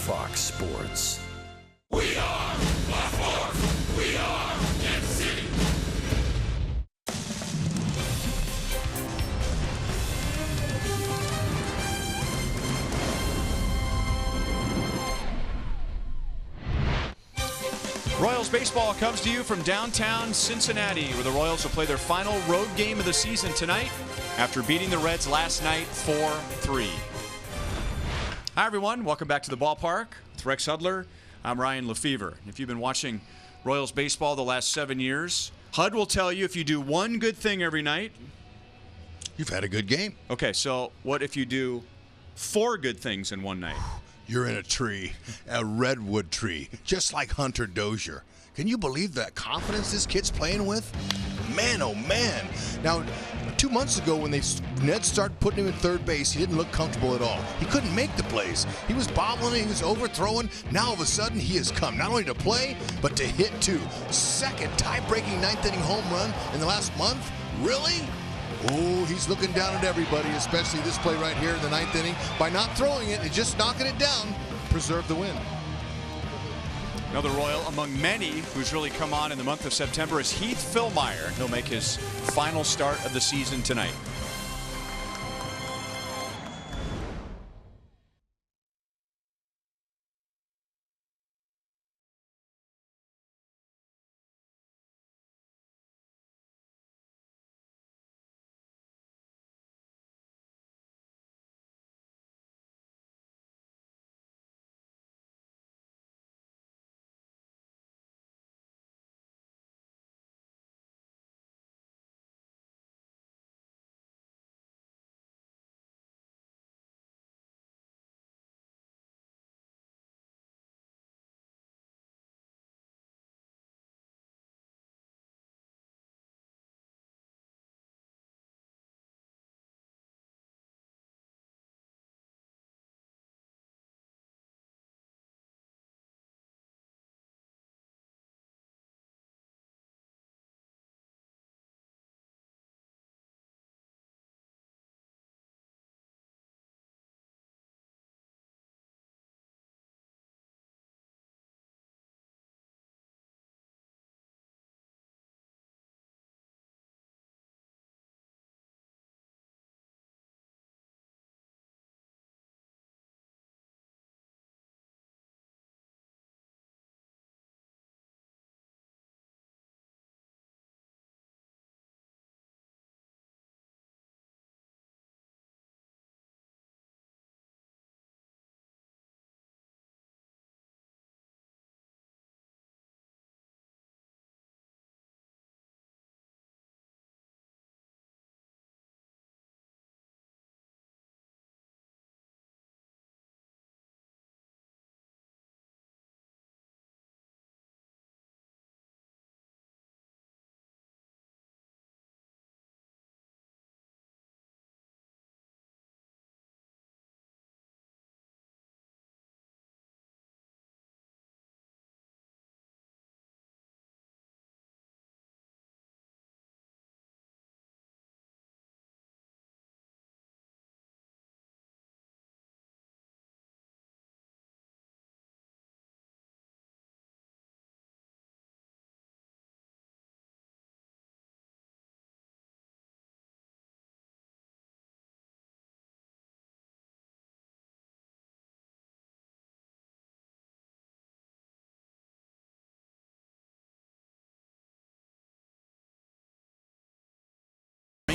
Fox Sports. We are the Force. We are KC. Royals baseball comes to you from downtown Cincinnati, where the Royals will play their final road game of the season tonight after beating the Reds last night 4-3. Hi, everyone. Welcome back to the ballpark with Rex Hudler. I'm Ryan Lefevre. If you've been watching Royals baseball the last 7 years, Hud will tell you if you do one good thing every night, you've had a good game. Okay, so what if you do 4 good things in one night? You're in a tree, a redwood tree, just like Hunter Dozier. Can you believe that confidence this kid's playing with? Man, oh man. Now, 2 months ago when Ned started putting him in third base, he didn't look comfortable at all. He couldn't make the plays. He was bobbling, he was overthrowing. Now all of a sudden he has come not only to play, but to hit too. Second tie-breaking ninth inning home run in the last month? Really? Oh, he's looking down at everybody, especially this play right here in the ninth inning. By not throwing it and just knocking it down, preserve the win. Another Royal among many who's really come on in the month of September is Heath Fillmyer. He'll make his final start of the season tonight.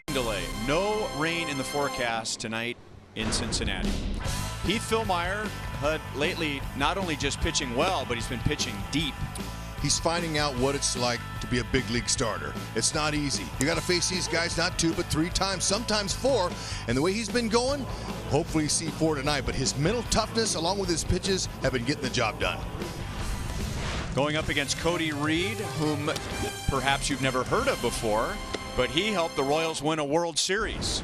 Delay. No rain in the forecast tonight in Cincinnati. Heath Fillmyer had lately not only just pitching well, but he's been pitching deep. He's finding out what it's like to be a big league starter. It's not easy. You got to face these guys not 2 but 3 times, sometimes 4. And the way he's been going, hopefully see 4 tonight. But his mental toughness along with his pitches have been getting the job done. Going up against Cody Reed, whom perhaps you've never heard of before, but he helped the Royals win a World Series.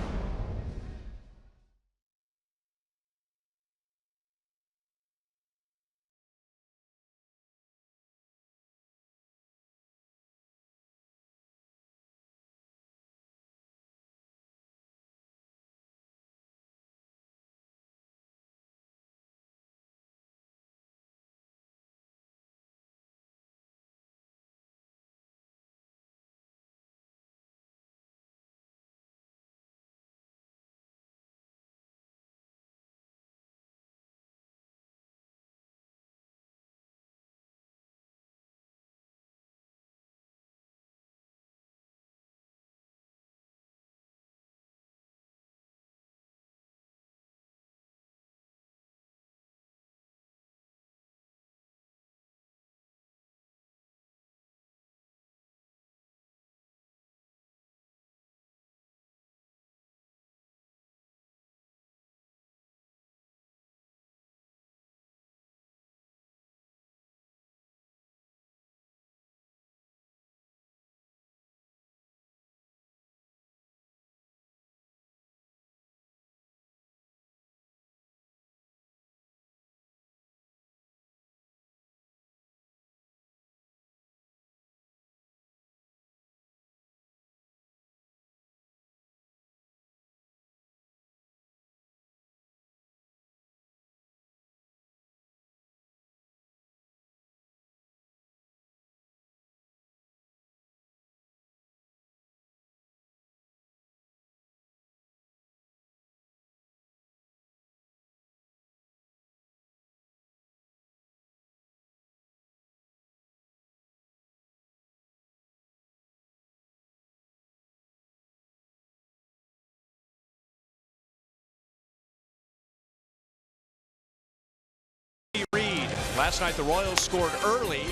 Last night the Royals scored early.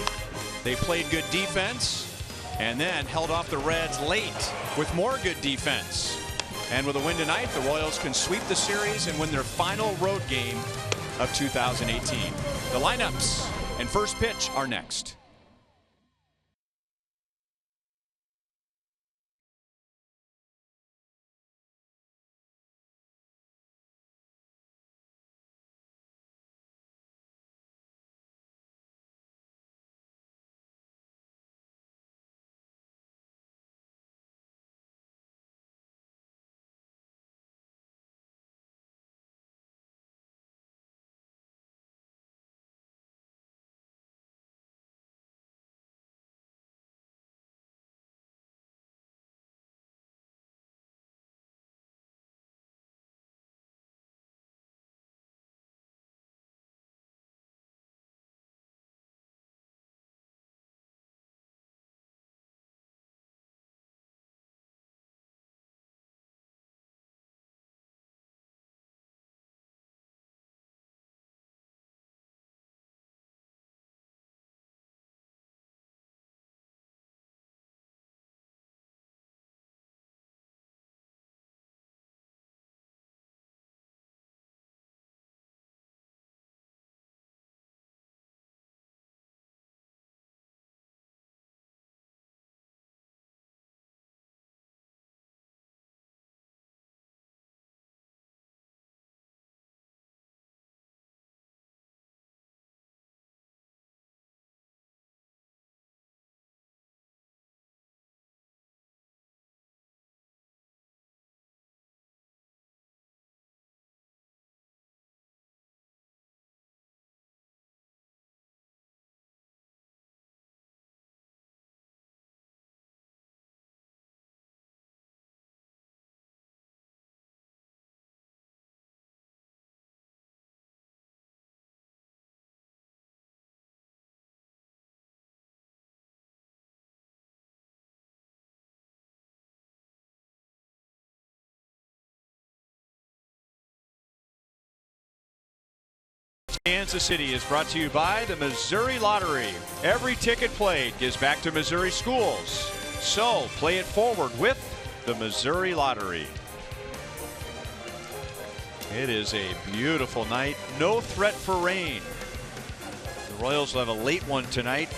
They played good defense and then held off the Reds late with more good defense. And with a win tonight, the Royals can sweep the series and win their final road game of 2018. The lineups and first pitch are next. Kansas City is brought to you by the Missouri Lottery. Every ticket played gives back to Missouri schools. So play it forward with the Missouri Lottery. It is a beautiful night. No threat for rain. The Royals will have a late one tonight.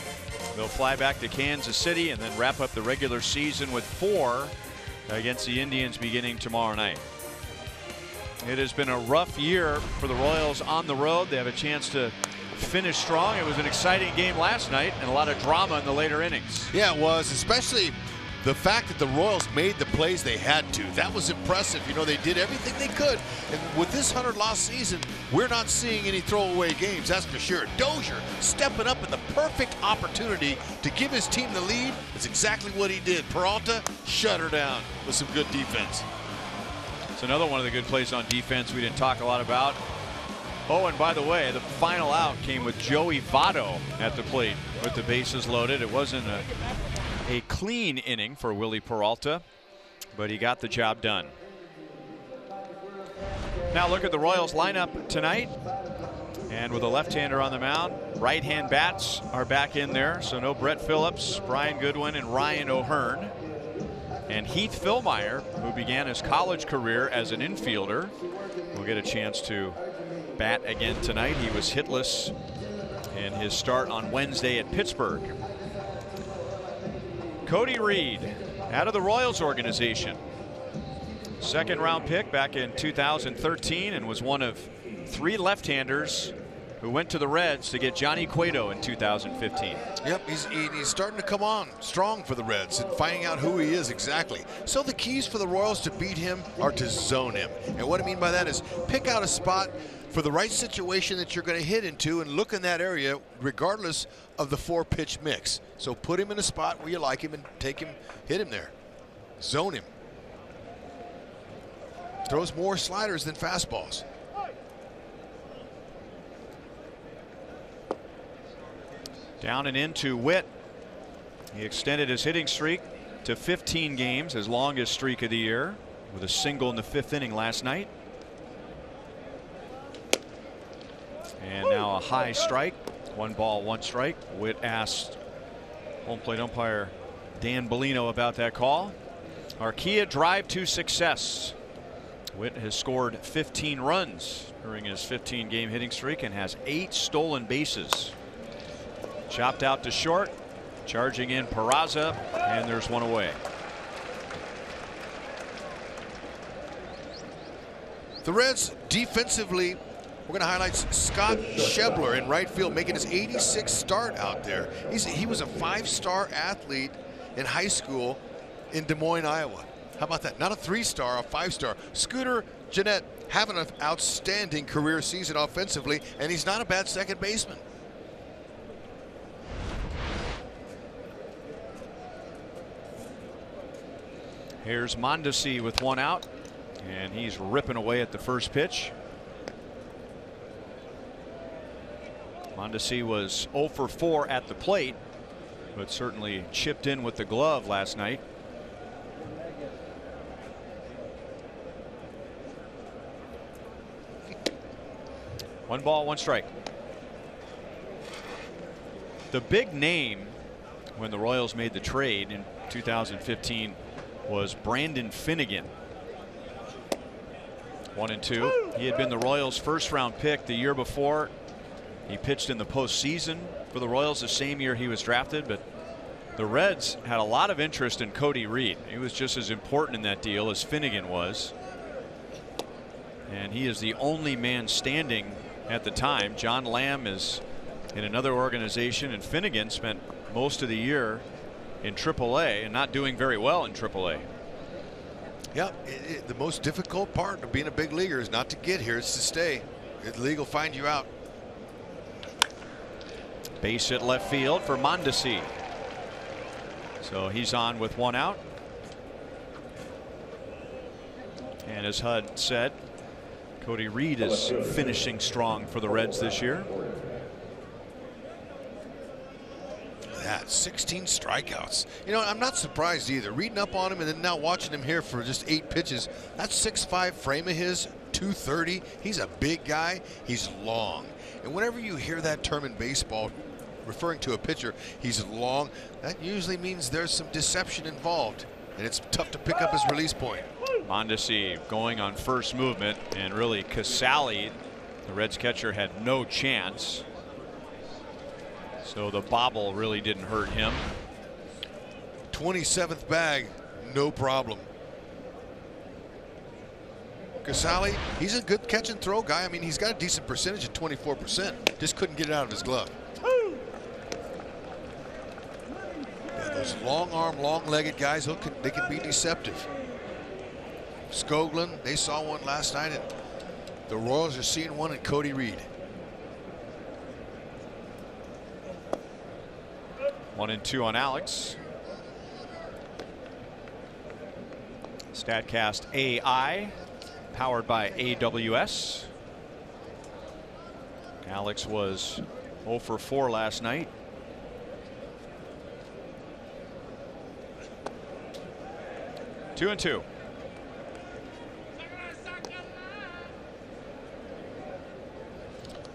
They'll fly back to Kansas City and then wrap up the regular season with 4 against the Indians beginning tomorrow night. It has been a rough year for the Royals on the road. They have a chance to finish strong. It was an exciting game last night and a lot of drama in the later innings. Yeah, it was, especially the fact that the Royals made the plays they had to. That was impressive. You know, they did everything they could. And with this 100-loss season, we're not seeing any throwaway games, that's for sure. Dozier stepping up in the perfect opportunity to give his team the lead. That's exactly what he did. Peralta shut her down with some good defense. It's another one of the good plays on defense we didn't talk a lot about. Oh, and by the way, the final out came with Joey Votto at the plate with the bases loaded. It wasn't a clean inning for Willie Peralta, but he got the job done. Now look at the Royals lineup tonight. And with a left-hander on the mound, right-hand bats are back in there. So no Brett Phillips, Brian Goodwin, and Ryan O'Hearn. And Heath Fillmyer, who began his college career as an infielder, will get a chance to bat again tonight. He was hitless in his start on Wednesday at Pittsburgh. Cody Reed, out of the Royals organization. Second-round pick back in 2013 and was one of 3 left-handers who went to the Reds to get Johnny Cueto in 2015. Yep, he's starting to come on strong for the Reds and finding out who he is exactly. So the keys for the Royals to beat him are to zone him. And what I mean by that is pick out a spot for the right situation that you're going to hit into and look in that area regardless of the 4-pitch mix. So put him in a spot where you like him and take him, hit him there. Zone him. Throws more sliders than fastballs. Down and into Witt. He extended his hitting streak to 15 games, his longest streak of the year, with a single in the 5th inning last night. And now a high strike 1 ball, 1 strike. Witt asked home plate umpire Dan Bellino about that call. Arcia drive to success. Witt has scored 15 runs during his 15-game hitting streak and has 8 stolen bases. Chopped out to short, charging in Peraza, and there's 1 away. The Reds defensively, we're going to highlight Scott Schebler in right field, making his 86th start out there. He was a 5-star athlete in high school in Des Moines, Iowa. How about that? Not a 3-star, a 5-star. Scooter Gennett having an outstanding career season offensively, and he's not a bad second baseman. Here's Mondesi with 1 out, and he's ripping away at the first pitch. Mondesi was 0 for 4 at the plate, but certainly chipped in with the glove last night. One ball, 1 strike. The big name when the Royals made the trade in 2015 was Brandon Finnegan. 1-2. He had been the Royals' first-round pick the year before. He pitched in the postseason for the Royals the same year he was drafted, but the Reds had a lot of interest in Cody Reed. He was just as important in that deal as Finnegan was. And he is the only man standing at the time. John Lamb is in another organization, and Finnegan spent most of the year in AAA and not doing very well in AAA. Yeah, the most difficult part of being a big leaguer is not to get here, it's to stay. The league will find you out. Base hit left field for Mondesi. So he's on with 1 out. And as HUD said, Cody Reed is finishing strong for the Reds this year. That 16 strikeouts. You know, I'm not surprised either. Reading up on him and then now watching him here for just 8 pitches. That 6'5" frame of his, 230. He's a big guy. He's long. And whenever you hear that term in baseball referring to a pitcher, he's long, that usually means there's some deception involved, and it's tough to pick up his release point. Mondesi going on first movement, and really Casale, the Reds catcher, had no chance. So the bobble really didn't hurt him. 27th bag, no problem. Casale, he's a good catch and throw guy. I mean, he's got a decent percentage at 24%. Just couldn't get it out of his glove. Yeah, those long arm, long legged guys, they can be deceptive. Skoglund, they saw one last night, and the Royals are seeing one in Cody Reed. 1-2 on Alex. Statcast AI, powered by AWS. Alex was 0 for 4 last night. Two and 2.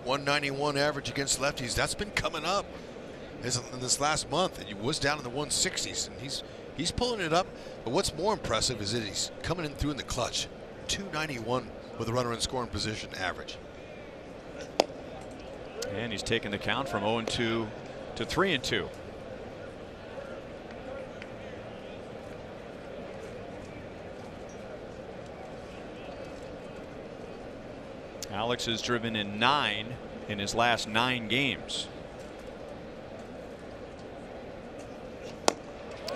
.191 average against lefties. That's been coming up in this last month, and he was down in the 160s, and he's pulling it up. But what's more impressive is that he's coming in through in the clutch. .291 with a runner in scoring position average. And he's taken the count from 0-2 to 3-2. Alex has driven in 9 in his last 9 games.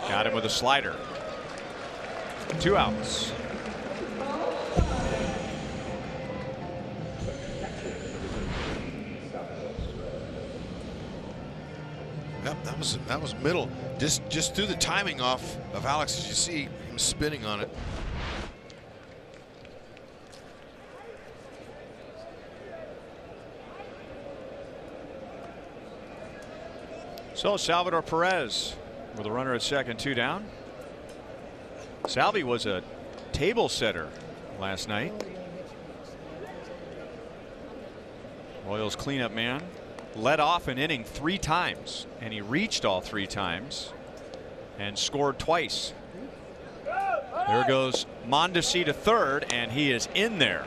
Got him with a slider. 2 outs. Yep, that was middle. Just threw the timing off of Alex, as you see him spinning on it. So Salvador Perez with a runner at second, 2 down. Salvi was a table setter last night. Royals cleanup man led off an inning 3 times, and he reached all 3 times and scored twice. There goes Mondesi to third, and he is in there.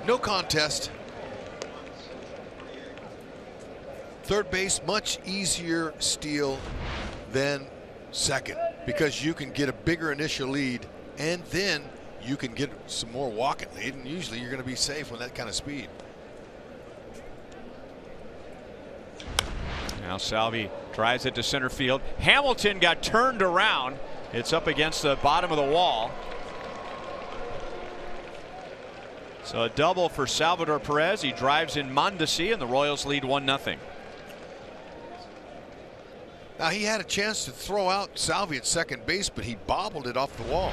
No contest. Third base, much easier steal than second because you can get a bigger initial lead and then you can get some more walking lead, and usually you're going to be safe with that kind of speed. Now Salvi drives it to center field. Hamilton got turned around. It's up against the bottom of the wall. So a double for Salvador Perez. He drives in Mondesi, and the Royals lead 1-0. Now he had a chance to throw out Salvi at second base, but he bobbled it off the wall.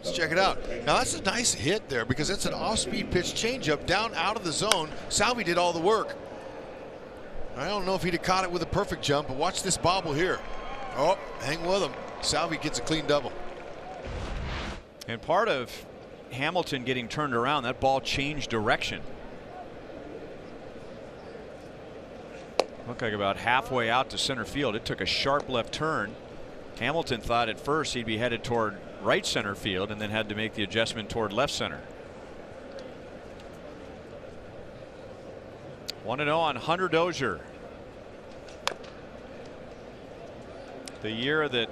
Let's check it out. Now that's a nice hit there because it's an off-speed pitch changeup down out of the zone. Salvi did all the work. I don't know if he'd have caught it with a perfect jump, but watch this bobble here. Oh, hang with him. Salvi gets a clean double. And part of Hamilton getting turned around, that ball changed direction. Looked like about halfway out to center field. It took a sharp left turn. Hamilton thought at first he'd be headed toward right center field and then had to make the adjustment toward left center. 1-0 on Hunter Dozier. The year that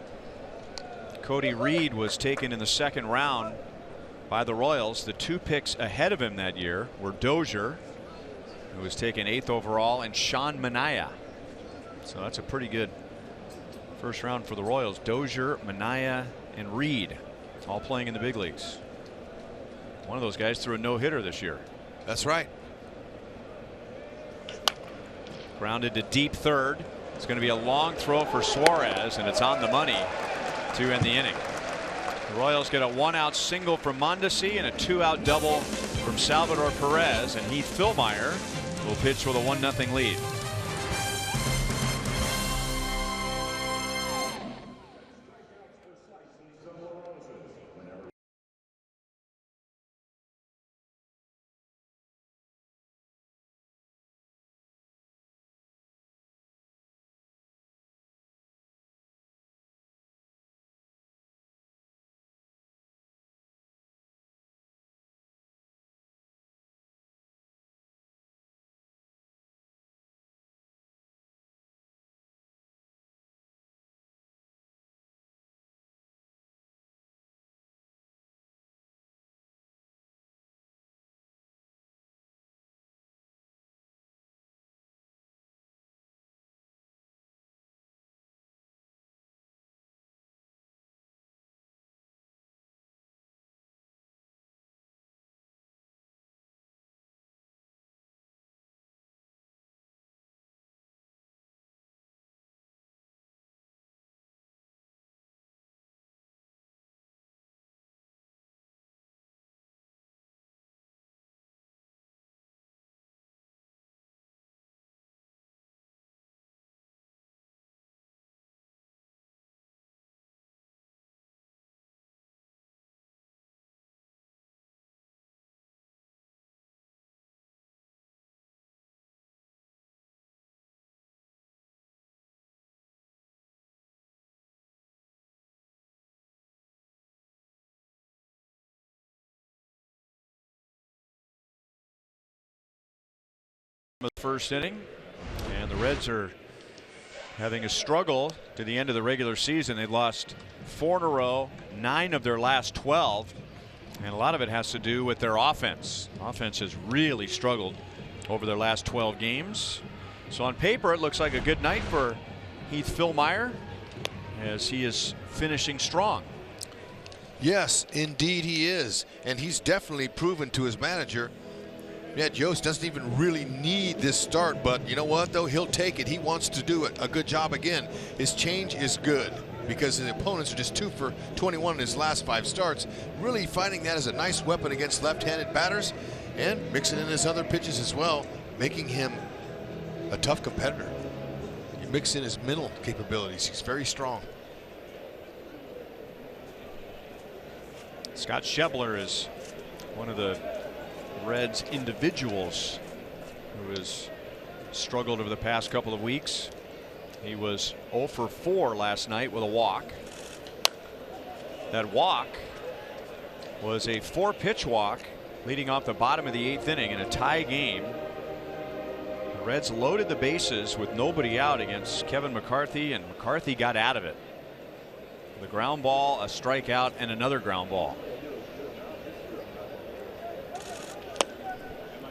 Cody Reed was taken in the second round by the Royals, the 2 picks ahead of him that year were Dozier, who was taken 8th overall, and Sean Manaea. So that's a pretty good first round for the Royals. Dozier, Manaea, and Reed all playing in the big leagues. One of those guys threw a no-hitter this year. That's right. Grounded to deep third. It's going to be a long throw for Suarez, and it's on the money to end the inning. The Royals get a 1-out single from Mondesi and a 2-out double from Salvador Perez, and Heath Fillmyer will pitch with a 1-0 lead. The first inning, and the Reds are having a struggle to the end of the regular season. They lost 4 in a row, 9 of their last 12, and a lot of it has to do with their offense. Offense has really struggled over their last 12 games. So on paper it looks like a good night for Heath Fillmyer as he is finishing strong. Yes, indeed he is, and he's definitely proven to his manager. Yeah, Jost doesn't even really need this start, but you know what, though? He'll take it. He wants to do a good job again. His change is good because the opponents are just 2 for 21 in his last 5 starts. Really finding that as a nice weapon against left-handed batters and mixing in his other pitches as well, making him a tough competitor. You mix in his mental capabilities. He's very strong. Scott Schebler is one of the Reds individuals who has struggled over the past couple of weeks. He was 0 for 4 last night with a walk. That walk was a 4-pitch walk leading off the bottom of the 8th inning in a tie game. The Reds loaded the bases with nobody out against Kevin McCarthy, and McCarthy got out of it. The ground ball, a strikeout, and another ground ball.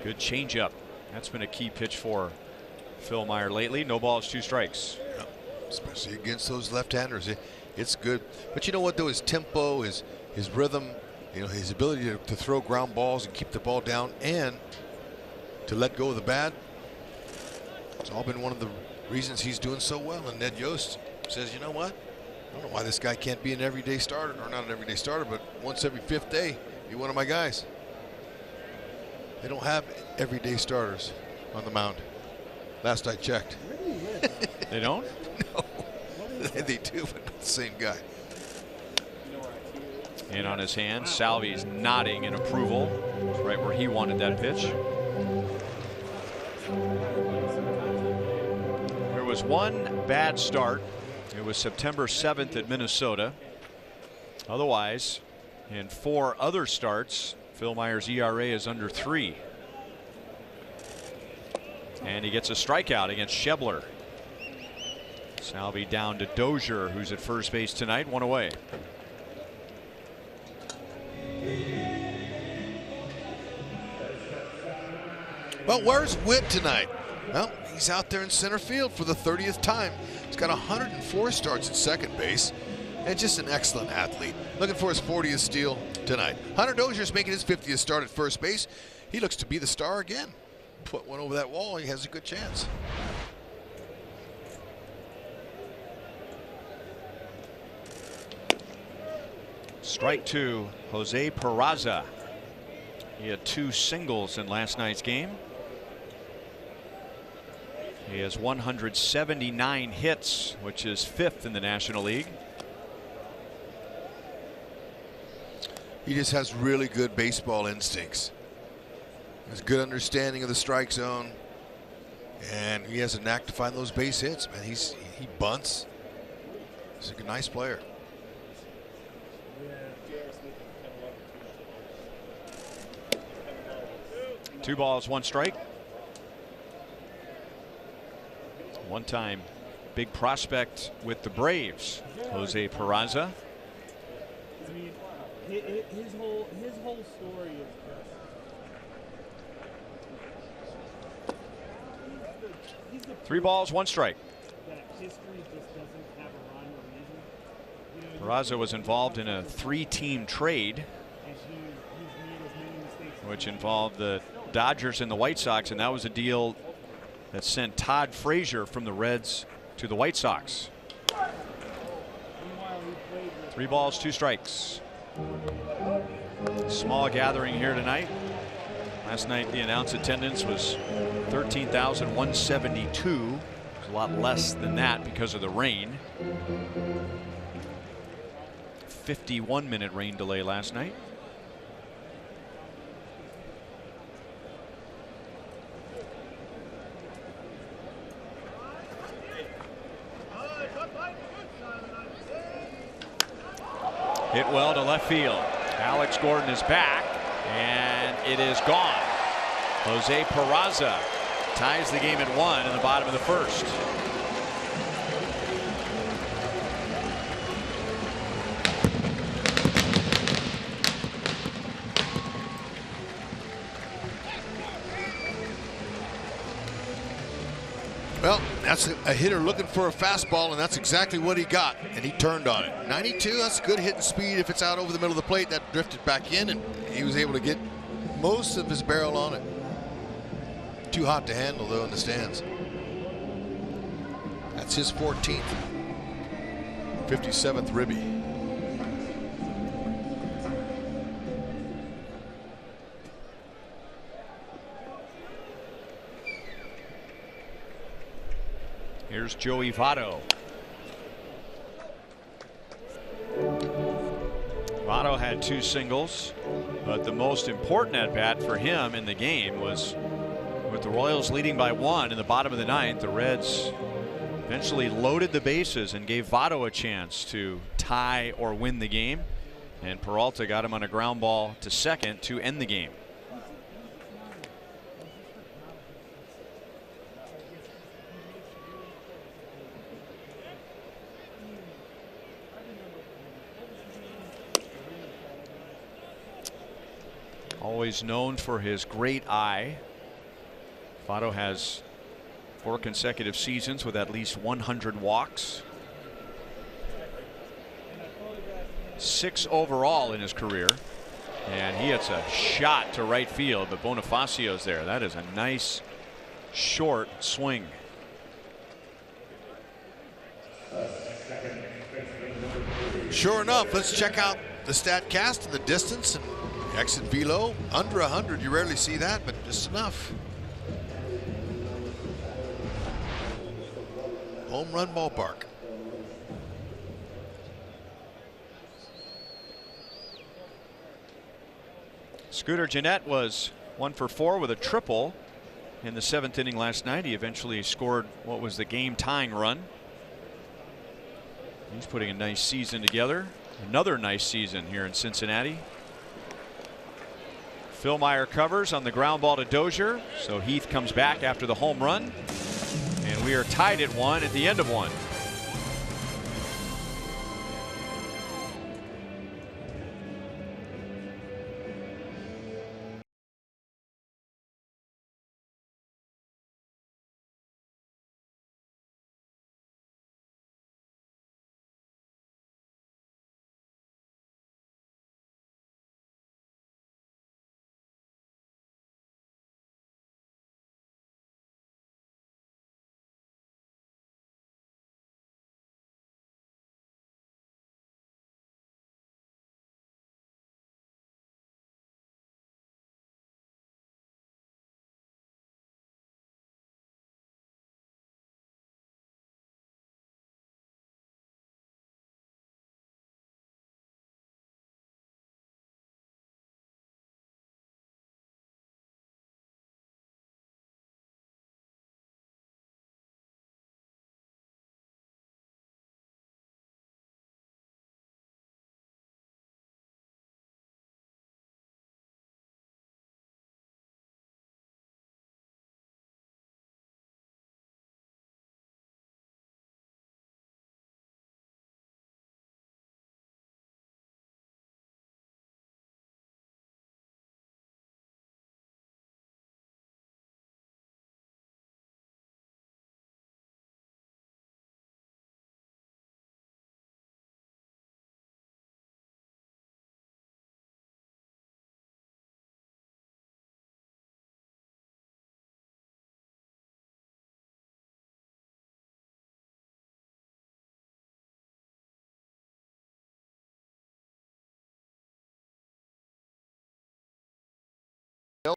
Good changeup. That's been a key pitch for Phil Meyer lately. No balls, 2 strikes. Yeah, especially against those left-handers. It's good. But you know what, though? His tempo, his rhythm, you know, his ability to throw ground balls and keep the ball down and to let go of the bat. It's all been one of the reasons he's doing so well. And Ned Yost says, you know what? I don't know why this guy can't be an everyday starter, or not an everyday starter, but once every 5th day, be one of my guys. They don't have everyday starters on the mound. Last I checked. They don't? No. They do, but not the same guy. In on his hand, Salvi's nodding in approval. It's right where he wanted that pitch. There was one bad start. It was September 7th at Minnesota. Otherwise, in 4 other starts, Phil Meyer's ERA is under 3. And he gets a strikeout against Schebler. Salvi down to Dozier, who's at first base tonight, 1 away. Well, where's Witt tonight? Well, he's out there in center field for the 30th time. He's got 104 starts at second base and just an excellent athlete. Looking for his 40th steal tonight. Hunter Dozier's making his 50th start at first base. He looks to be the star again. Put one over that wall, he has a good chance. Strike 2, Jose Peraza. He had 2 singles in last night's game. He has 179 hits, which is 5th in the National League. He just has really good baseball instincts. Has good understanding of the strike zone, and he has a knack to find those base hits. Man, he bunts. He's a nice player. Two balls, 1 strike. One-time big prospect with the Braves, Jose Peraza. I mean, his whole story is just 3 balls, 1 strike. that history just doesn't have a rhyme or reason. You know, Peraza was involved in a 3-team trade, he's made as many mistakes. which involved the Dodgers and the White Sox, and that was a deal that sent Todd Frazier from the Reds to the White Sox. Meanwhile, he played with 3 balls, 2 strikes. Small gathering here tonight. Last night the announced attendance was 13,172. It was a lot less than that because of the rain. 51-minute rain delay last night. Hit well to left field. Alex Gordon is back, and it is gone. Jose Peraza ties the game at 1 in the bottom of the 1st. Well, that's a hitter looking for a fastball, and that's exactly what he got, and he turned on it. 92, that's good hitting speed. If it's out over the middle of the plate, that drifted back in, and he was able to get most of his barrel on it. Too hot to handle, though, in the stands. That's his 14th. 57th ribby. Here's Joey Votto. Votto had 2 singles, but the most important at bat for him in the game was with the Royals leading by 1 in the bottom of the 9th. The Reds eventually loaded the bases and gave Votto a chance to tie or win the game. And Peralta got him on a ground ball to second to end the game. Always known for his great eye, Votto has 4 consecutive seasons with at least 100 walks. 6 overall in his career. And he hits a shot to right field, but Bonifacio's there. That is a nice short swing. Sure enough, let's check out the StatCast and the distance and exit velo. Under 100, you rarely see that, but just enough. Home run ballpark. Scooter Gennett was 1 for 4 with a triple in the 7th inning last night. He eventually scored what was the game tying run. He's putting a nice season together. Another nice season here in Cincinnati. Phil Meyer covers on the ground ball to Dozier. So Heath comes back after the home run. And we are tied at 1 at the end of 1.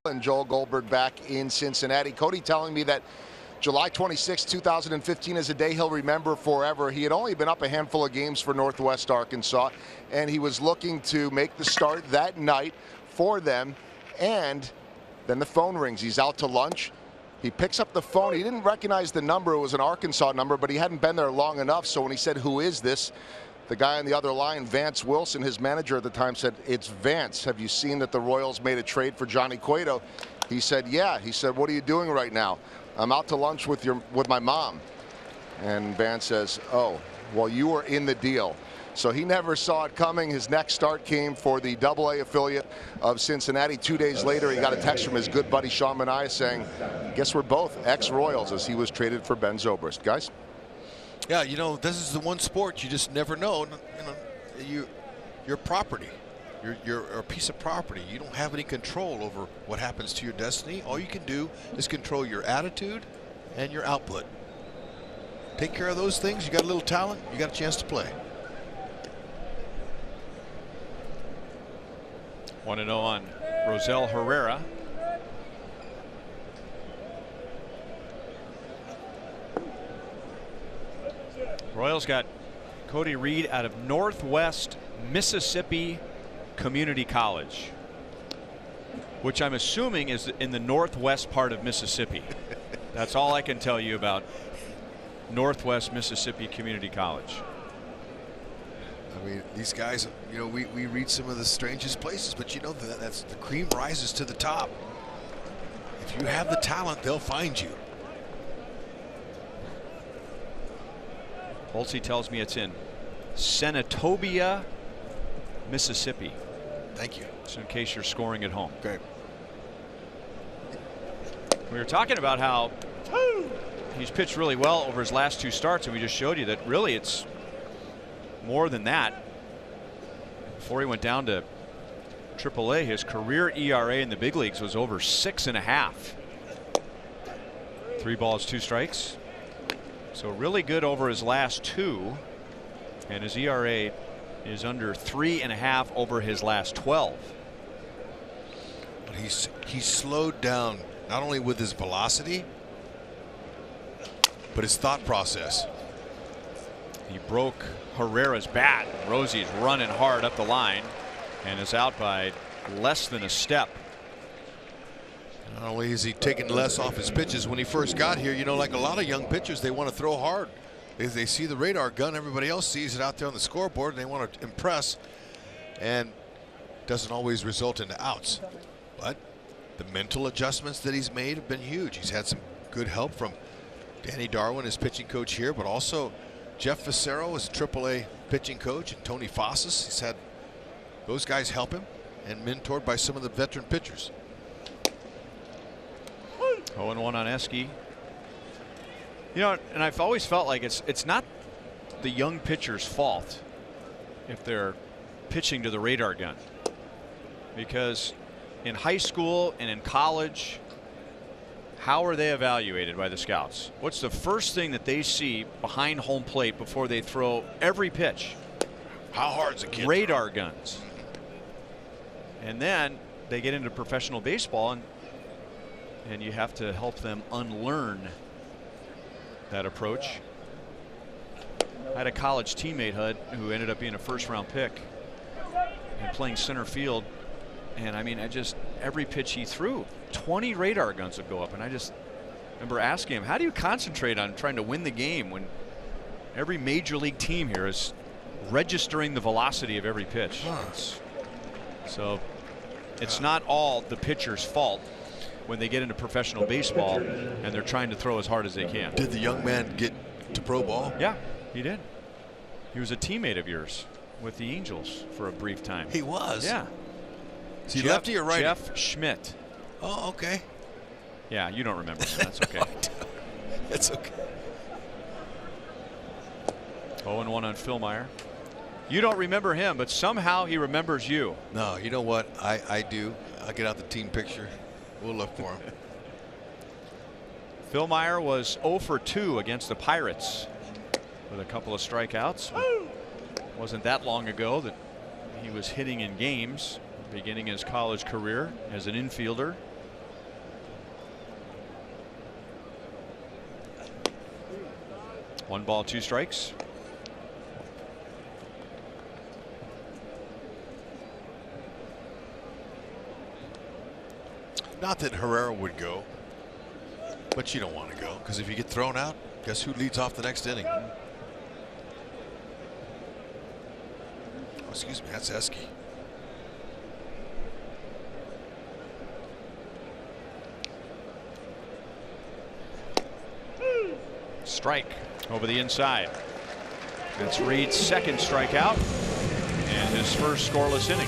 And Joel Goldberg back in Cincinnati. Cody telling me that July 26, 2015 is a day he'll remember forever. He had only been up a handful of games for Northwest Arkansas, and he was looking to make the start that night for them. And then the phone rings. He's out to lunch. He picks up the phone. He didn't recognize the number. It was an Arkansas number, but he hadn't been there long enough. So when he said, "Who is this?" the guy on the other line, Vance Wilson, his manager at the time, said, "It's Vance. Have you seen that the Royals made a trade for Johnny Cueto?" He said, "Yeah." He said, "What are you doing right now?" "I'm out to lunch with my mom." And Vance says, "Oh, well, you were in the deal." So he never saw it coming. His next start came for the AA affiliate of Cincinnati. 2 days later, he got a text from his good buddy Sean Manaea saying, "Guess we're both ex-Royals," as he was traded for Ben Zobrist. Guys? Yeah, you know, this is the one sport you just never know. You know, your property. You're a piece of property. You don't have any control over what happens to your destiny. All you can do is control your attitude and your output. Take care of those things. You got a little talent, you got a chance to play. 1-0 on Rosell Herrera. Royals got Cody Reed out of Northwest Mississippi Community College. which I'm assuming is in the northwest part of Mississippi. That's all I can tell you about Northwest Mississippi Community College. I mean, these guys, you know, we read some of the strangest places, but you know that's the cream rises to the top. If you have the talent, they'll find you. Holtzy tells me it's in Senatobia, Mississippi. Thank you. So in case you're scoring at home. Okay. We were talking about how he's pitched really well over his last 2 starts, and we just showed you that really it's more than that. Before he went down to AAA, his career ERA in the big leagues was over 6.5. 3 balls, 2 strikes. So really good over his last 2, and his ERA is under 3.5 over his last 12. But he's slowed down not only with his velocity, but his thought process. He broke Herrera's bat. Rosie's running hard up the line and is out by less than a step. Not only is he taking less off his pitches when he first got here, you know, like a lot of young pitchers, they want to throw hard. They see the radar gun, everybody else sees it out there on the scoreboard, and they want to impress, and doesn't always result into outs. But the mental adjustments that he's made have been huge. He's had some good help from Danny Darwin, his pitching coach here, but also Jeff Facero is a AAA pitching coach, and Tony Fossas. He's had those guys help him and mentored by some of the veteran pitchers. 0-1 on Eske. You know, and I've always felt like it's not the young pitcher's fault if they're pitching to the radar gun, because in high school and in college, how are they evaluated by the scouts? What's the first thing that they see behind home plate before they throw every pitch? How hard's a kid? Radar guns. And then they get into professional baseball, and you have to help them unlearn that approach. I had a college teammate, Hud, who ended up being a first-round pick and playing center field. And I mean, every pitch he threw, 20 radar guns would go up. And I just remember asking him, how do you concentrate on trying to win the game when every major league team here is registering the velocity of every pitch? So it's not all the pitcher's fault when they get into professional baseball and they're trying to throw as hard as they can. Did the young man get to pro ball? Yeah, he did. He was a teammate of yours with the Angels for a brief time. He was? Yeah. Is he lefty or righty? Jeff Schmidt. Oh, okay. Yeah, you don't remember, so that's okay. That's okay. 0-1 on Philmeyer. You don't remember him, but somehow he remembers you. No, you know what? I do. I'll get out the team picture. We'll look for him. Philmeyer was 0 for 2 against the Pirates with a couple of strikeouts. Wasn't that long ago that he was hitting in games, beginning his college career as an infielder. One ball, 2 strikes. Not that Herrera would go, but you don't want to go, because if you get thrown out, guess who leads off the next inning? Oh, excuse me, that's Eske. Strike over the inside. That's Reed's second strikeout and his first scoreless inning.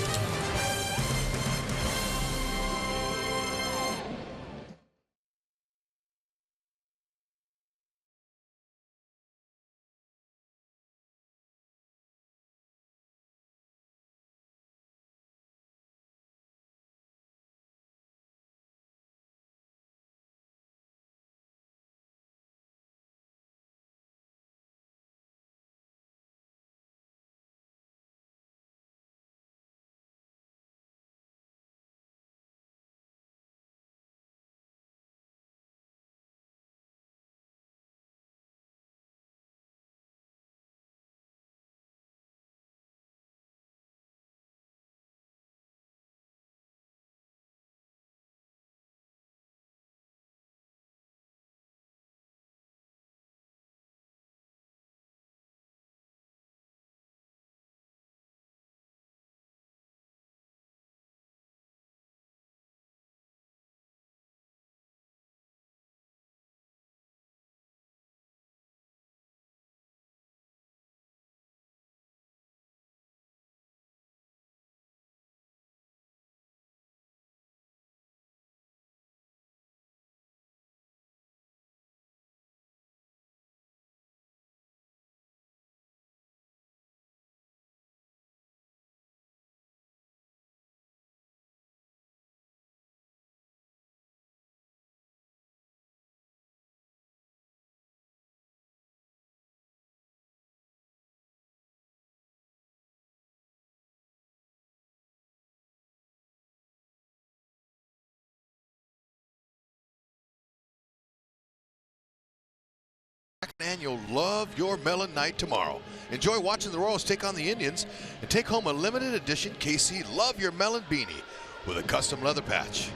and you'll love your melon night tomorrow. Enjoy watching the Royals take on the Indians and take home a limited edition KC Love Your Melon beanie with a custom leather patch.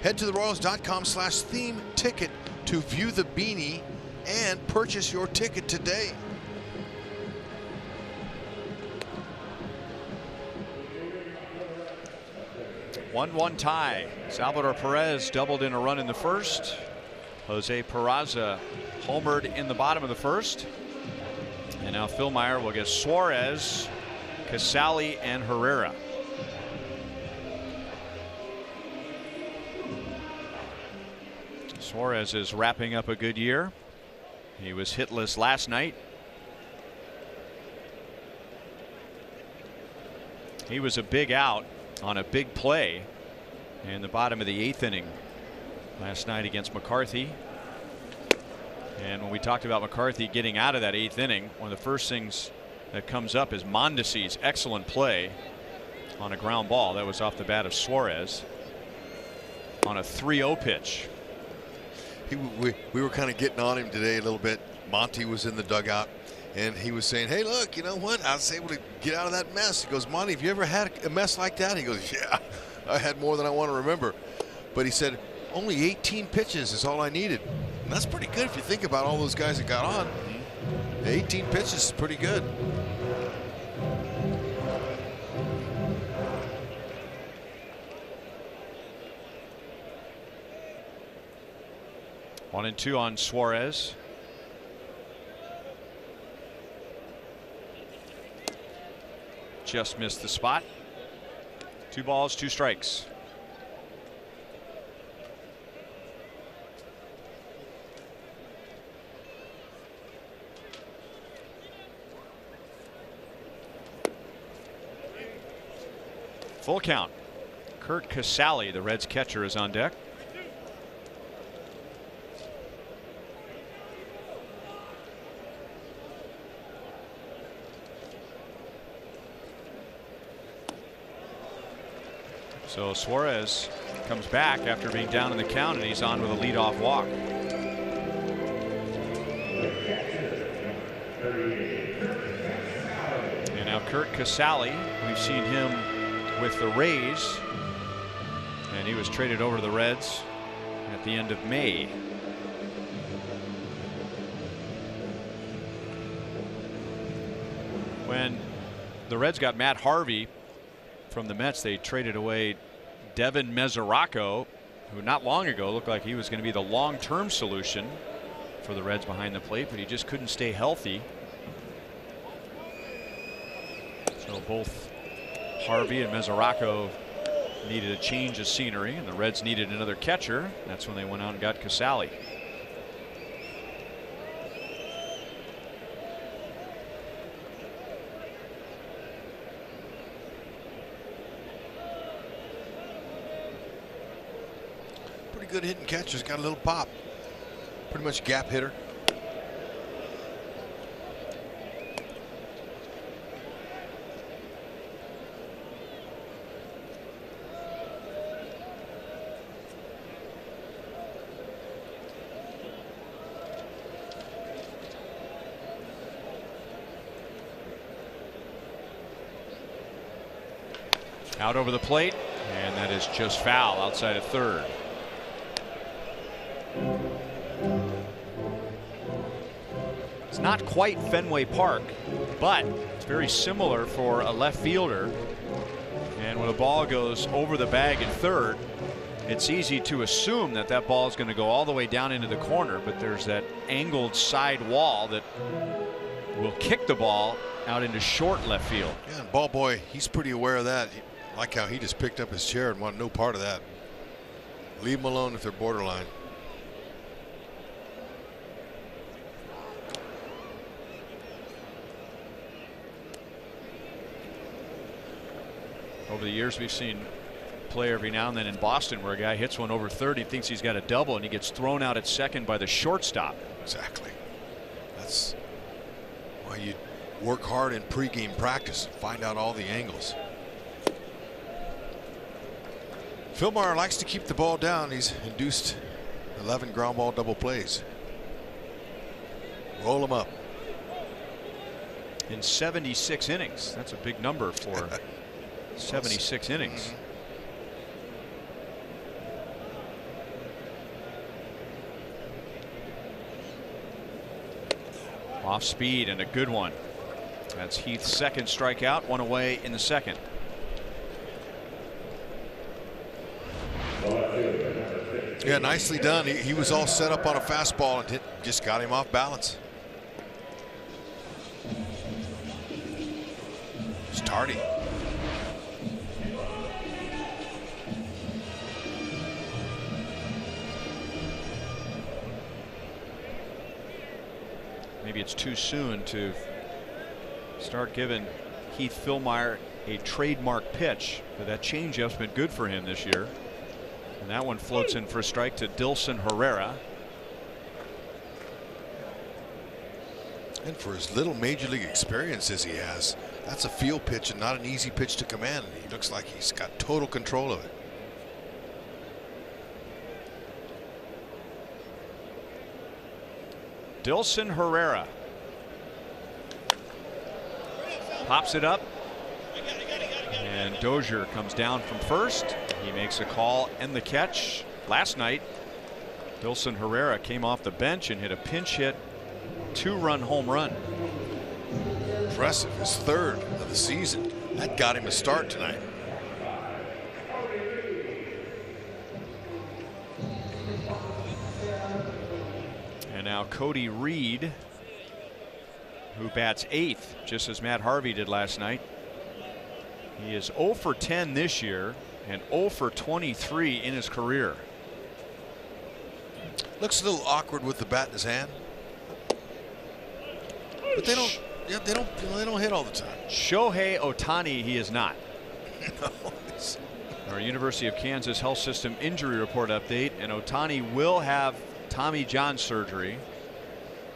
Head to theroyals.com/theme ticket to view the beanie and purchase your ticket today. One tie. Salvador Perez doubled in a run in the first. Jose Peraza homered in the bottom of the first. And now Phil Meyer will get Suarez, Casali, and Herrera. Suarez is wrapping up a good year. He was hitless last night. He was a big out on a big play in the bottom of the 8th inning last night against McCarthy. And when we talked about McCarthy getting out of that 8th inning, one of the first things that comes up is Mondesi's excellent play on a ground ball that was off the bat of Suarez on a 3-0 pitch. We were kind of getting on him today a little bit. Monty was in the dugout and he was saying, hey, look, you know what? I was able to get out of that mess. He goes, Monty, have you ever had a mess like that? He goes, yeah, I had more than I want to remember. But he said, only 18 pitches is all I needed. And that's pretty good if you think about all those guys that got on. 18 pitches is pretty good. One and two on Suarez. Just missed the spot. 2 balls, 2 strikes. Full count. Curt Casali, the Reds catcher, is on deck. So Suarez comes back after being down in the count, and he's on with a leadoff walk. And now Curt Casali, we've seen him with the Rays, and he was traded over to the Reds at the end of May. When the Reds got Matt Harvey from the Mets, they traded away Devin Mesoraco, who not long ago looked like he was going to be the long-term solution for the Reds behind the plate, but he just couldn't stay healthy. So both Harvey and Mesoraco needed a change of scenery, and the Reds needed another catcher. That's when they went out and got Casali. Good hitting catcher's got a little pop. Pretty much gap hitter. Out over the plate, and that is just foul outside of third. It's not quite Fenway Park, but it's very similar for a left fielder. And when a ball goes over the bag at third, it's easy to assume that that ball is going to go all the way down into the corner, but there's that angled side wall that will kick the ball out into short left field. Yeah, and ball boy, he's pretty aware of that. I like how he just picked up his chair and wanted no part of that. Leave them alone if they're borderline. Over the years, we've seen play every now and then in Boston where a guy hits one over third, he thinks he's got a double, and he gets thrown out at second by the shortstop. Exactly. That's why you work hard in pregame practice and find out all the angles. Phil Meyer likes to keep the ball down. He's induced 11 ground ball double plays. Roll them up. In 76 innings. That's a big number for 76 innings. Off speed and a good one. That's Heath's second strikeout, one away in the second. Yeah, nicely done. He was all set up on a fastball and just got him off balance. Starting. Maybe it's too soon to start giving Heath Philmeyer a trademark pitch, but that changeup's been good for him this year. And that one floats in for a strike to Dilson Herrera. And for as little major league experience as he has, that's a field pitch and not an easy pitch to command. He looks like he's got total control of it. Dilson Herrera pops it up, and Dozier comes down from first. He makes a call and the catch. Last night, Dilson Herrera came off the bench and hit a pinch hit 2-run home run. Impressive. His third of the season. That got him a start tonight. And now Cody Reed, who bats 8th, just as Matt Harvey did last night. He is 0 for 10 this year and 0 for 23 in his career. Looks a little awkward with the bat in his hand, but they don't. Yeah, they don't hit all the time. Shohei Ohtani, he is not. No, Our University of Kansas Health System injury report update, and Ohtani will have Tommy John surgery,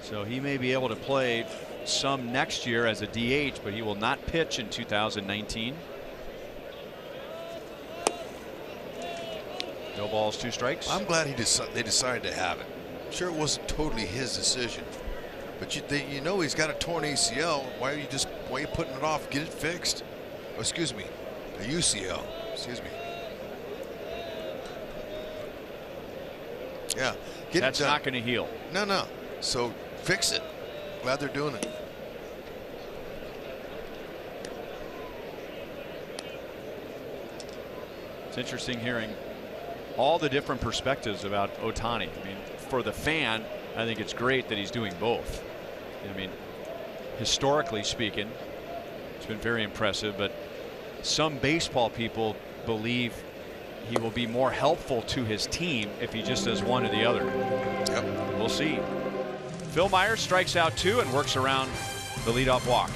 so he may be able to play some next year as a DH, but he will not pitch in 2019. No balls, 2 strikes. I'm glad they decided to have it. Sure, it wasn't totally his decision, but you know he's got a torn ACL. Why are you putting it off? Get it fixed. Oh, excuse me, a UCL. Excuse me. Yeah, get That's it done. not going to heal. No. So fix it. Glad they're doing it. It's interesting hearing all the different perspectives about Ohtani. I mean, for the fan, I think it's great that he's doing both. I mean, historically speaking, it's been very impressive, but some baseball people believe he will be more helpful to his team if he just does one or the other. Yep. We'll see. Philmeyer strikes out 2 and works around the leadoff walk.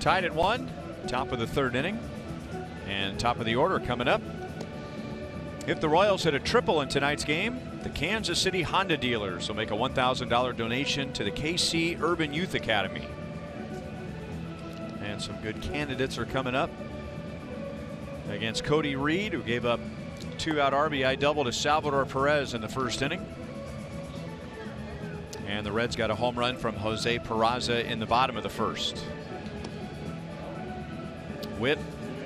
Tied at 1, top of the 3rd inning, and top of the order coming up. If the Royals hit a triple in tonight's game, the Kansas City Honda dealers will make a $1,000 donation to the KC Urban Youth Academy. And some good candidates are coming up against Cody Reed, who gave up 2-out RBI double to Salvador Perez in the 1st inning. And the Reds got a home run from Jose Peraza in the bottom of the 1st. Witt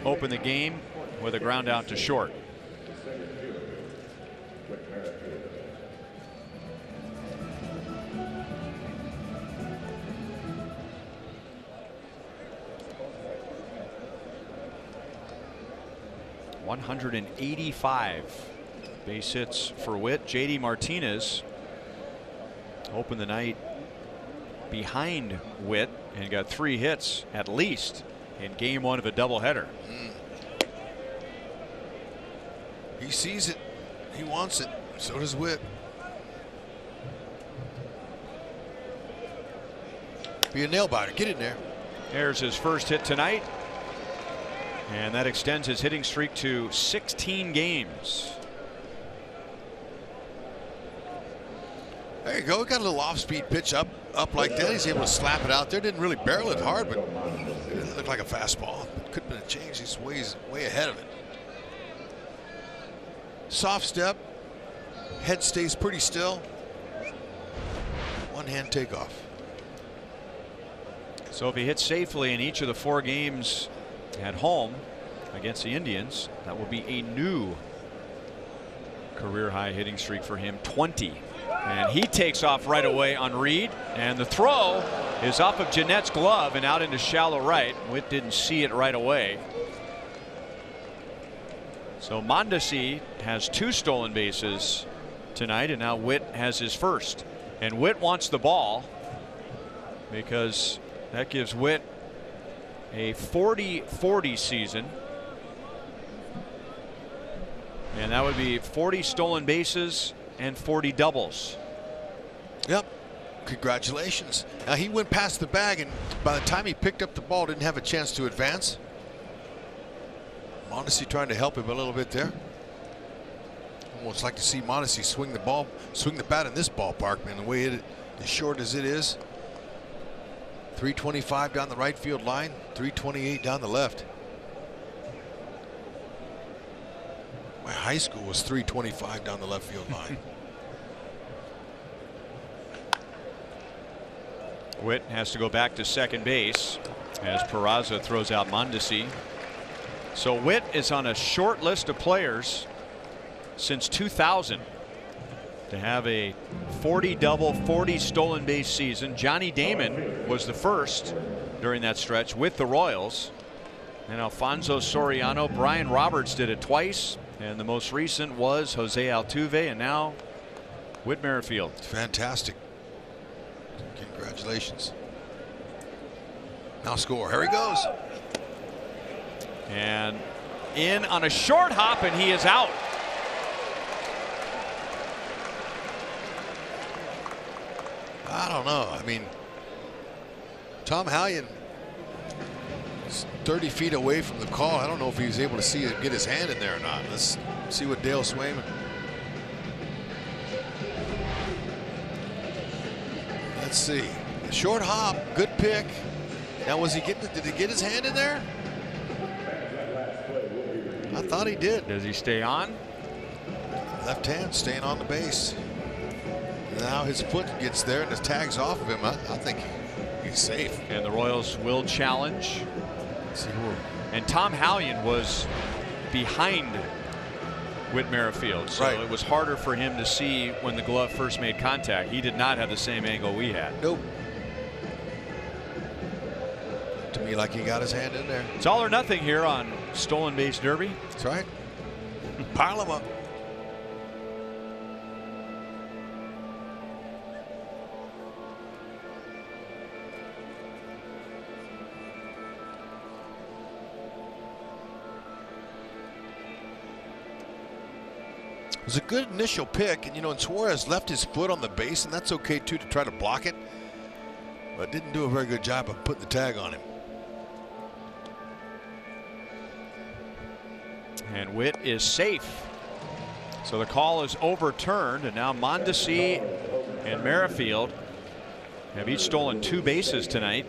opened the game with a ground out to short. .185 base hits for Witt. JD Martinez opened the night behind Witt and got 3 hits at least in game 1 of a doubleheader. He sees it. He wants it. So does Witt. Be a nail biter. Get in there. There's his first hit tonight. And that extends his hitting streak to 16 games. There you go. Got a little off-speed pitch up like that. He's able to slap it out there. Didn't really barrel it hard, but it looked like a fastball. Could have been a change. He's way ahead of it. Soft step. Head stays pretty still. One-hand takeoff. So if he hits safely in each of the 4 games at home against the Indians, that will be a new career high hitting streak for him, 20. And he takes off right away on Reed, and the throw is off of Jeanette's glove and out into shallow right. Witt didn't see it right away. So Mondesi has 2 stolen bases tonight, and now Witt has his first. And Witt wants the ball because that gives Witt a 40-40 season. And that would be 40 stolen bases and 40 doubles. Yep. Congratulations. Now he went past the bag, and by the time he picked up the ball, didn't have a chance to advance. Mondesi trying to help him a little bit there. Almost like to see Mondesi swing the bat in this ballpark, man, the way it as short as it is. 325 down the right field line, 328 down the left. My high school was 325 down the left field line. Witt has to go back to second base as Peraza throws out Mondesi. So Witt is on a short list of players since 2000 to have a 40 double, 40 stolen base season. Johnny Damon was the first during that stretch with the Royals, and Alfonso Soriano. Brian Roberts did it twice, and the most recent was Jose Altuve, and now Whit Merrifield. Fantastic. Congratulations. Now score. Here he goes. And in on a short hop, and he is out. I don't know. I mean, Tom Hallion is 30 feet away from the call. I don't know if he was able to see it, get his hand in there or not. Let's see what Dale Swayman. Let's see. Short hop, good pick. Now was he getting? Did he get his hand in there? I thought he did. Does he stay on? Left hand staying on the base. Now his foot gets there and the tag's off of him. I think he's safe. And the Royals will challenge. Let's see who. And Tom Hallion was behind Whit Merrifield, so right. It was harder for him to see when the glove first made contact. He did not have the same angle we had. Nope. To me, like he got his hand in there. It's all or nothing here on Stolen Base Derby. That's right. Pile them up. It was a good initial pick, and and Suarez left his foot on the base, and that's okay too, to try to block it, but didn't do a very good job of putting the tag on him. And Witt is safe. So the call is overturned, and now Mondesi and Merrifield have each stolen 2 bases tonight.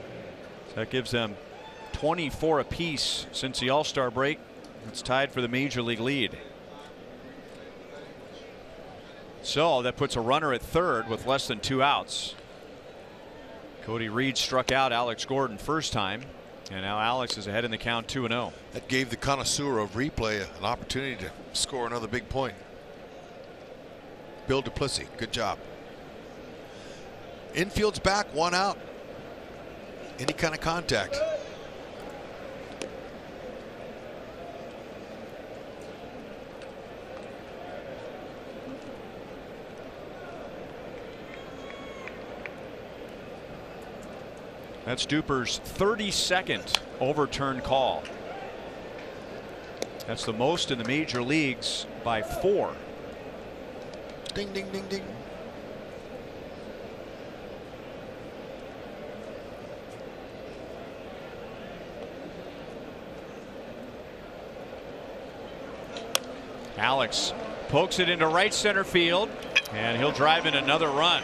So that gives them 24 apiece since the All-Star break. It's tied for the major league lead. So that puts a runner at third with less than 2 outs. Cody Reed struck out Alex Gordon first time, and now Alex is ahead in the count 2-0. That gave the connoisseur of replay an opportunity to score another big point. Bill Duplessis, good job. Infield's back, 1 out. Any kind of contact. That's Duper's 32nd overturned call. That's the most in the major leagues by 4. Ding, ding, ding, ding. Alex pokes it into right center field, and he'll drive in another run.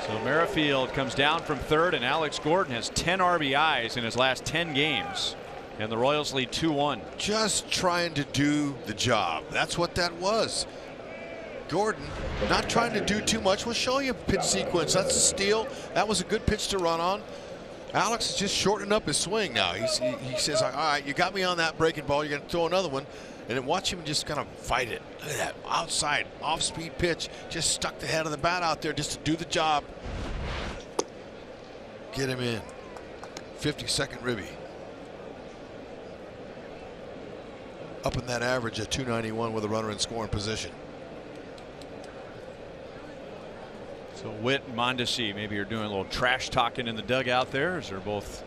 So Merrifield comes down from third, and Alex Gordon has 10 RBIs in his last 10 games. And the Royals lead 2-1. Just trying to do the job. That's what that was. Gordon not trying to do too much. We'll show you a pitch sequence. That's a steal. That was a good pitch to run on. Alex is just shortening up his swing now. He says, all right, you got me on that breaking ball. You're going to throw another one. And then watch him just kind of fight it. Look at that outside off-speed pitch. Just stuck the head of the bat out there just to do the job. Get him in. 52nd ribby. Up in that average at 291 with a runner in scoring position. So Witt and Mondesi maybe are doing a little trash talking in the dugout there, as they're both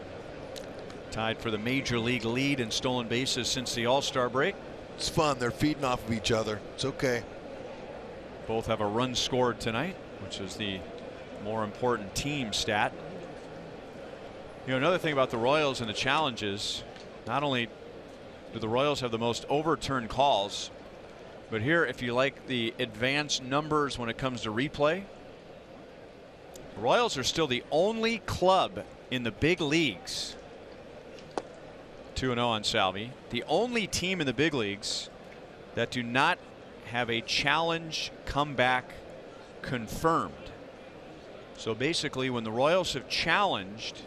tied for the major league lead in stolen bases since the All-Star break. It's fun. They're feeding off of each other. It's okay. Both have a run scored tonight, which is the more important team stat. You know, another thing about the Royals and the challenges, not only do the Royals have the most overturned calls, but here, if you like the advanced numbers when it comes to replay, the Royals are still the only club in the big leagues. 2-0 on Salvi. The only team in the big leagues that do not have a challenge comeback confirmed. So basically, when the Royals have challenged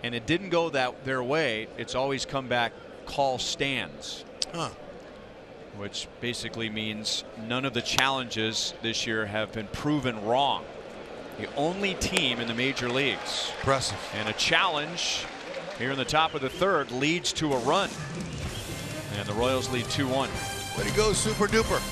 and it didn't go their way, it's always come back call stands. Which basically means none of the challenges this year have been proven wrong. The only team in the major leagues. Impressive. And a challenge here in the top of the third leads to a run. And the Royals lead 2-1. Way to go, Super Duper.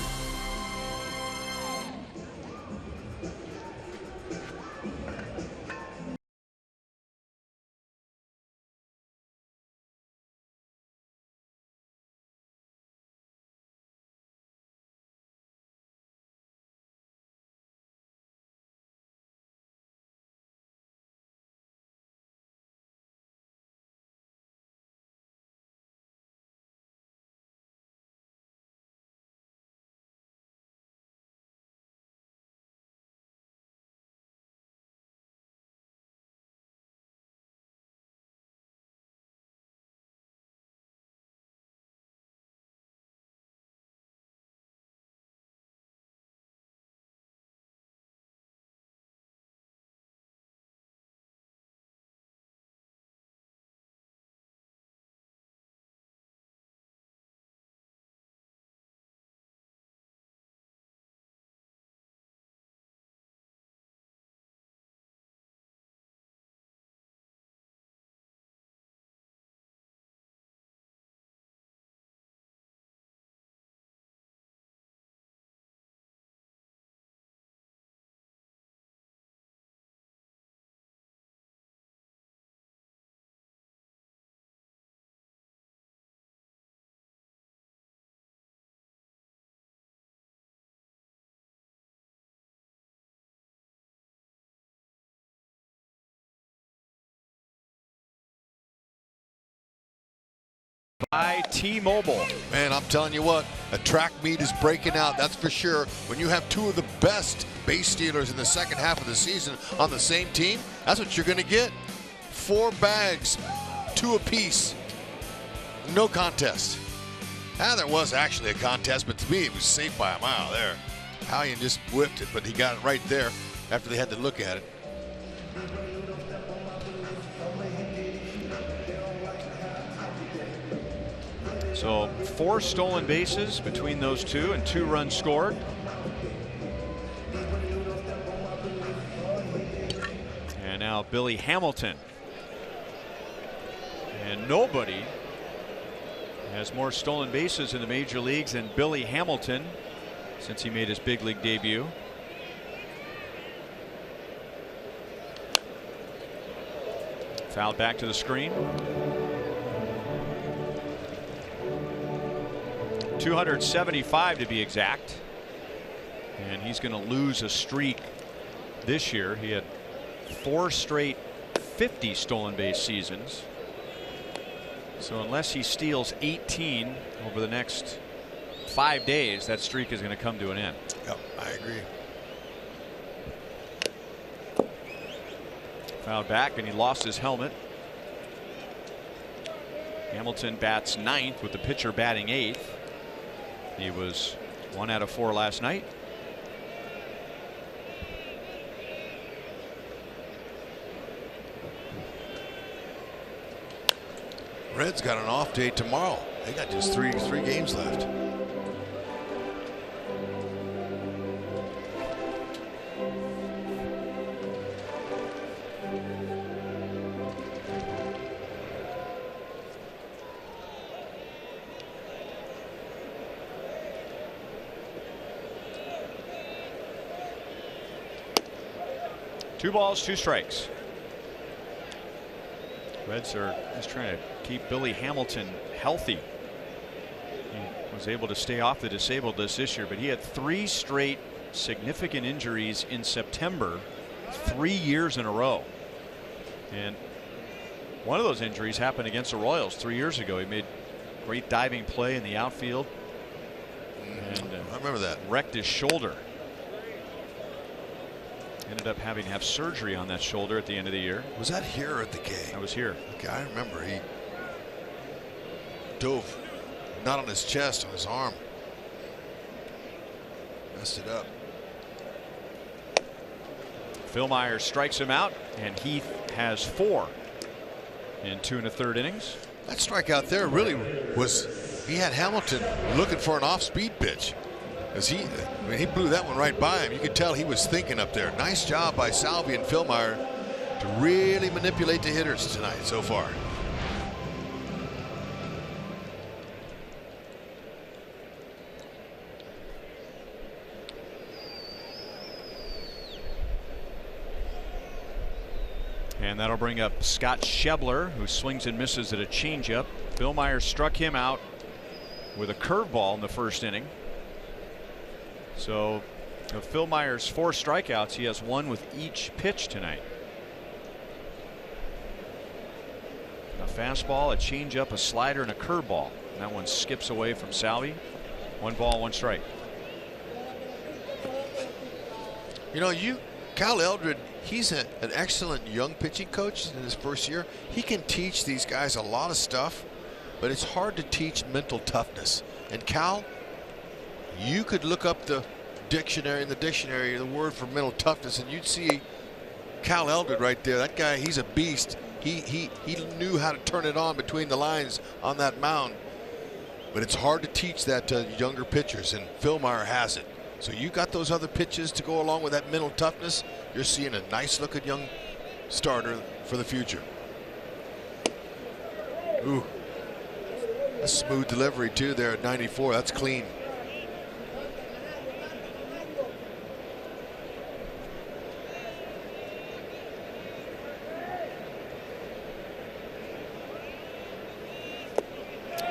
by T-Mobile. Man, I'm telling you what, a track meet is breaking out, that's for sure. When you have two of the best base stealers in the second half of the season on the same team, that's what you're going to get. 4 bags, 2 apiece. No contest. There was actually a contest, but to me it was safe by a mile there. Hallian just whipped it, but he got it right there after they had to look at it. So 4 stolen bases between those two and 2 runs scored. And now Billy Hamilton. And nobody has more stolen bases in the major leagues than Billy Hamilton since he made his big league debut. Fouled back to the screen. 275 to be exact. And he's going to lose a streak this year. He had 4 straight 50 stolen base seasons. So unless he steals 18 over the next 5 days, that streak is going to come to an end. Yep, I agree. Fouled back, and he lost his helmet. Hamilton bats 9th with the pitcher batting 8th. He was 1 out of 4 last night. Reds got an off day tomorrow. They got just three games left. Two balls, 2 strikes. Reds are just trying to keep Billy Hamilton healthy. He was able to stay off the disabled list this year, but he had 3 straight significant injuries in September, 3 years in a row. And one of those injuries happened against the Royals 3 years ago. He made great diving play in the outfield. And I remember that. Wrecked his shoulder. Ended up having to have surgery on that shoulder at the end of the year. Was that here or at the K? I was here. Okay, I remember he dove not on his chest, on his arm. Messed it up. Phil Myers strikes him out, and Heath has 4 in 2 1/3 innings. That strikeout there really was, he had Hamilton looking for an off-speed pitch. As he blew that one right by him. You could tell he was thinking up there. Nice job by Salvi and Philmeyer to really manipulate the hitters tonight so far. And that'll bring up Scott Schebler, who swings and misses at a changeup. Philmeyer struck him out with a curveball in the first inning. So of Phil Myers' 4 strikeouts, he has 1 with each pitch tonight. A fastball, a changeup, a slider, and a curveball. That one skips away from Salvi. 1 ball, 1 strike. You know, Cal Eldred, he's an excellent young pitching coach in his first year. He can teach these guys a lot of stuff, but it's hard to teach mental toughness. And Cal, you could look up the dictionary the word for mental toughness, and you'd see Cal Eldred right there. That guy, he's a beast. He knew how to turn it on between the lines on that mound. But it's hard to teach that to younger pitchers, and Philmeyer has it. So you got those other pitches to go along with that mental toughness. You're seeing a nice looking young starter for the future. Ooh, a smooth delivery too there at 94. That's clean.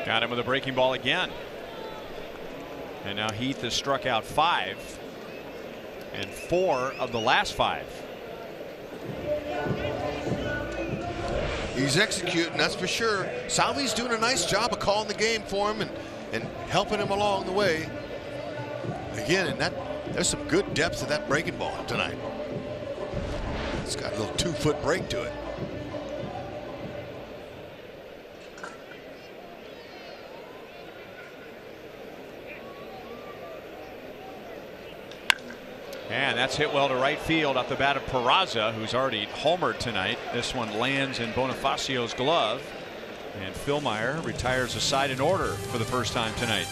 Got him with a breaking ball again. And now Heath has struck out 5 and 4 of the last 5. He's executing, that's for sure. Salvi's doing a nice job of calling the game for him and helping him along the way. Again, and there's some good depth to that breaking ball tonight. It's got a little 2-foot break to it. And that's hit well to right field off the bat of Peraza, who's already homered tonight. This one lands in Bonifacio's glove. And Philmeyer retires a side in order for the first time tonight.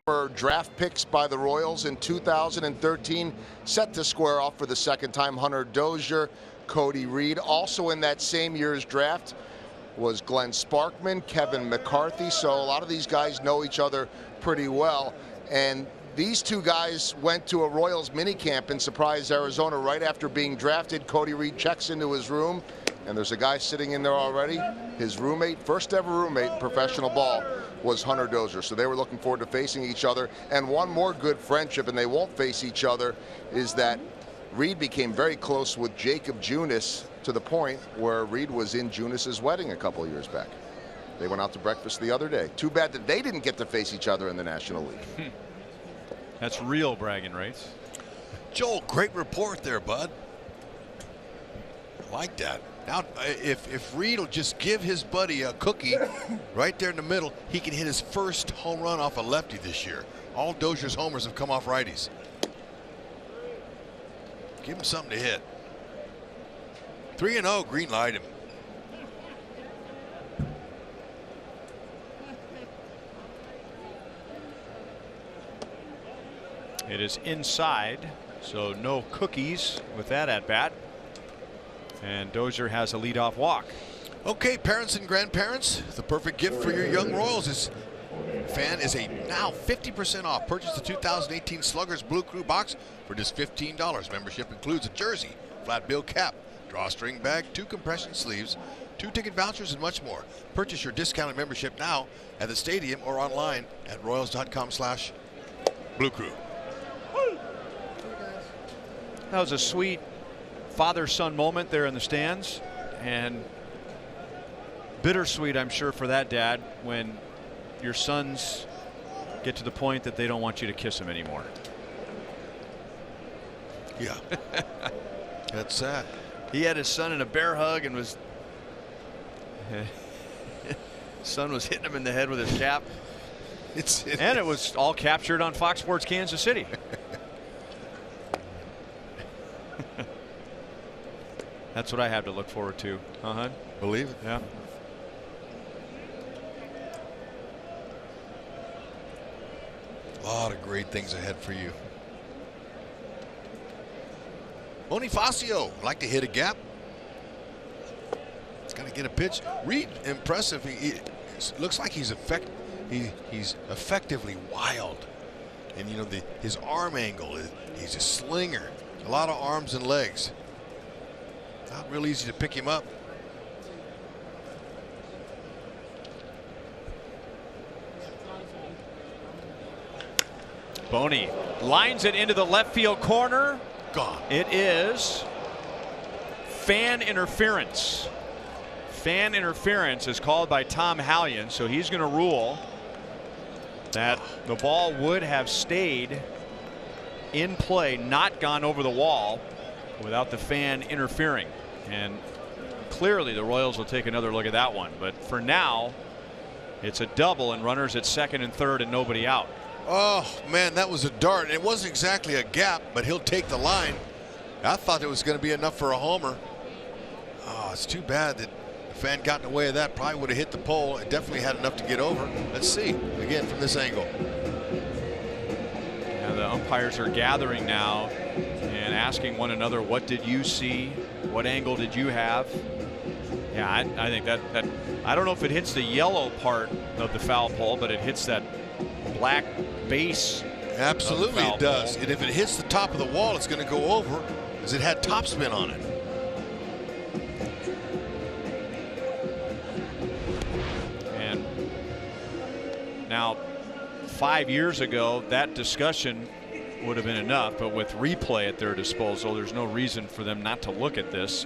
Former draft picks by the Royals in 2013 set to square off for the second time. Hunter Dozier, Cody Reed. Also in that same year's draft was Glenn Sparkman, Kevin McCarthy. So a lot of these guys know each other pretty well. And these two guys went to a Royals minicamp in Surprise, Arizona right after being drafted. Cody Reed checks into his room, and there's a guy sitting in there already. His roommate, first ever roommate in professional ball, was Hunter Dozier. So they were looking forward to facing each other. And one more good friendship, and they won't face each other, is that Reed became very close with Jacob Junis to the point where Reed was in Junis's wedding a couple of years back. They went out to breakfast the other day. Too bad that they didn't get to face each other in the National League. That's real bragging rights. Joel, great report there, bud. I like that. Now, if Reed will just give his buddy a cookie right there in the middle, he can hit his first home run off a lefty this year. All Dozier's homers have come off righties. Give him something to hit. 3-0, green light him. It is inside, so no cookies with that at bat. And Dozier has a leadoff walk. Okay, parents and grandparents, the perfect gift for your young Royals fan is a now 50% off. Purchase the 2018 Sluggers Blue Crew box for just $15. Membership includes a jersey, flat bill cap, drawstring bag, 2 compression sleeves, 2 ticket vouchers, and much more. Purchase your discounted membership now at the stadium or online at royals.com/Blue Crew. That was a sweet father-son moment there in the stands, and bittersweet, I'm sure, for that dad when your sons get to the point that they don't want you to kiss them anymore. Yeah. That's sad. He had his son in a bear hug and was son was hitting him in the head with his cap. And it was all captured on Fox Sports Kansas City. That's what I have to look forward to. Believe it. Yeah. A lot of great things ahead for you. Bonifacio like to hit a gap. It's got to get a pitch. Reed, impressive. He looks like he's effectively wild. And, you know, his arm angle, he's a slinger. A lot of arms and legs. Not real easy to pick him up. Boney lines it into the left field corner. Gone. It is fan interference. Fan interference is called by Tom Hallion, so he's going to rule that the ball would have stayed in play, not gone over the wall without the fan interfering. And clearly the Royals will take another look at that one. But for now, it's a double and runners at second and third and nobody out. Oh, man, that was a dart. It wasn't exactly a gap, but he'll take the line. I thought it was going to be enough for a homer. Oh, it's too bad that the fan got in the way of that. Probably would have hit the pole. It definitely had enough to get over. Let's see, again, from this angle. Yeah, the umpires are gathering now and asking one another, what did you see? What angle did you have? Yeah, I think that I don't know if it hits the yellow part of the foul pole, but it hits that black base. Absolutely it does. Pole. And if it hits the top of the wall, it's going to go over because it had topspin on it. And now 5 years ago that discussion would have been enough, but with replay at their disposal, there's no reason for them not to look at this.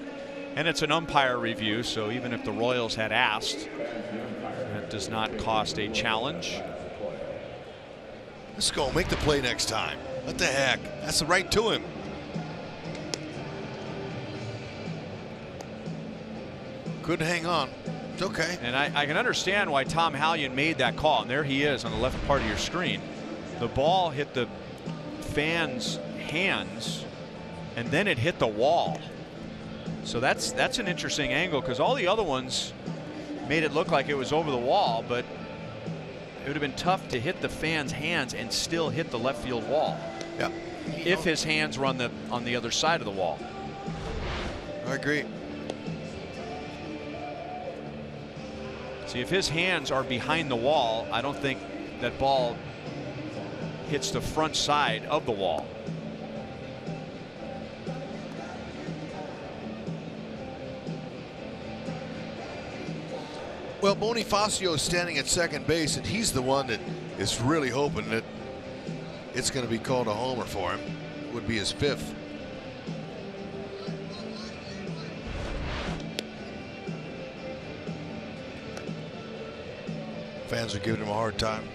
And it's an umpire review, so even if the Royals had asked, that does not cost a challenge. Let's go make the play next time. What the heck? That's the right to him. Couldn't hang on. It's okay. And I can understand why Tom Hallion made that call. And there he is on the left part of your screen. The ball hit the fan's hands and then it hit the wall. So that's an interesting angle, because all the other ones made it look like it was over the wall, but it would have been tough to hit the fan's hands and still hit the left field wall. Yeah. If his hands were on the other side of the wall. I agree. See, if his hands are behind the wall, I don't think that ball hits the front side of the wall. Well, Bonifacio is standing at second base, and he's the one that is really hoping that it's going to be called a homer for him. It would be his fifth. Fans are giving him a hard time.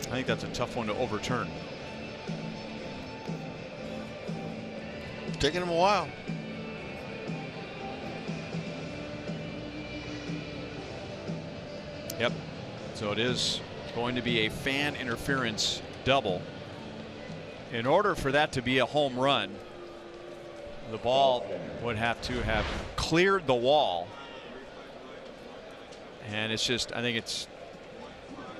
I think that's a tough one to overturn. Taking him a while. Yep. So it is going to be a fan interference double. In order for that to be a home run, the ball would have to have cleared the wall. And it's just, I think it's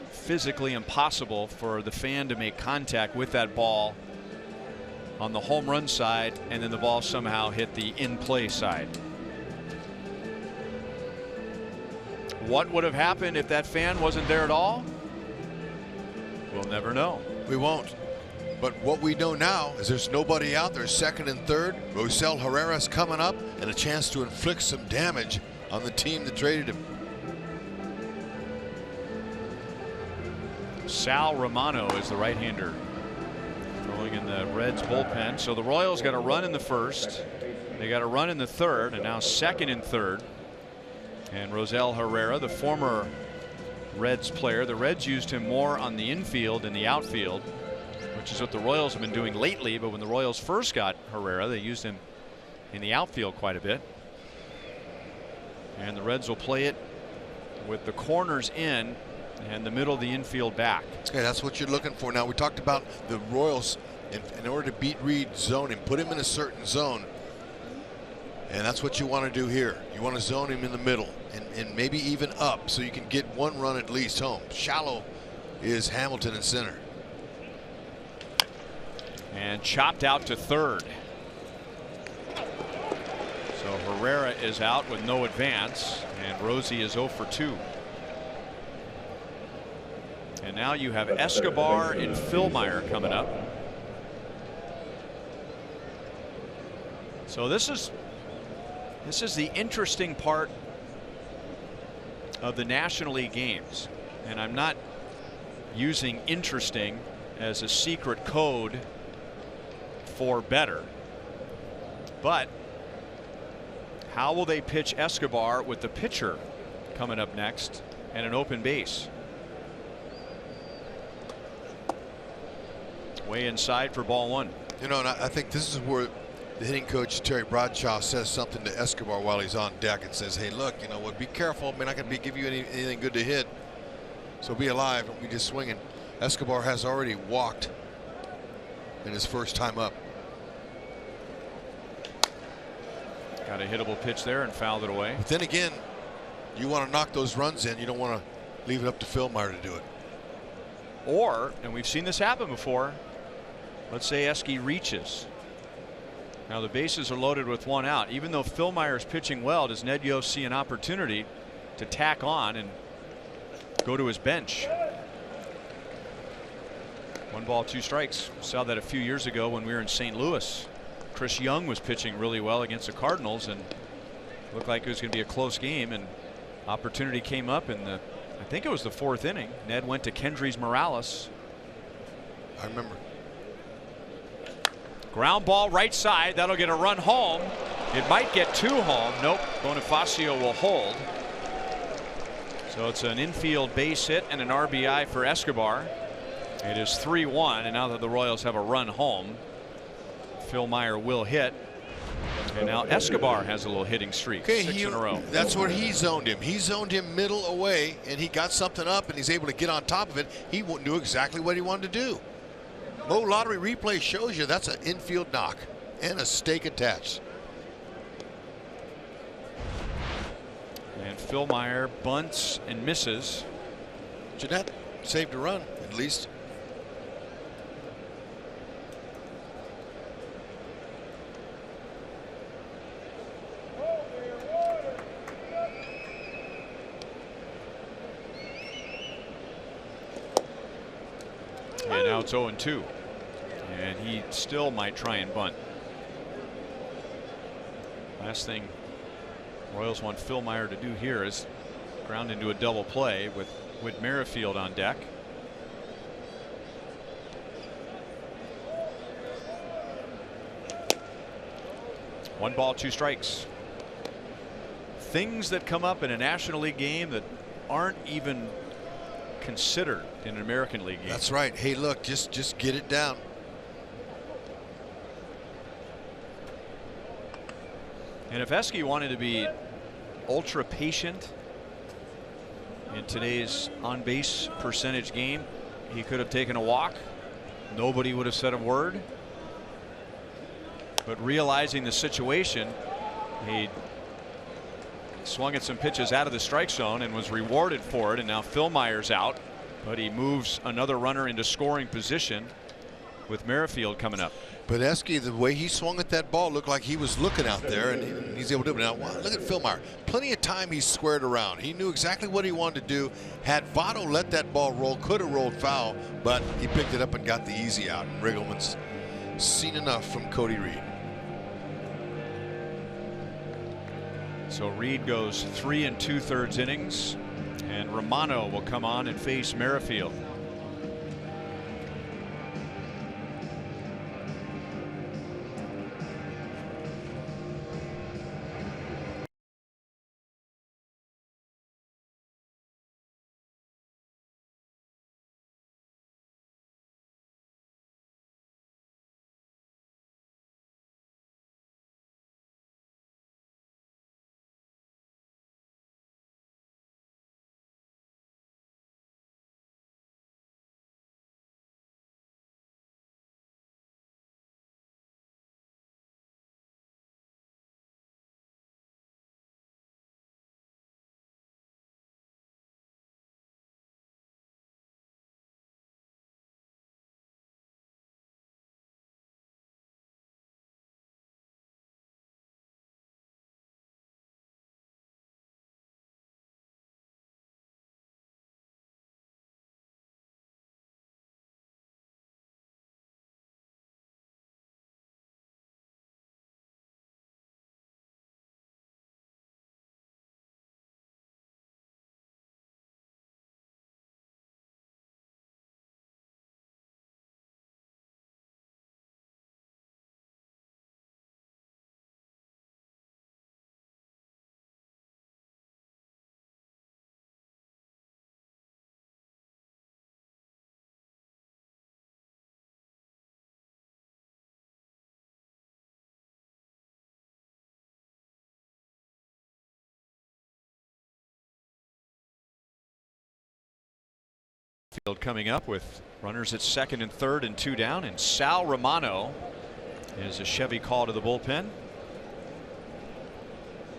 physically impossible for the fan to make contact with that ball on the home run side and then the ball somehow hit the in play side. What would have happened if that fan wasn't there at all? We'll never know. We won't. But what we know now is there's nobody out there. Second and third. Rosell Herrera's coming up, and a chance to inflict some damage on the team that traded him. Sal Romano is the right-hander throwing in the Reds bullpen. So the Royals got a run in the first, they got a run in the third, and now second and third. And Rosell Herrera, the former Reds player, the Reds used him more on the infield than the outfield, which is what the Royals have been doing lately. But when the Royals first got Herrera, they used him in the outfield quite a bit. And the Reds will play it with the corners in and the middle of the infield back. Okay, that's what you're looking for. Now, we talked about the Royals in order to beat Reed, zone him, put him in a certain zone. And that's what you want to do here. You want to zone him in the middle and maybe even up so you can get one run at least home. Shallow is Hamilton in center. And chopped out to third. So Herrera is out with no advance, and Rosie is 0 for 2. And now you have Escobar and Philmeyer coming up. So this is the interesting part of the National League games, and I'm not using interesting as a secret code for better, but how will they pitch Escobar with the pitcher coming up next and an open base? Way inside for ball 1. You know, and I think this is where the hitting coach Terry Bradshaw says something to Escobar while he's on deck and says, hey, look, you know what, be careful. We're not going to give you anything good to hit. So be alive. Don't be just swinging. Escobar has already walked in his first time up. Got a hittable pitch there and fouled it away. But then again, you want to knock those runs in. You don't want to leave it up to Philmeyer to do it. Or, and we've seen this happen before, let's say Esky reaches. Now the bases are loaded with one out. Even though Philmeyer is pitching well, does Ned Yost see an opportunity to tack on and go to his bench? 1 ball, 2 strikes. Saw that a few years ago when we were in St. Louis. Chris Young was pitching really well against the Cardinals, and looked like it was going to be a close game, and opportunity came up in the, I think it was the 4th inning. Ned went to Kendrys Morales. I remember. Ground ball right side. That'll get a run home. It might get 2 home. Nope. Bonifacio will hold. So it's an infield base hit and an RBI for Escobar. It is 3-1, and now that the Royals have a run home, Philmeyer will hit. And now Escobar has a little hitting streak. Okay, 6 in a row. That's where he zoned him. He zoned him middle away, and he got something up, and he's able to get on top of it. He knew exactly what he wanted to do. Mo Lottery replay shows you that's an infield knock and a stake attached. And Philmeyer bunts and misses. Jeanette saved a run, at least. And now it's 0-2. And he still might try and bunt. Last thing Royals want Philmeyer to do here is ground into a double play with Whit Merrifield on deck. One ball, 2 strikes. Things that come up in a National League game that aren't even considered in an American League game. That's right. Hey, look, just get it down. And if Esky wanted to be ultra patient in today's on-base percentage game, he could have taken a walk. Nobody would have said a word. But realizing the situation, he swung at some pitches out of the strike zone and was rewarded for it. And now Philmeyer's out, but he moves another runner into scoring position with Merrifield coming up. But Esky, the way he swung at that ball looked like he was looking out there, and he's able to do it. Now, wow, look at Philmeyer. Plenty of time he squared around. He knew exactly what he wanted to do. Had Votto let that ball roll, could have rolled foul, but he picked it up and got the easy out. And Riggleman's seen enough from Cody Reed. So Reed goes 3 2/3 innings, and Romano will come on and face Merrifield. Field coming up with runners at second and third and 2 down, and Sal Romano is a Chevy call to the bullpen.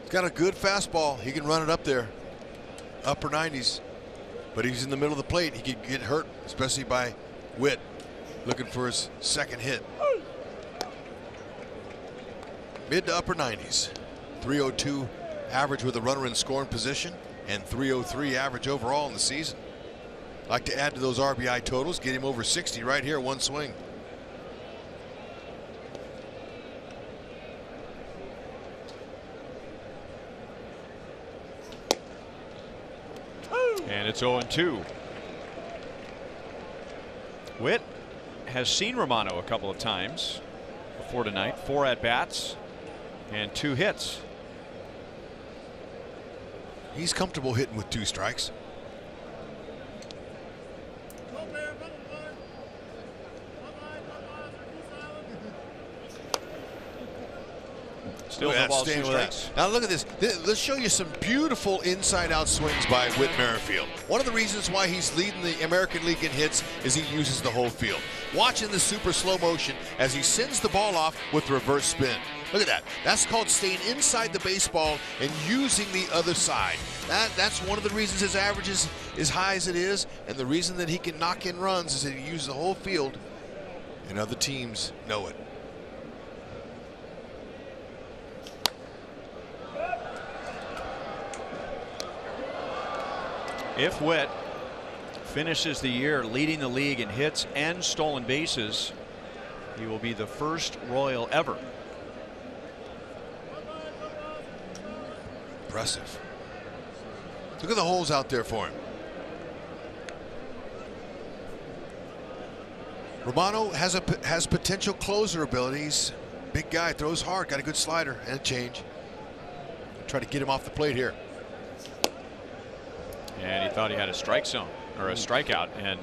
He's got a good fastball. He can run it up there, upper 90s, but he's in the middle of the plate. He could get hurt, especially by Witt looking for his second hit. Mid to upper 90s. 302 average with a runner in scoring position and 303 average overall in the season. Like to add to those RBI totals, get him over 60 right here, one swing. And it's 0-2. Witt has seen Romano a couple of times before tonight. 4 at-bats and 2 hits. He's comfortable hitting with 2 strikes. Still no balls, 2 strikes. Now look at this. Let's show you some beautiful inside-out swings by Whit Merrifield. One of the reasons why he's leading the American League in hits is he uses the whole field. Watching the super slow motion as he sends the ball off with reverse spin. Look at that. That's called staying inside the baseball and using the other side. That's one of the reasons his average is as high as it is, and the reason that he can knock in runs is that he uses the whole field, and other teams know it. If Witt finishes the year leading the league in hits and stolen bases, he will be the first Royal ever. Impressive. Look at the holes out there for him. Romano has potential closer abilities. Big guy, throws hard, got a good slider and a change. Try to get him off the plate here. And he thought he had a strike zone or a strikeout, and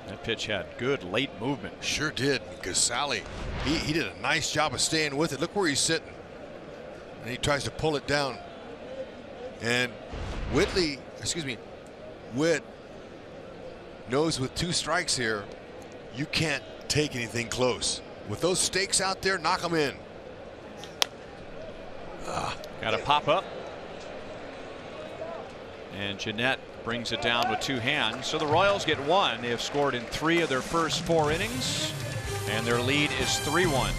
that pitch had good late movement. Sure did, because Sally, he did a nice job of staying with it. Look where he's sitting. And he tries to pull it down. And Witt knows with 2 strikes here, you can't take anything close. With those stakes out there, knock them in. Got to pop up. And Jeanette brings it down with 2 hands. So the Royals get 1. They have scored in 3 of their first 4 innings, and their lead is 3-1.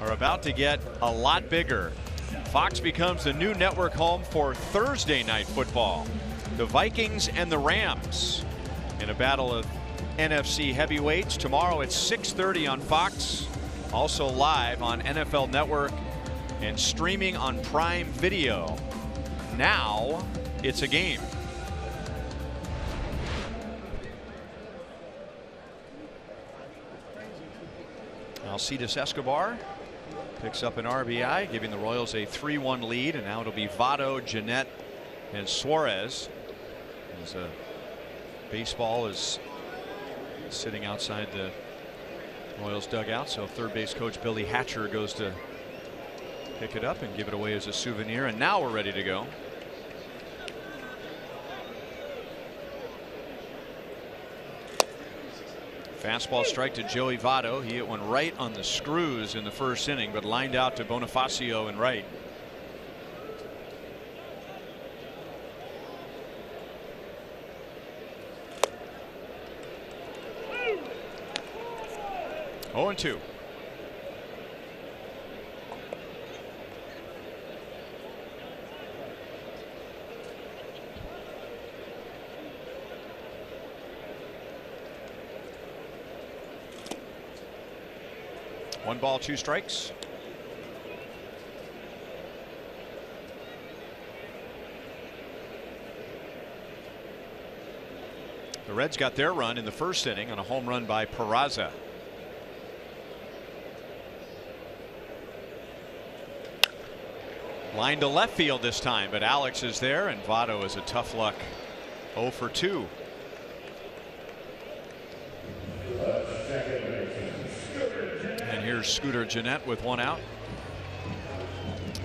Are about to get a lot bigger. Fox becomes the new network home for Thursday night football. The Vikings and the Rams in a battle of NFC heavyweights tomorrow at 6:30 on Fox. Also live on NFL Network and streaming on Prime Video. Now it's a game. Alcides Escobar picks up an RBI, giving the Royals a 3-1 lead, and now it'll be Votto, Jeanette, and Suarez. As baseball is sitting outside the Royals dugout, so third base coach Billy Hatcher goes to pick it up and give it away as a souvenir, and now we're ready to go. Fastball strike to Joey Votto. He hit one right on the screws in the first inning, but lined out to Bonifacio in right. Oh, and 2. One ball, 2 strikes. The Reds got their run in the first inning on a home run by Peraza. Line to left field this time, but Alex is there, and Votto is a tough luck 0 for 2. Here's Scooter Gennett with 1 out.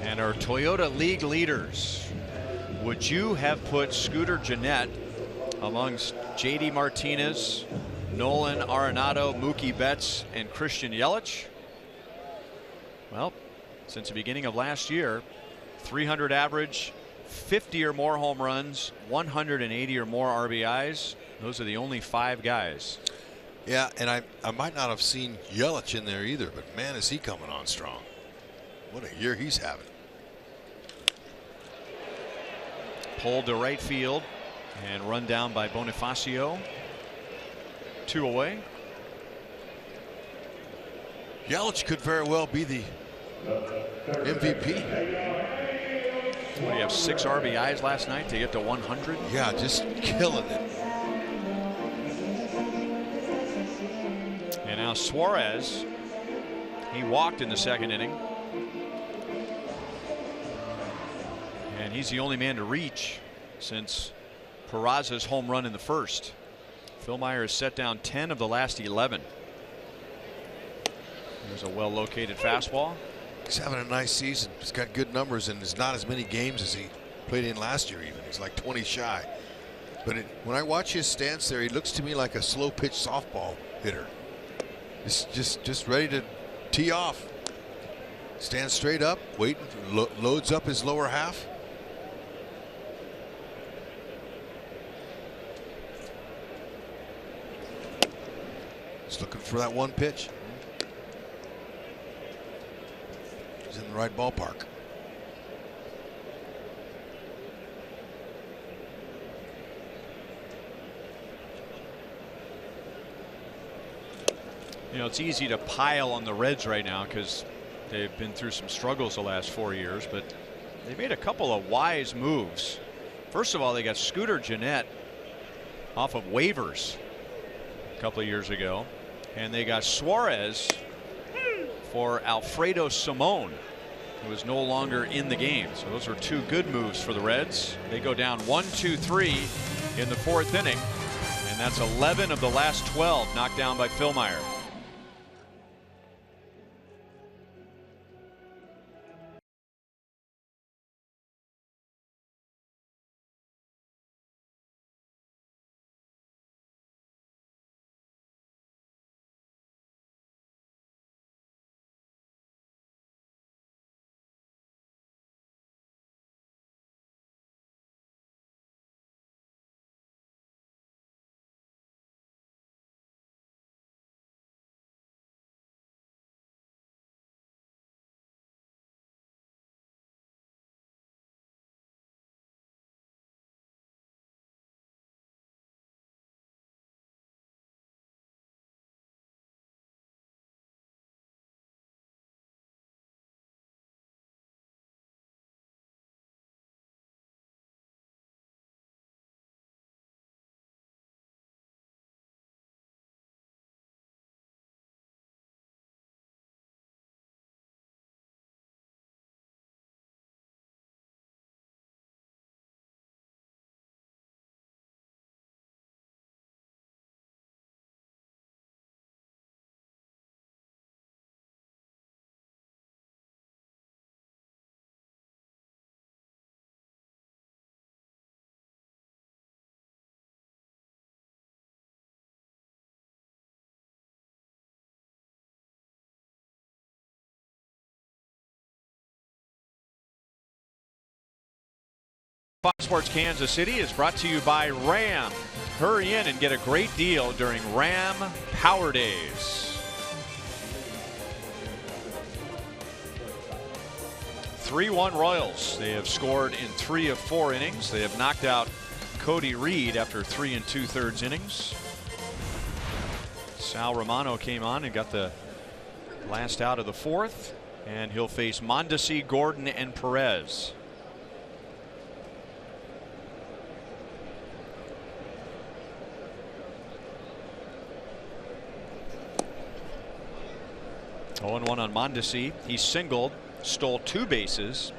And our Toyota League leaders. Would you have put Scooter Gennett amongst JD Martinez, Nolan Arenado, Mookie Betts, and Christian Yelich? Well, since the beginning of last year, 300 average, 50 or more home runs, 180 or more RBIs. Those are the only 5 guys. Yeah, and I might not have seen Yelich in there either, but man, is he coming on strong. What a year he's having. Pulled to right field and run down by Bonifacio. 2 away. Yelich could very well be the MVP. What, do you have 6 RBIs last night to get to 100? Yeah, just killing it. And now Suarez, he walked in the second inning. And he's the only man to reach since Peraza's home run in the first. Philmeyer has set down 10 of the last 11. There's a well located fastball. He's having a nice season. He's got good numbers, and there's not as many games as he played in last year even. He's like 20 shy. But when I watch his stance there, he looks to me like a slow pitch softball hitter. Just ready to tee off. Stands straight up, waiting, loads up his lower half. He's looking for that one pitch. He's in the right ballpark. You know, it's easy to pile on the Reds right now because they've been through some struggles the last 4 years, but they made a couple of wise moves. First of all, they got Scooter Gennett off of waivers a couple of years ago, and they got Suarez for Alfredo Simon, who is no longer in the game. So those are 2 good moves for the Reds. They go down 1-2-3 in the 4th inning, and that's 11 of the last 12 knocked down by Philmeyer. Fox Sports Kansas City is brought to you by Ram. Hurry in and get a great deal during Ram Power Days. 3-1 Royals. They have scored in 3 of 4 innings. They have knocked out Cody Reed after 3 2/3 innings. Sal Romano came on and got the last out of the 4th, and he'll face Mondesi, Gordon, and Perez. Oh, 1 on Mondesi. He singled, stole 2 bases,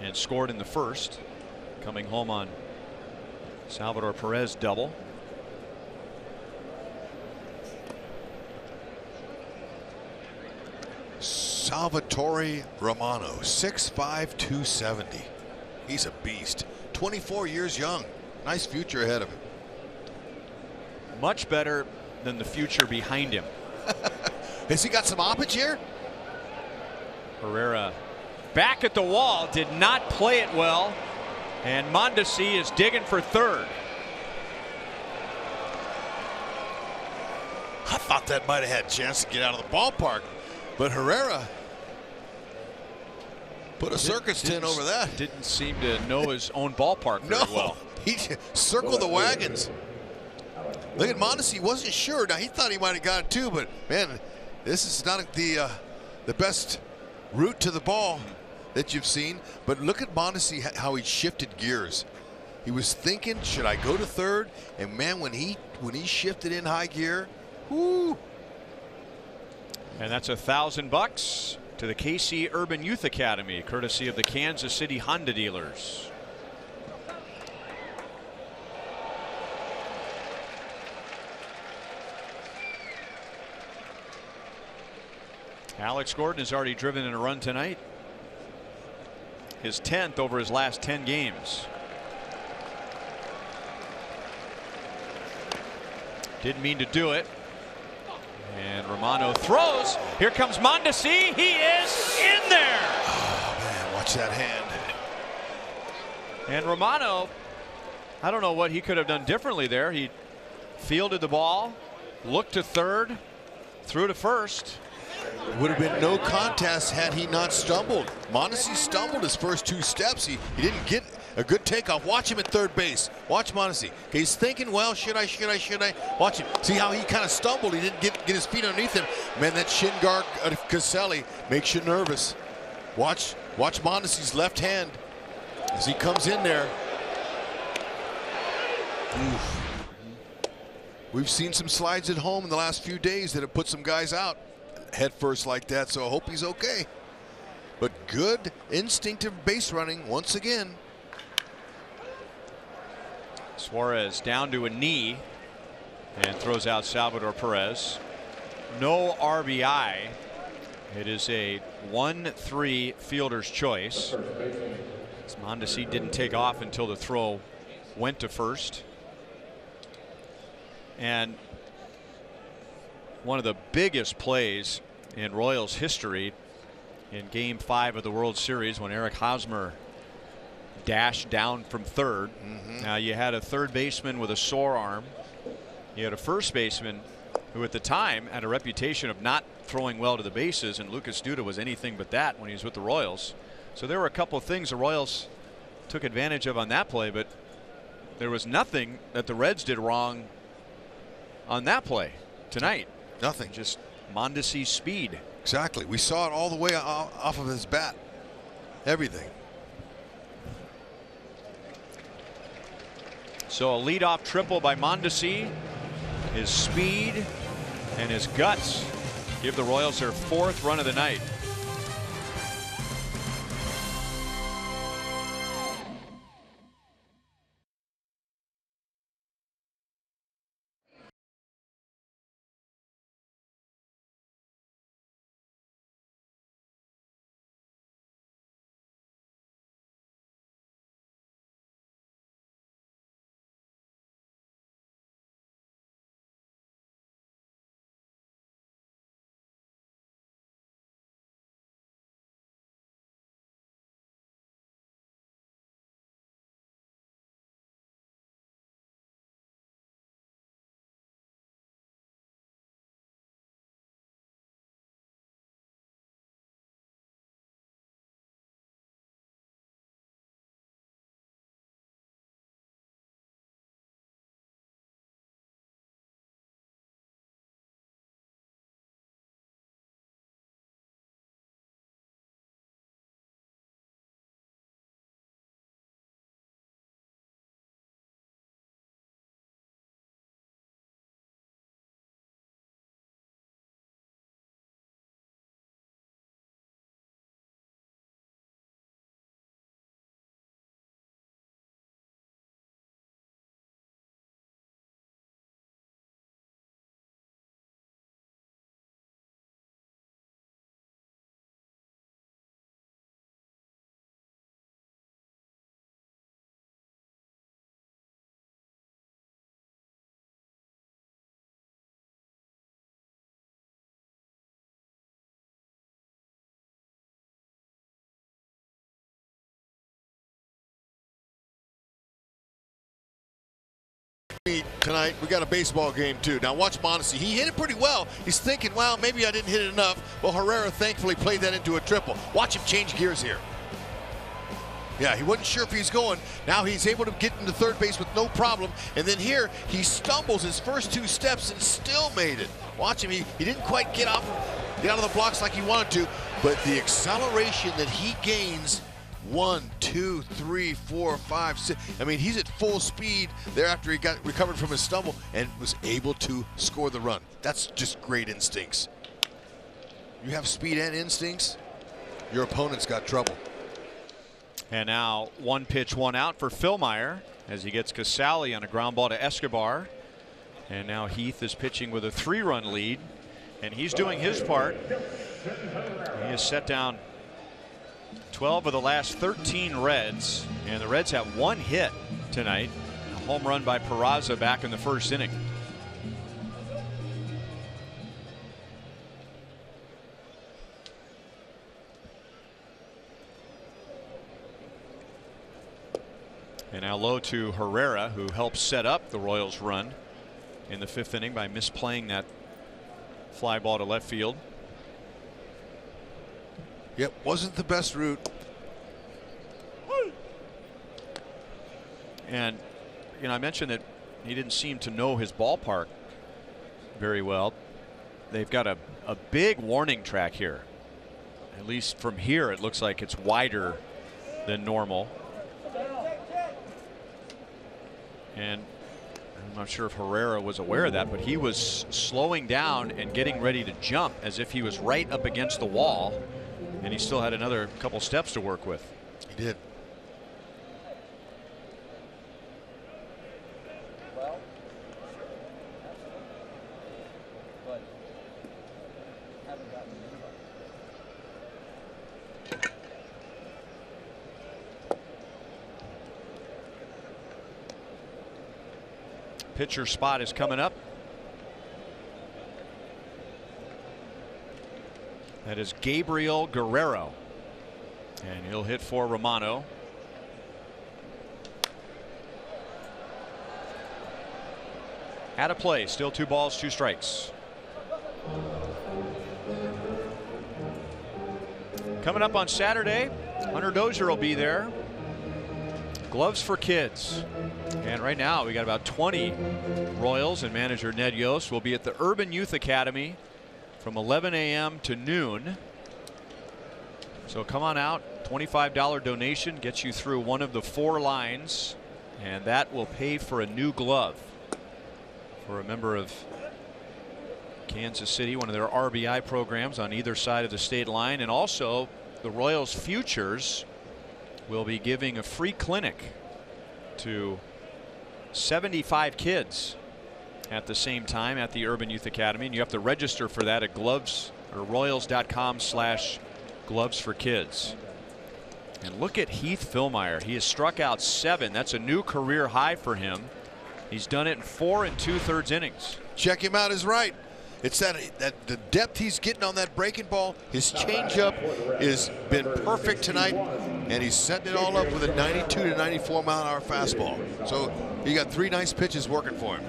and scored in the 1st, coming home on Salvador Perez double. Salvatore Romano, 6'5", 270. He's a beast. 24 years young. Nice future ahead of him. Much better than the future behind him. Has he got some hoppage here? Herrera back at the wall, did not play it well, and Mondesi is digging for third. I thought that might have had a chance to get out of the ballpark, but Herrera put a circus tent over that. Didn't seem to know his own ballpark very well. He circled the wagons. Look at Mondesi, he wasn't sure. Now he thought he might have got it too, but man, this is not the best route to the ball that you've seen. But look at Mondesi, how he shifted gears. He was thinking, should I go to third? And man, when he shifted in high gear, whoo. And that's $1,000 to the KC Urban Youth Academy, courtesy of the Kansas City Honda dealers. Alex Gordon has already driven in a run tonight. His 10th over his last 10 games. Didn't mean to do it. And Romano throws. Here comes Mondesi. He is in there. Oh man, watch that hand. And Romano, I don't know what he could have done differently there. He fielded the ball, looked to third, threw to first. Would have been no contest had he not stumbled. Mondesi stumbled his first 2 steps. He didn't get a good takeoff. Watch him at third base. Watch Mondesi. Okay, he's thinking, well, should I? Watch him. See how he kind of stumbled. He didn't get his feet underneath him. Man, that shin guard of Caselli makes you nervous. Watch Mondesi's left hand as he comes in there. Oof. We've seen some slides at home in the last few days that have put some guys out head first like that, so I hope he's okay. But good instinctive base running once again. Suarez down to a knee and throws out Salvador Perez. No RBI. It is a 1-3 fielder's choice. Mondesi didn't take off until the throw went to first. And one of the biggest plays in Royals history in Game 5 of the World Series, when Eric Hosmer dashed down from third. Now you had a third baseman with a sore arm. You had a first baseman who at the time had a reputation of not throwing well to the bases, and Lucas Duda was anything but that when he was with the Royals. So there were a couple of things the Royals took advantage of on that play, but there was nothing that the Reds did wrong on that play tonight. Nothing. Just Mondesi's speed. Exactly. We saw it all the way off of his bat. Everything. So a leadoff triple by Mondesi. His speed and his guts give the Royals their 4th run of the night. Tonight, we got a baseball game too. Now watch Mondesi. He hit it pretty well. He's thinking, well, maybe I didn't hit it enough. Well, Herrera thankfully played that into a triple. Watch him change gears here. Yeah, he wasn't sure if he's going. Now he's able to get into third base with no problem. And then here, he stumbles his first 2 steps and still made it. Watch him. He didn't quite get out of the blocks like he wanted to, but the acceleration that he gains, 1, 2, 3, 4, 5, 6. I mean, he's at full speed there after he got recovered from his stumble and was able to score the run. That's just great instincts. You have speed and instincts, your opponent's got trouble. And now 1 pitch, 1 out for Philmeyer as he gets Casale on a ground ball to Escobar. And now Heath is pitching with a 3-run lead, and he's doing his part. He has set down 12 of the last 13 Reds, and the Reds have 1 hit tonight. A home run by Peraza back in the first inning. And now low to Herrera, who helped set up the Royals' run in the 5th inning by misplaying that fly ball to left field. Yep, wasn't the best route. And, you know, I mentioned that he didn't seem to know his ballpark very well. They've got a big warning track here. At least from here, it looks like it's wider than normal. And I'm not sure if Herrera was aware of that, but he was slowing down and getting ready to jump as if he was right up against the wall, and he still had another couple steps to work with. He did. Pitcher spot is coming up. That is Gabriel Guerrero, and he'll hit for Romano. Out of play, still 2 balls, 2 strikes. Coming up on Saturday, Hunter Dozier will be there. Gloves for Kids. And right now we got about 20 Royals, and manager Ned Yost will be at the Urban Youth Academy from 11 a.m. to noon. So come on out. $25 donation gets you through one of the 4 lines, and that will pay for a new glove for a member of Kansas City, one of their RBI programs on either side of the state line. And also the Royals Futures will be giving a free clinic to 75 kids at the same time at the Urban Youth Academy, and you have to register for that at Royals.com/gloves for kids. And look at Heath Philmeyer. He has struck out 7. That's a new career high for him. He's done it in 4 2/3 innings. Check him out is right. It's that the depth he's getting on that breaking ball. His changeup has been perfect tonight, and he's setting it all up with a 92 to 94 mile an hour fastball. So he got 3 nice pitches working for him.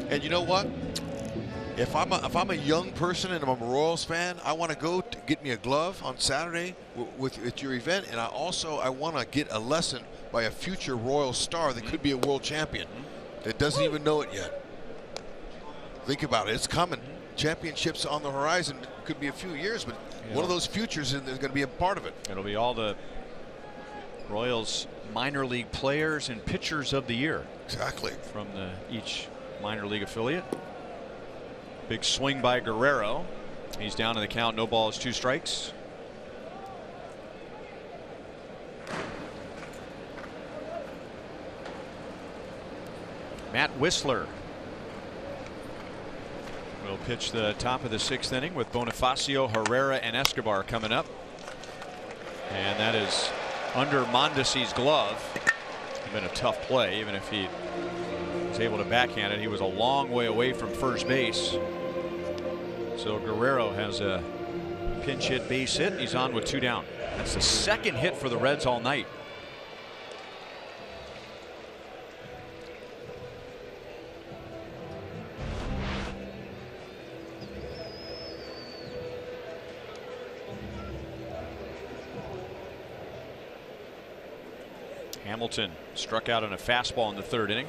And you know what? If I'm a young person and I'm a Royals fan, I want to go to get me a glove on Saturday at your event, and I want to get a lesson by a future Royal star that could be a world champion that doesn't even know it yet. Think about it. It's coming. Championships on the horizon. Could be a few years, but one of those futures is going to be a part of it. It'll be all the Royals minor league players and pitchers of the year. Exactly. From each minor league affiliate. Big swing by Guerrero. He's down in the count. No balls, 2 strikes. Matt Whistler will pitch the top of the 6th inning with Bonifacio, Herrera, and Escobar coming up. And that is under Mondesi's glove. It's been a tough play, even if he was able to backhand it. He was a long way away from first base. So Guerrero has a pinch hit base hit. He's on with 2 down. That's the 2nd hit for the Reds all night. Hamilton struck out on a fastball in the third inning.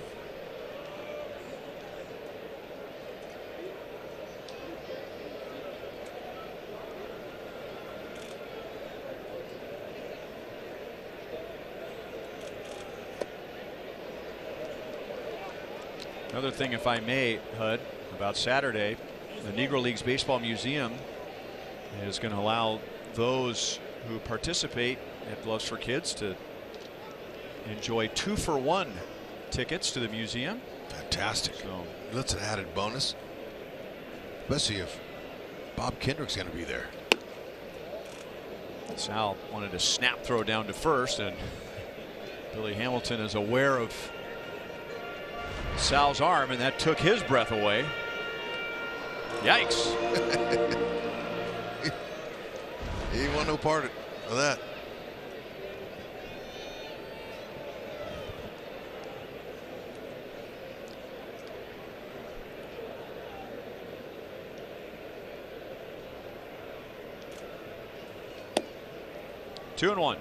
Another thing, if I may, Hud, about Saturday, the Negro Leagues Baseball Museum is going to allow those who participate at Gloves for Kids to enjoy 2-for-1 tickets to the museum. Fantastic. So that's an added bonus, especially if Bob Kendrick's going to be there. Sal wanted a snap throw down to first, and Billy Hamilton is aware of Sal's arm, and that took his breath away. Yikes. He want no part of that. Two and one.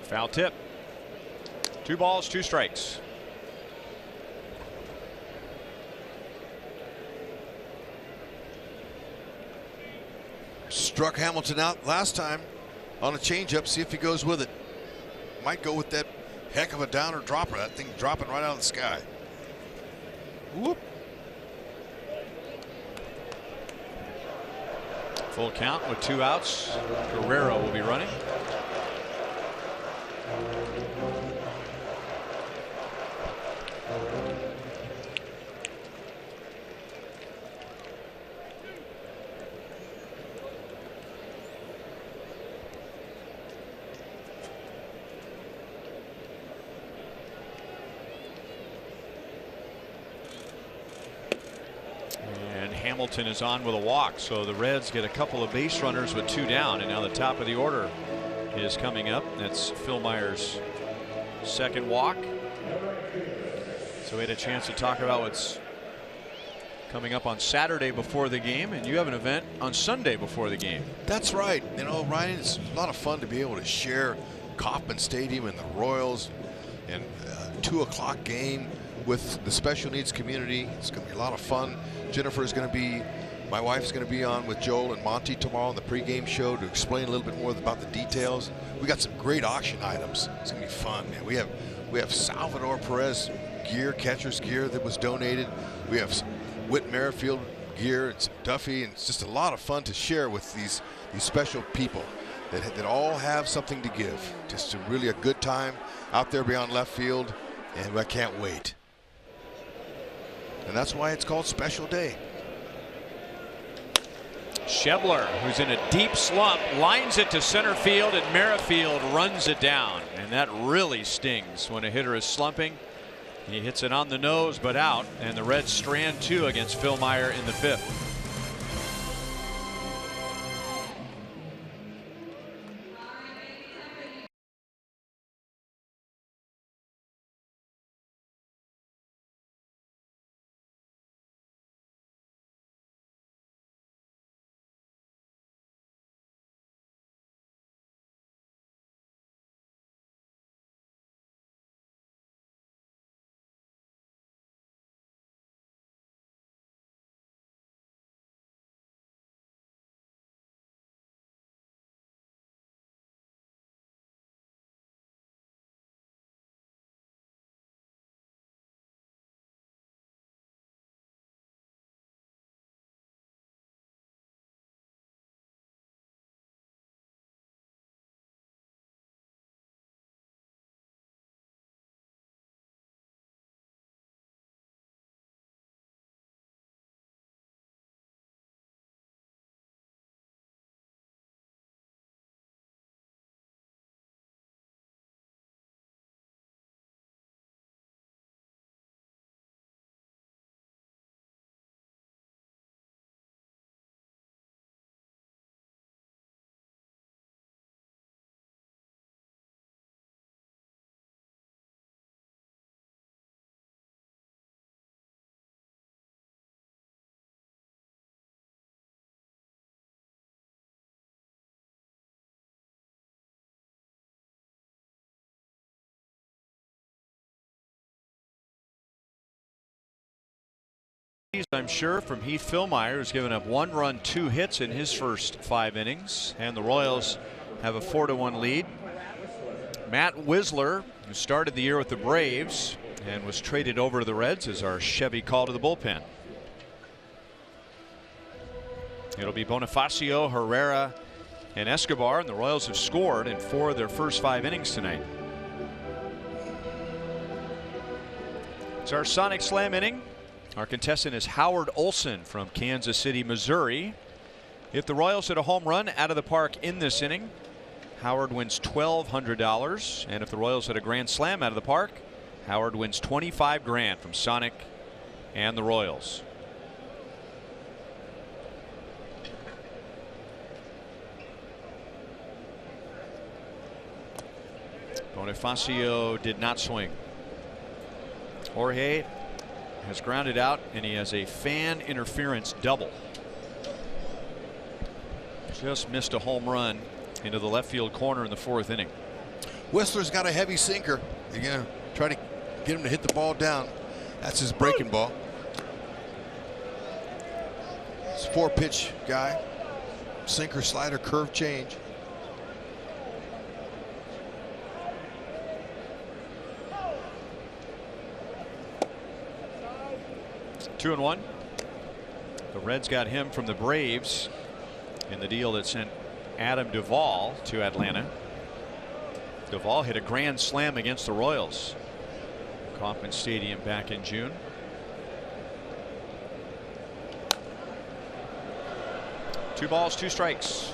Foul tip. 2 balls, 2 strikes. Struck Hamilton out last time on a changeup. See if he goes with it. Might go with that heck of a downer dropper. That thing dropping right out of the sky. Whoop. Full count with 2 outs. Guerrero will be running. Hamilton is on with a walk, so the Reds get a couple of base runners with 2 down, and now the top of the order is coming up. That's Phil Myers' second walk. So we had a chance to talk about what's coming up on Saturday before the game, and you have an event on Sunday before the game. That's right. You know, Ryan, it's a lot of fun to be able to share Kauffman Stadium and the Royals and a 2 o'clock game with the special needs community. It's going to be a lot of fun. Jennifer is going to be, my wife is going to be on with Joel and Monty tomorrow on the pregame show to explain a little bit more about the details. We got some great auction items. It's going to be fun, man. We have Salvador Perez gear, catcher's gear that was donated. We have some Whit Merrifield gear and some Duffy, and it's just a lot of fun to share with these special people that all have something to give. Just really a good time out there beyond left field, and I can't wait. And that's why it's called Special Day. Schebler, who's in a deep slump, lines it to center field, and Merrifield runs it down. And that really stings when a hitter is slumping. He hits it on the nose, but out. And the Reds strand 2 against Phil Meyer in the 5th. I'm sure, from Heath Philmeyer, who's given up 1 run, 2 hits in his first 5 innings. And the Royals have a 4-1 lead. Matt Wisler, who started the year with the Braves and was traded over to the Reds, is our Chevy call to the bullpen. It'll be Bonifacio, Herrera, and Escobar, and the Royals have scored in 4 of their first 5 innings tonight. It's our Sonic Slam inning. Our contestant is Howard Olson from Kansas City, Missouri. If the Royals hit a home run out of the park in this inning, Howard wins $1,200. And if the Royals hit a grand slam out of the park, Howard wins $25,000 from Sonic and the Royals. Bonifacio did not swing. Jorge has grounded out, and he has a fan interference double. Just missed a home run into the left field corner in the 4th inning. Whistler's got a heavy sinker. You're going to try to get him to hit the ball down. That's his breaking ball. It's a 4-pitch guy. Sinker, slider, curve, change. 2-1. The Reds got him from the Braves in the deal that sent Adam Duvall to Atlanta. Duvall hit a grand slam against the Royals at Kauffman Stadium back in June. Two balls, 2 strikes.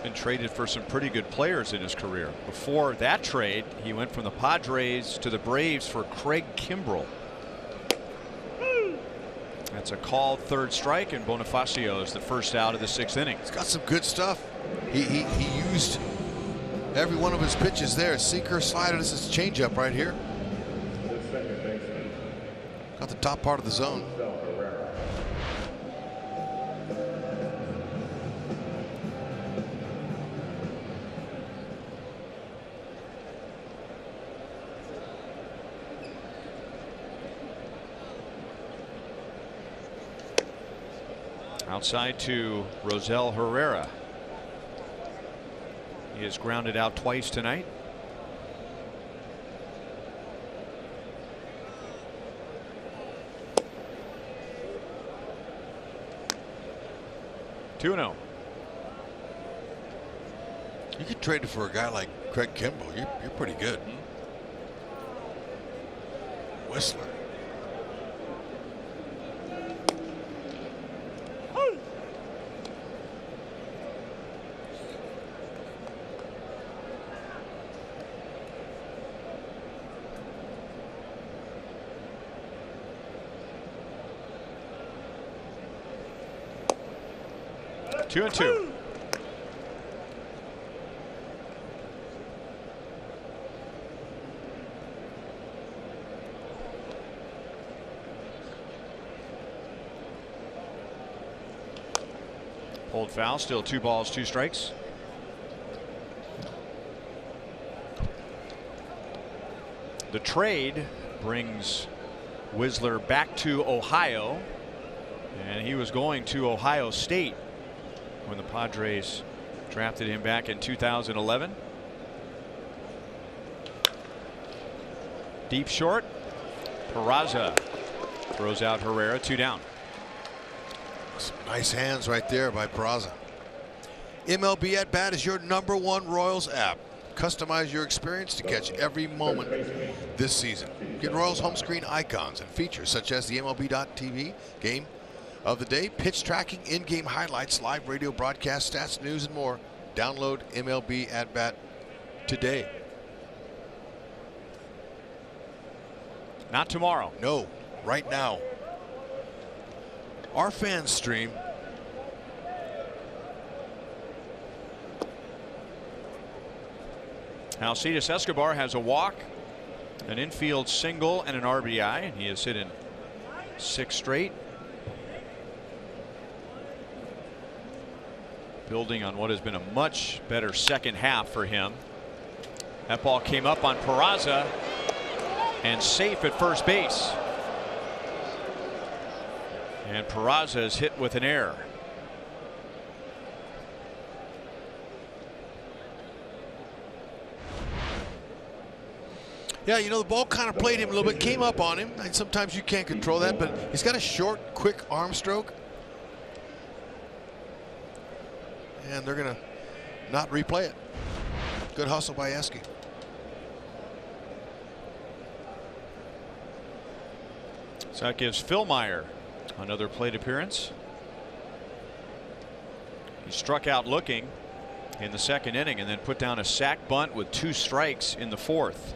Been traded for some pretty good players in his career. Before that trade, he went from the Padres to the Braves for Craig Kimbrell. That's a called 3rd strike, and Bonifacio is the first out of the 6th inning. He's got some good stuff. He used every one of his pitches there. Sinker, slider. This is changeup right here. Got the top part of the zone. Outside to Rosel Herrera. He is grounded out twice tonight. You could trade it for a guy like Craig Kimbrell. You're pretty good. Whistler. Two and two. Pulled foul, still 2 balls, 2 strikes. The trade brings Whistler back to Ohio, and he was going to Ohio State when the Padres drafted him back in 2011. Deep short. Peraza throws out Herrera, 2 down. Some nice hands right there by Peraza. MLB At Bat is your #1 Royals app. Customize your experience to catch every moment this season. Get Royals home screen icons and features such as the MLB.TV game of the day, pitch tracking, in-game highlights, live radio broadcast, stats, news, and more. Download MLB At Bat today. Not tomorrow. No, right now. Our fans stream. Alcides Escobar has a walk, an infield single, and an RBI, and he has hit in 6 straight. building on what has been a much better second half for him. That ball came up on Peraza and safe at first base. And Peraza is hit with an error. Yeah, you know, the ball kind of played him a little bit, came up on him, and sometimes you can't control that, but he's got a short, quick arm stroke. And they're going to not replay it. Good hustle by Eske. So that gives Philmeyer another plate appearance. He struck out looking in the second inning and then put down a sac bunt with 2 strikes in the 4th.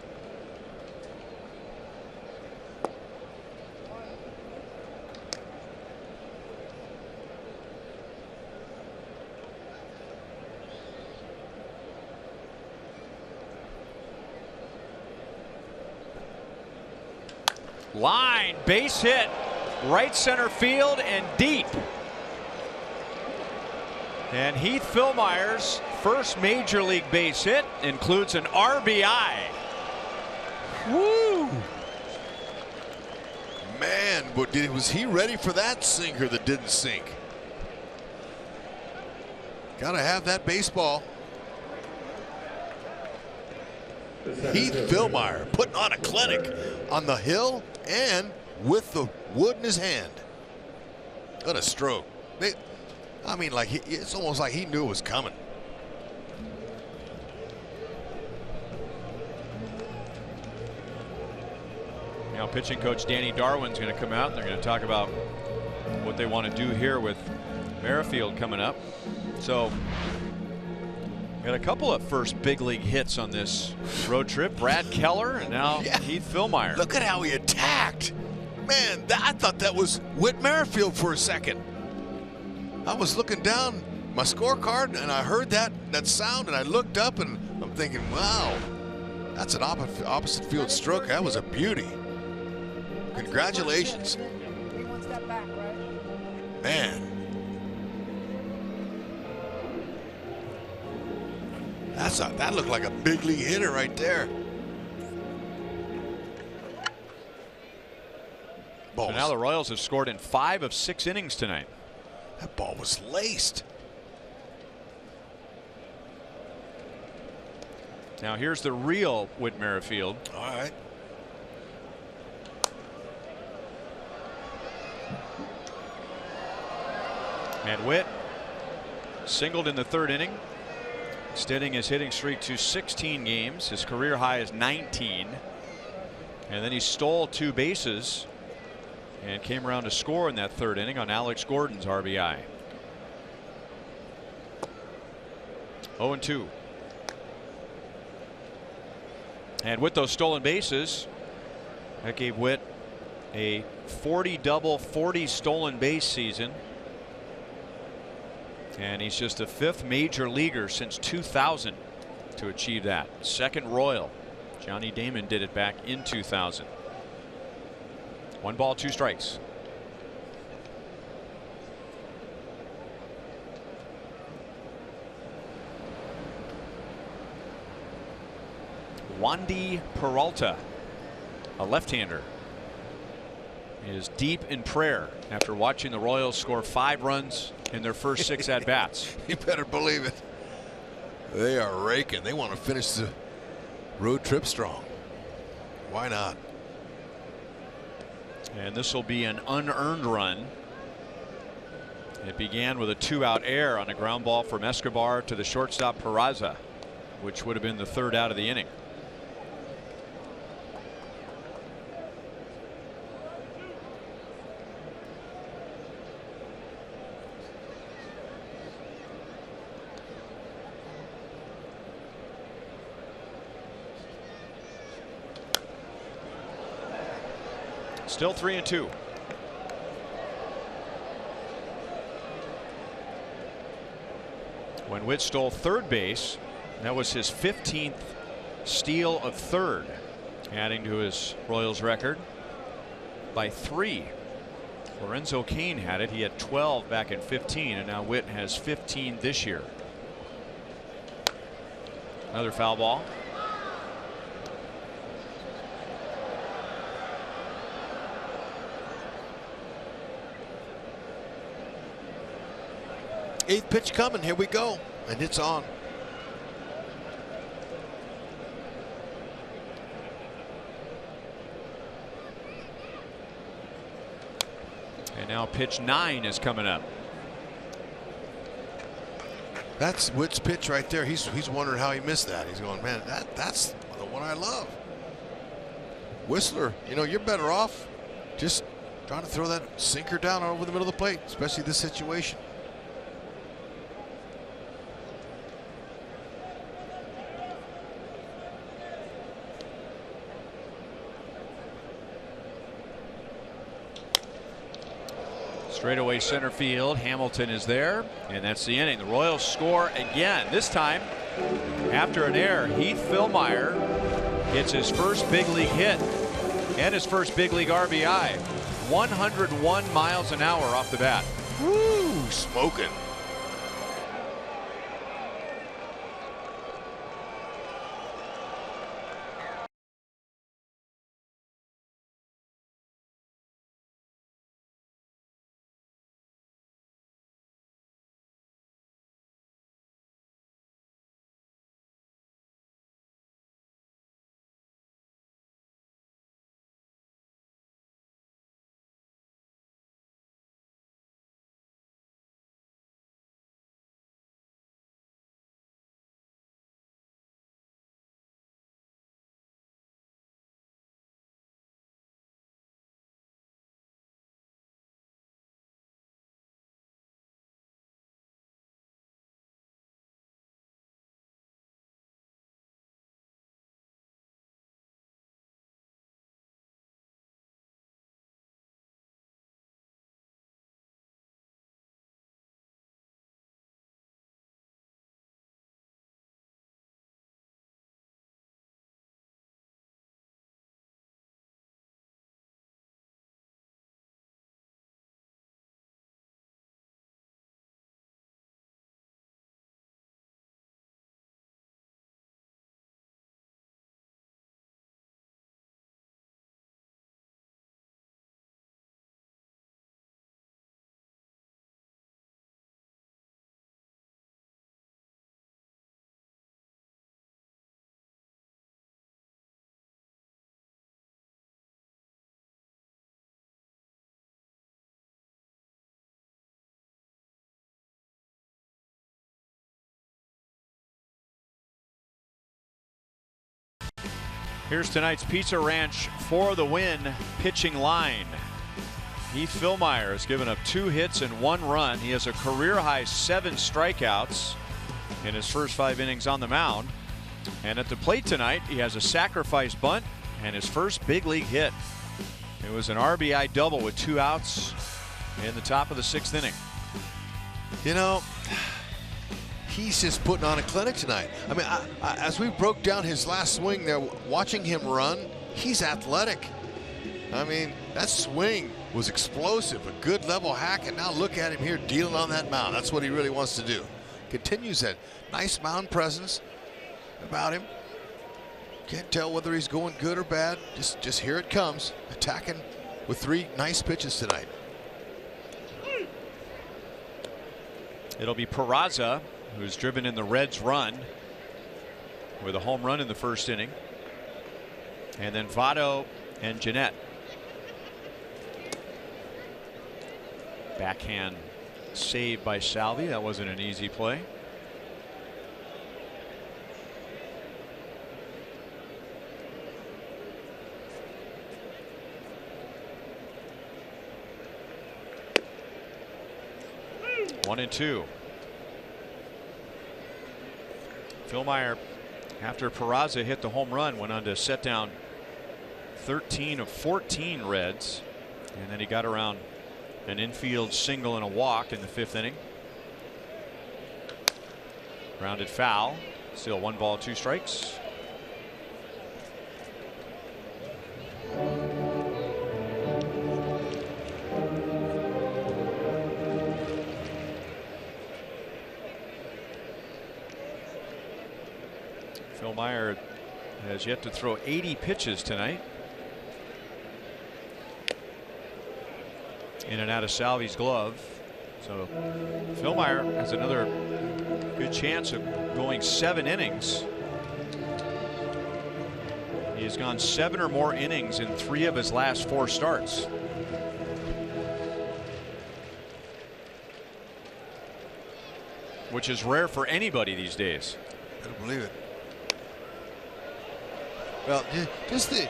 Line, base hit, right center field and deep. And Heath Philmeyer's first major league base hit includes an RBI. Woo! Man, was he ready for that sinker that didn't sink? Gotta have that baseball. Heath Philmeyer putting on a clinic on the hill and with the wood in his hand. What a stroke. I mean, like it's almost like he knew it was coming. Now pitching coach Danny Darwin's going to come out and they're going to talk about what they want to do here with Merrifield coming up. So got a couple of first big league hits on this road trip. Brad Keller and now Heath Philmeyer. Look at how he attacked. Man, I thought that was Whit Merrifield for a second. I was looking down my scorecard and I heard that sound and I looked up and I'm thinking, wow, that's an opposite field stroke. That was a beauty. Congratulations. Man. That looked like a big league hitter right there. So now the Royals have scored in 5 of 6 innings tonight. That ball was laced. Now here's the real Whit Merrifield. All right. And Whit singled in the 3rd inning, extending his hitting streak to 16 games. His career high is 19. And then he stole 2 bases and came around to score in that 3rd inning on Alex Gordon's RBI. 0-2. And with those stolen bases, that gave Whit a 40 double, 40 stolen base season. And he's just the 5th major leaguer since 2000 to achieve that. 2nd Royal. Johnny Damon did it back in 2000. 1 ball, 2 strikes. Wandy Peralta, a left-hander, is deep in prayer after watching the Royals score 5 runs in their first 6 at-bats. You better believe it. They are raking. They want to finish the road trip strong. Why not? And this will be an unearned run. It began with a 2-out error on a ground ball from Escobar to the shortstop Peraza, which would have been the 3rd out of the inning. Still 3-2. When Whit stole 3rd base, that was his 15th steal of 3rd, adding to his Royals record by 3. Lorenzo Cain had it. He had 12 back in 15, and now Witt has 15 this year. Another foul ball. Eighth pitch coming. Here we go. And it's on. And now pitch 9 is coming up. That's Witt's pitch right there. He's wondering how he missed that. He's going, man, that's the one I love. Whistler, you know, you're better off just trying to throw that sinker down over the middle of the plate, especially this situation. Straightaway center field. Hamilton is there, and that's the inning. The Royals score again. This time, after an error, Heath Fillmyer gets his first big league hit and his first big league RBI. 101 miles an hour off the bat. Woo, smoking. Here's tonight's Pizza Ranch for the win pitching line. Heath Fillmyer has given up 2 hits and 1 run. He has a career-high 7 strikeouts in his first 5 innings on the mound. And at the plate tonight, he has a sacrifice bunt and his first big league hit. It was an RBI double with 2 outs in the top of the 6th inning. You know, he's just putting on a clinic tonight. I mean, as we broke down his last swing there, watching him run, he's athletic. I mean, that swing was explosive, a good level hack, and now look at him here dealing on that mound. That's what he really wants to do. Continues that nice mound presence about him. Can't tell whether he's going good or bad. Just here it comes, attacking with 3 nice pitches tonight. It'll be Peraza, who's driven in the Reds' run with a home run in the first inning. And then Votto and Jeanette. Backhand save by Salvi. That wasn't an easy play. One and 2. Fillmyer, after Peraza hit the home run, went on to set down 13 of 14 Reds, and then he got around an infield single and a walk in the 5th inning. Grounded foul. Still 1 ball, 2 strikes. Phil Meyer has yet to throw 80 pitches tonight. In and out of Salvi's glove. So Phil Meyer has another good chance of going 7 innings. He has gone 7 or more innings in 3 of his last 4 starts. Which is rare for anybody these days. I don't believe it. Well, just the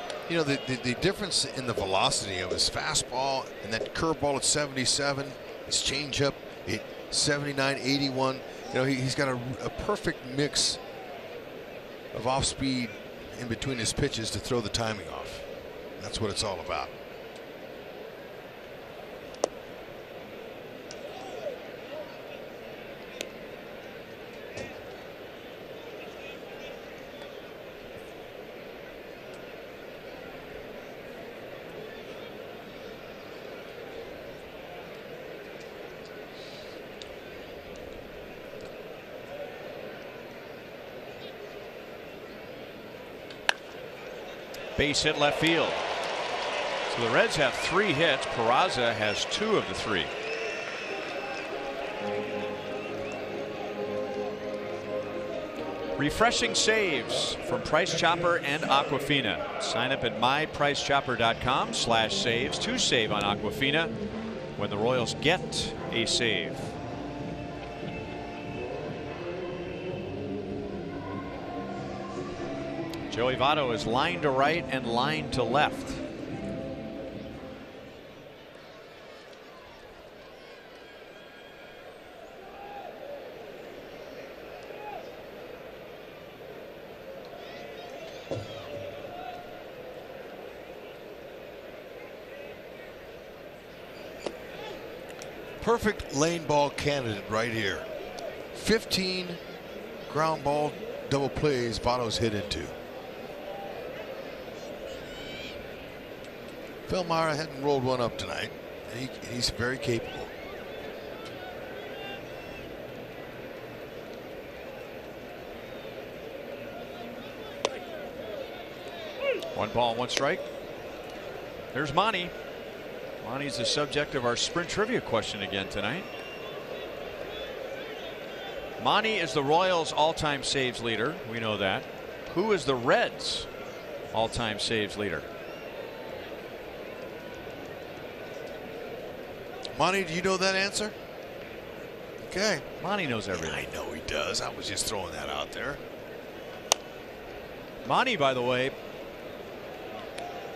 difference in the velocity of his fastball and that curveball at 77, his changeup at 79, 81. You know, he's got a perfect mix of off speed in between his pitches to throw the timing off. That's what it's all about. Base hit left field. So the Reds have 3 hits. Peraza has 2 of the 3. Refreshing saves from Price Chopper and Aquafina. Sign up at mypricechopper.com/saves to save on Aquafina when the Royals get a save. Joey Votto is line to right and line to left. Perfect lane ball candidate right here. 15 ground ball double plays Votto's hit into. Phil Meyer hadn't rolled one up tonight. He's very capable. One ball, 1 strike. There's Monty. Monty's the subject of our sprint trivia question again tonight. Monty is the Royals' all-time saves leader. We know that. Who is the Reds' all-time saves leader? Monty, do you know that answer? Okay. Monty knows everything. I know he does. I was just throwing that out there. Monty, by the way,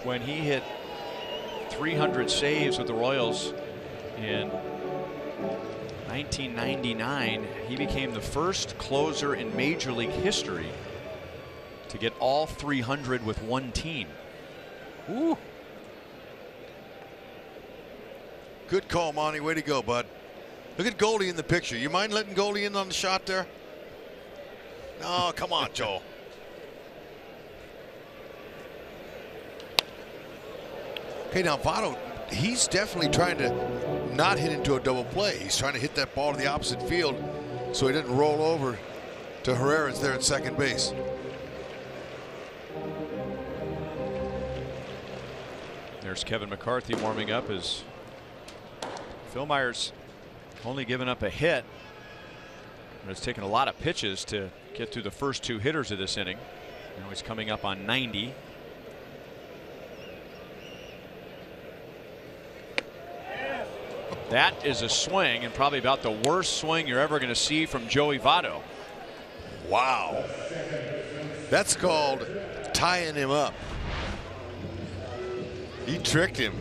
when he hit 300 saves with the Royals in 1999, he became the first closer in Major League history to get all 300 with one team. Ooh. Good call, Monty. Way to go, bud. Look at Goldie in the picture. You mind letting Goldie in on the shot there? No, come on, Joe. Okay, now Votto, he's definitely trying to not hit into a double play. He's trying to hit that ball to the opposite field so he didn't roll over to Herrera's there at second base. There's Kevin McCarthy warming up as Phil Meyer's only given up a hit. But it's taken a lot of pitches to get through the first 2 hitters of this inning. Now he's coming up on 90. That is a swing, and probably about the worst swing you're ever going to see from Joey Votto. Wow. That's called tying him up. He tricked him.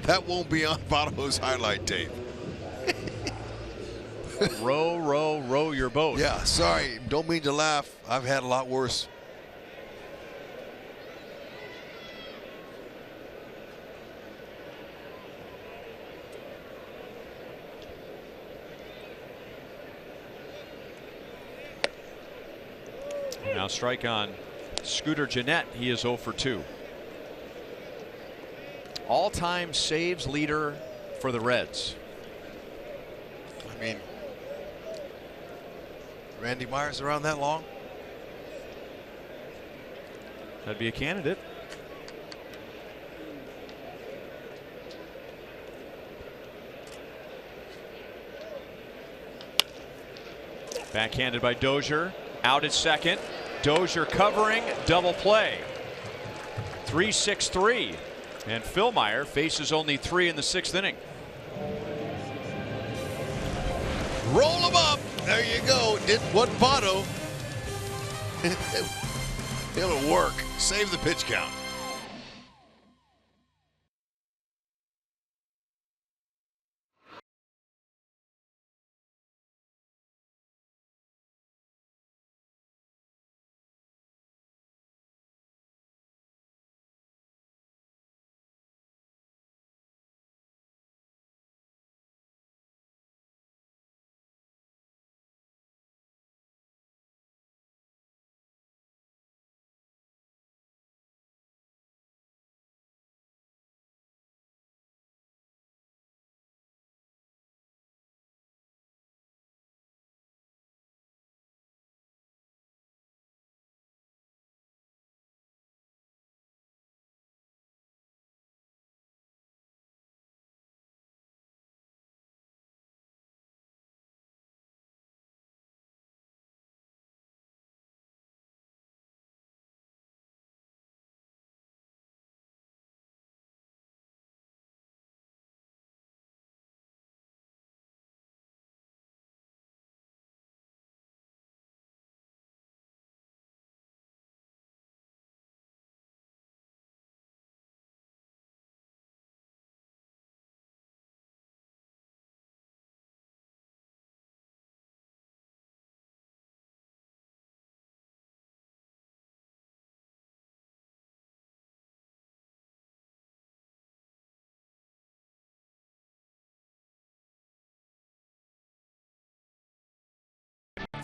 That won't be on Votto's highlight tape. Row, row, row your boat. Yeah, sorry. Don't mean to laugh. I've had a lot worse. Now strike on Scooter Gennett. He is 0 for 2. All-time saves leader for the Reds. I mean, Randy Myers around that long? That'd be a candidate. Backhanded by Dozier. Out at second. Dozier covering. Double play. 3-6-3. And Philmeyer faces only 3 in the 6th inning. Roll him up. There you go. It wasn't Votto. It'll work. Save the pitch count.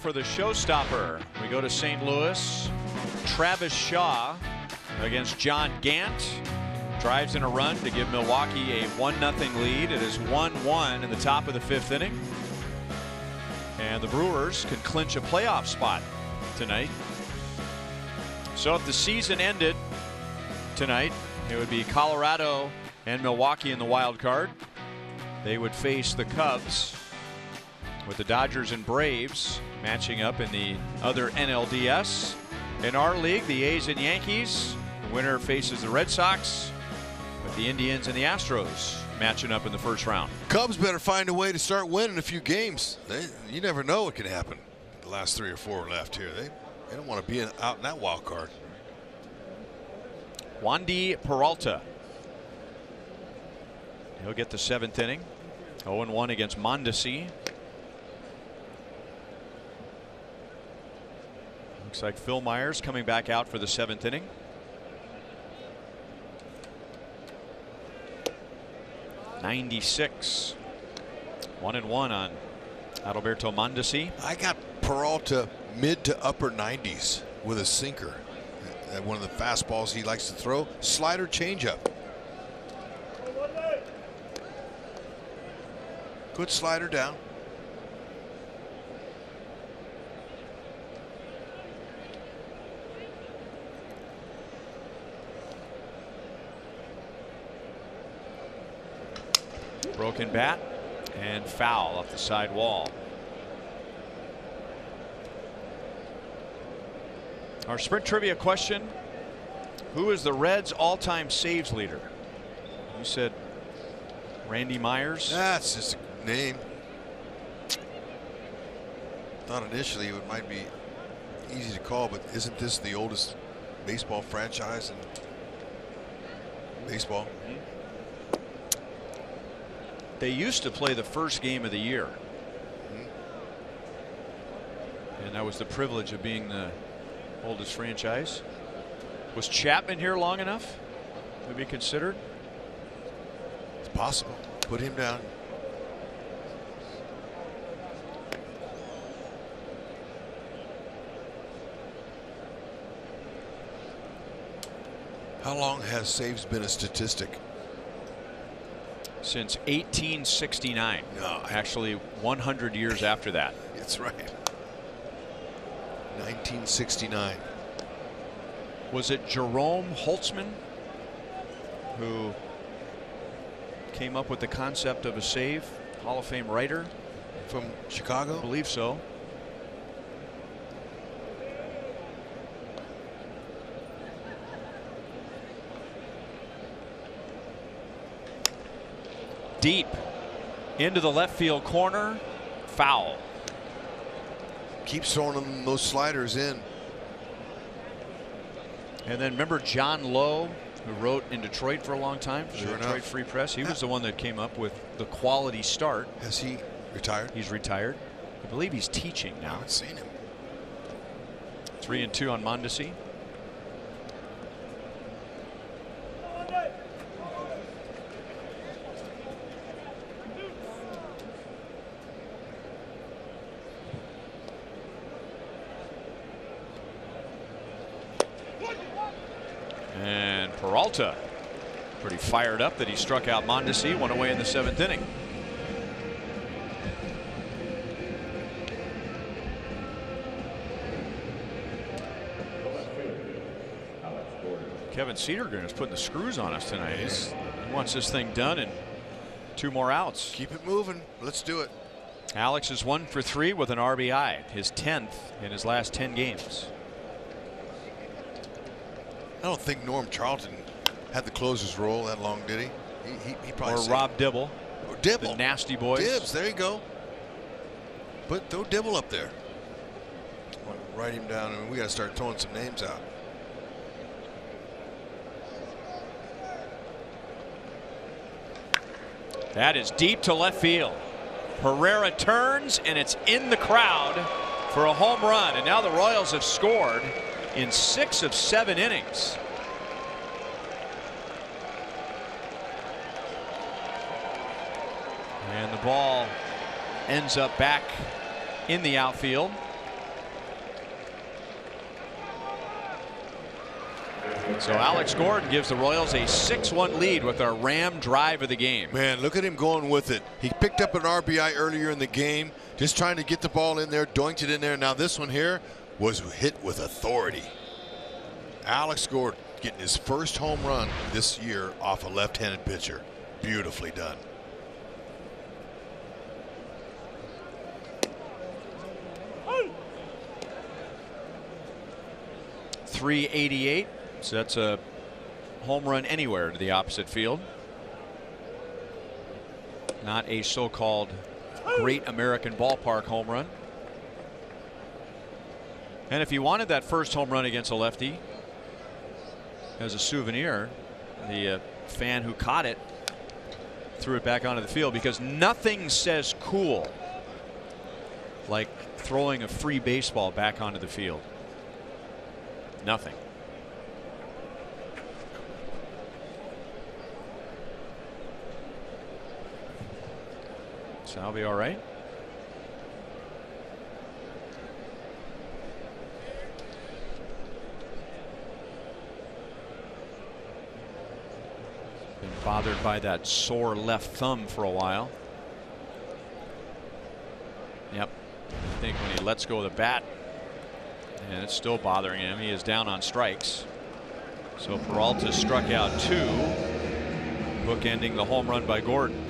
For the showstopper, we go to St. Louis. Travis Shaw against John Gant. Drives in a run to give Milwaukee a 1-0 lead. It is 1-1 in the top of the 5th inning. And the Brewers can clinch a playoff spot tonight. So if the season ended tonight, it would be Colorado and Milwaukee in the wild card. They would face the Cubs, with the Dodgers and Braves matching up in the other NLDS. In our league, the A's and Yankees. The winner faces the Red Sox, with the Indians and the Astros matching up in the first round. Cubs better find a way to start winning a few games. You never know what can happen. The last 3 or 4 left here. They don't want to be out in that wild card. Wandy Peralta. He'll get the 7th inning. 0-1 against Mondesi. Looks like Phil Myers coming back out for the 7th inning. .96. 1-1 on Adalberto Mondesi. I got Peralta mid to upper 90s with a sinker. One of the fastballs he likes to throw. Slider changeup. Good slider down. Broken bat and foul off the side wall. Our sprint trivia question: who is the Reds' all-time saves leader? You said Randy Myers. That's just a name. Thought initially it might be easy to call, but isn't this the oldest baseball franchise in baseball? They used to play the first game of the year. And that was the privilege of being the oldest franchise. Was Chapman here long enough to be considered? It's possible. Put him down. How long has saves been a statistic? Since 1869. No, actually 100 years after that. That's right. 1969. Was it Jerome Holtzman who came up with the concept of a save? Hall of Fame writer From Chicago? I believe so. Deep into the left field corner. Foul. Keeps throwing them those sliders in. And then remember John Lowe, who wrote in Detroit for a long time for Sure the Detroit enough. Free Press. He was the one that came up with the quality start. Has he retired? He's retired. I believe he's teaching I now. haven't seen him. 3-2 on Mondesi. And Peralta pretty fired up that he struck out Mondesi, one away in the 7th inning. Kevin Cedergren is putting the screws on us tonight. He wants this thing done in 2 more outs. Keep it moving. Let's do it. Alex is 1 for 3 with an RBI, his 10th in his last 10 games. I don't think Norm Charlton had the closer's role that long, did he? He probably Or saved- Rob Dibble, Or Dibble. the nasty boys. Dibbs, there you go. But throw Dibble up there. Write him down, and we got to start throwing some names out. That is deep to left field. Herrera turns, and it's in the crowd for a home run. And now the Royals have scored in 6 of 7 innings. And the ball ends up back in the outfield. So Alex Gordon gives the Royals a 6-1 lead with our Ram drive of the game. Man, look at him going with it. He picked up an RBI earlier in the game, just trying to get the ball in there, doinked it in there. Now this one here was hit with authority. Alex Gordon getting his first home run this year off a left-handed pitcher. Beautifully done. .388. So that's a home run anywhere to the opposite field. Not a so-called Great American Ballpark home run. And if you wanted that first home run against a lefty as a souvenir, the fan who caught it threw it back onto the field, because nothing says cool like throwing a free baseball back onto the field. Nothing. Salvi all right? Been bothered by that sore left thumb for a while. Yep. I think when he lets go of the bat, and it's still bothering him, he is down on strikes. So Peralta struck out 2, bookending the home run by Gordon.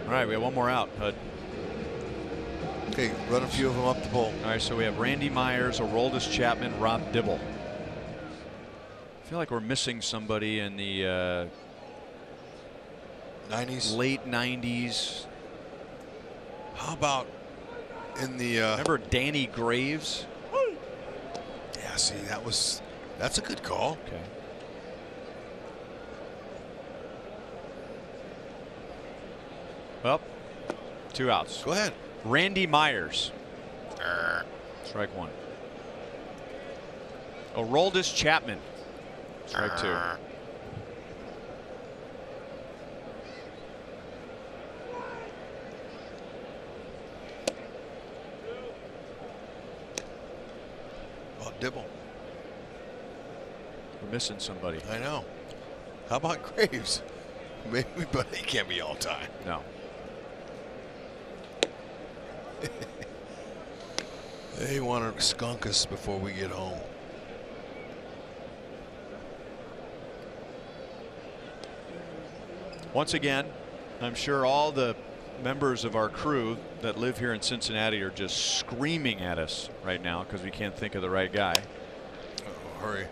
All right, we have one more out, Hud. Okay, run a few of them up the pole. All right, so we have Randy Myers, Aroldis Chapman, Rob Dibble. I feel like we're missing somebody in the 90s, late 90s. How about in the remember Danny Graves? Yeah, see, that's a good call. Okay. Well, 2 outs. Go ahead. Randy Myers. Strike 1. Aroldis Chapman. Strike 2. Oh, Dibble. We're missing somebody. I know. How about Graves? Maybe, but he can't be all time. No. They want to skunk us before we get home. Once again, I'm sure all the members of our crew that live here in Cincinnati are just screaming at us right now because we can't think of the right guy. Uh-oh, hurry.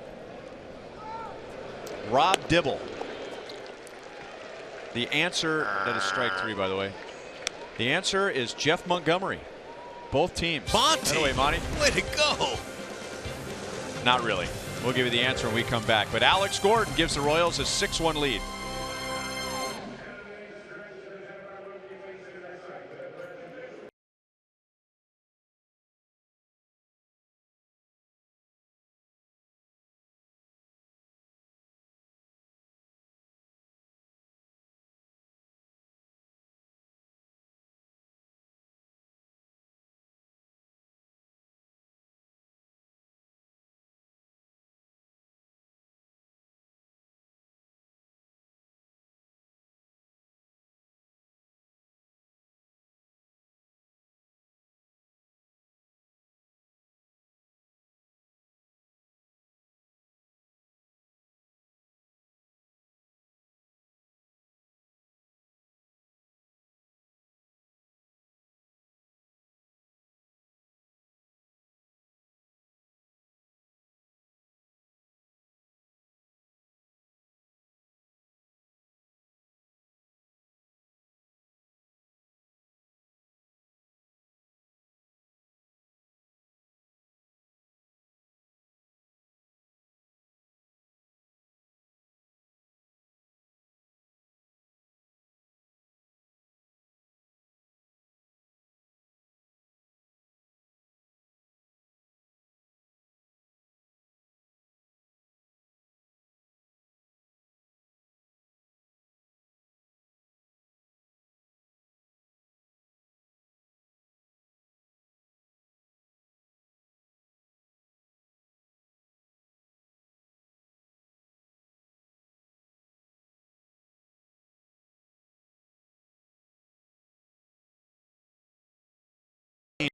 Rob Dibble. The answer, that is strike 3, by the way. The answer is Jeff Montgomery. Both teams. Monty. By the way, Monty. Way to go. Not really. We'll give you the answer when we come back. But Alex Gordon gives the Royals a 6-1 lead.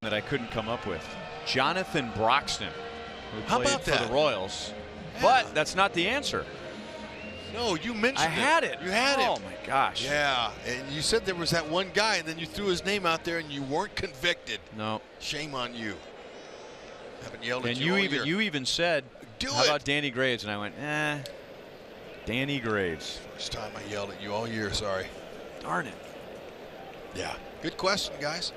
That I couldn't come up with. Jonathan Broxton, who How played about for that? the Royals. Yeah. But that's not the answer. No, you mentioned I had it. You had it. Oh my gosh. Yeah, and you said there was that one guy, and then you threw his name out there, and you weren't convicted. No. Shame on you. Haven't yelled And at you all year. you even said, Do how it. about Danny Graves? And I went, Danny Graves. First time I yelled at you all year. Sorry. Darn it. Yeah. Good question, guys.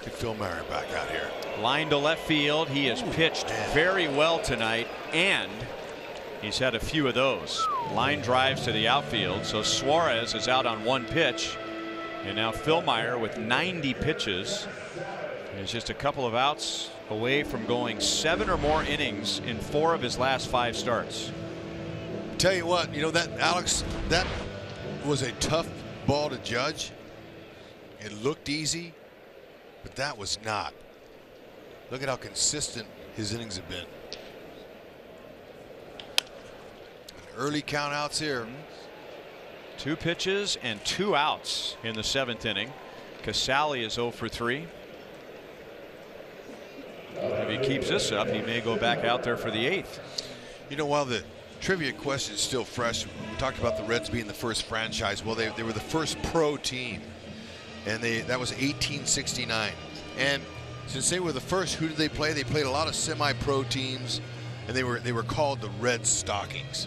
Get Phil Mary back out here. Line to left field. He has pitched very well tonight, and he's had a few of those. Line drives to the outfield, so Suarez is out on 1 pitch. And now Philmeyer with 90 pitches is just a couple of outs away from going 7 or more innings in 4 of his last 5 starts. Tell you what, you know that, Alex, that was a tough ball to judge. It looked easy, but that was not. Look at how consistent his innings have been. Early count outs here. 2 pitches and 2 outs in the 7th inning. Casali is 0 for 3. If he keeps this up, he may go back out there for the 8th. You know, while the trivia question is still fresh, we talked about the Reds being the first franchise. Well, they were the first pro team, and that was 1869. And since they were the first, who did they play? They played a lot of semi-pro teams, and they were called the Red Stockings.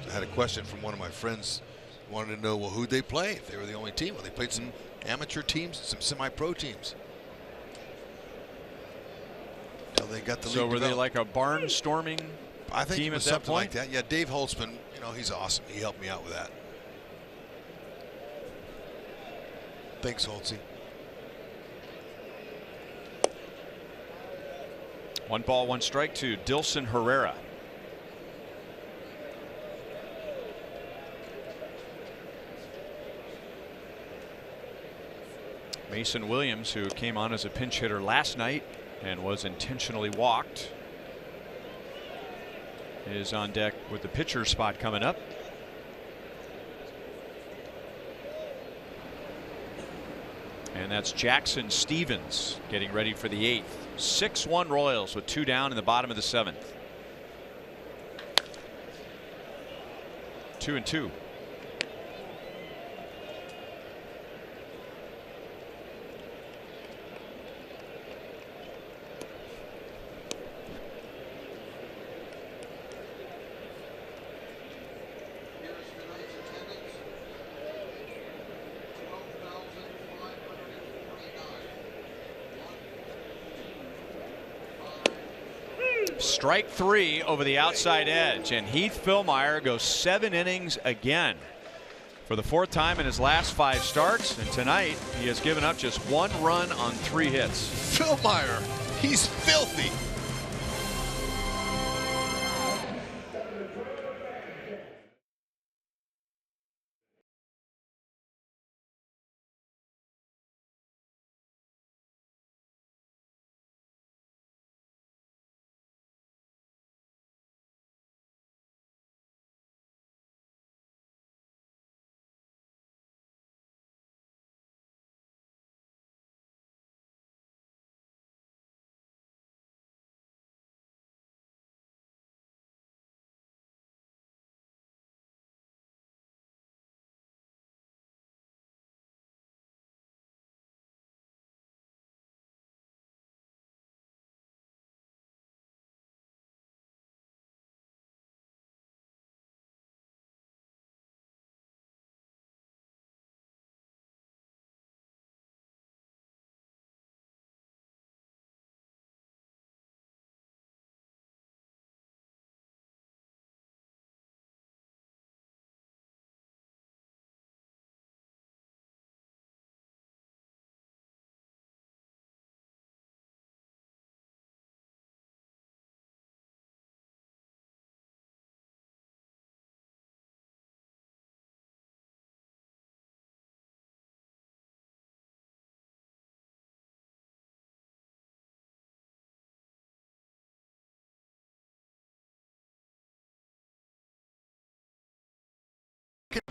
I had a question from one of my friends, wanted to know, well, who'd they play if they were the only team? Well, they played some amateur teams, some semi-pro teams. Until they got the league So were they developed. like a barnstorming I think team it was at that something point? like that. Yeah, Dave Holtzman, you know, he's awesome. He helped me out with that. Thanks, Holtzy. 1 ball, 1 strike to Dilson Herrera. Mason Williams, who came on as a pinch hitter last night and was intentionally walked, is on deck with the pitcher spot coming up. And that's Jackson Stevens getting ready for the 8th. 6-1 Royals with 2 down in the bottom of the 7th. 2-2. Strike 3 over the outside edge, and Heath Fillmyer goes 7 innings again for the 4th time in his last 5 starts. And tonight he has given up just 1 run on 3 hits. Fillmyer, he's filthy.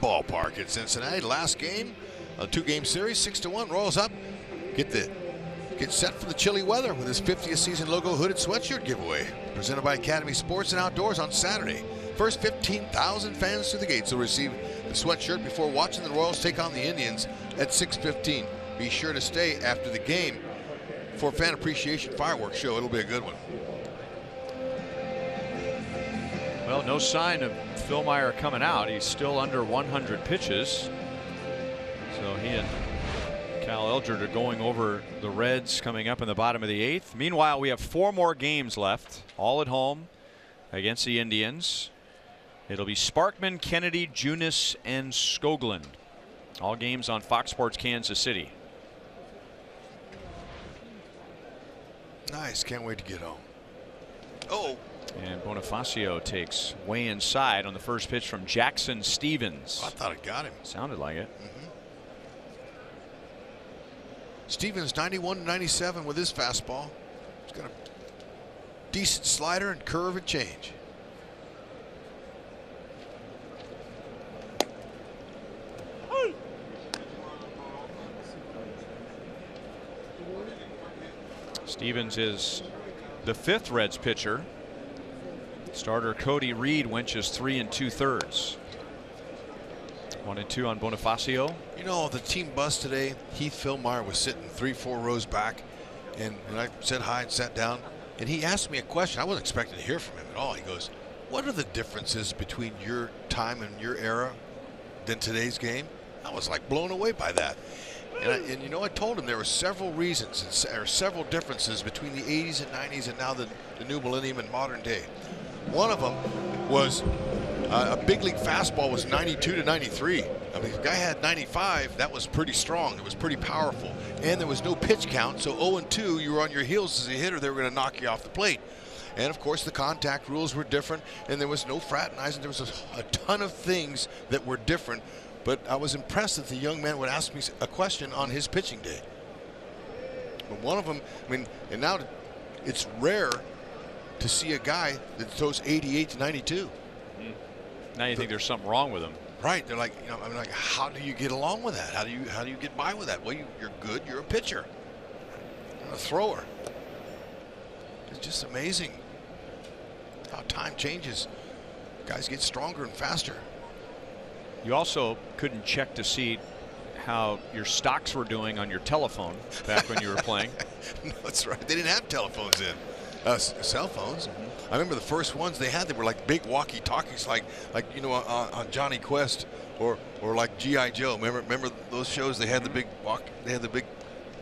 Ballpark at Cincinnati. Last game, a 2-game series, 6-1. Royals up. Get set for the chilly weather with his 50th season logo hooded sweatshirt giveaway. Presented by Academy Sports and Outdoors on Saturday. First 15,000 fans through the gates will receive the sweatshirt before watching the Royals take on the Indians at 6:15. Be sure to stay after the game for fan appreciation fireworks show. It'll be a good one. Well, no sign of Fillmyer coming out. He's still under 100 pitches. So he and Cal Eldred are going over the Reds coming up in the bottom of the 8th. Meanwhile, we have 4 more games left, all at home against the Indians. It'll be Sparkman, Kennedy, Junis, and Skoglund. All games on Fox Sports Kansas City. Nice. Can't wait to get home. Oh. And Bonifacio takes way inside on the first pitch from Jackson Stevens. I thought it got him. Sounded like it. Stevens 91-97 with his fastball. He's got a decent slider and curve and change. Stevens is the 5th Reds pitcher. Starter Cody Reed winches 3 2/3. 1-2 on Bonifacio. You know, the team bus today, Heath Fillmyer was sitting 3-4 rows back, and when I said hi and sat down, and he asked me a question. I wasn't expecting to hear from him at all. He goes, "What are the differences between your time and your era than today's game?" I was like blown away by that. And you know, I told him there were several reasons, or several differences between the 80s and 90s and now the new millennium and modern day. One of them was a big league fastball was 92 to 93. I mean, if the guy had 95, that was pretty strong. It was pretty powerful. And there was no pitch count, so 0-2, you were on your heels as a hitter. They were going to knock you off the plate. And, of course, the contact rules were different, and there was no fraternizing. There was a ton of things that were different. But I was impressed that the young man would ask me a question on his pitching day. But one of them, I mean, and now it's rare to see a guy that throws 88 to 92. Now you think there's something wrong with him. Right. They're like, you know, I mean, like, how do you get along with that? How do you get by with that? Well, you're good. You're a pitcher, a thrower. It's just amazing how time changes. Guys get stronger and faster. You also couldn't check to see how your stocks were doing on your telephone back when you were playing. No, that's right. They didn't have telephones then. Cell phones. I remember the first ones they had. They were like big walkie-talkies, like you know, on Johnny Quest or like G.I. Joe. Remember those shows? They had the big walk. They had the big,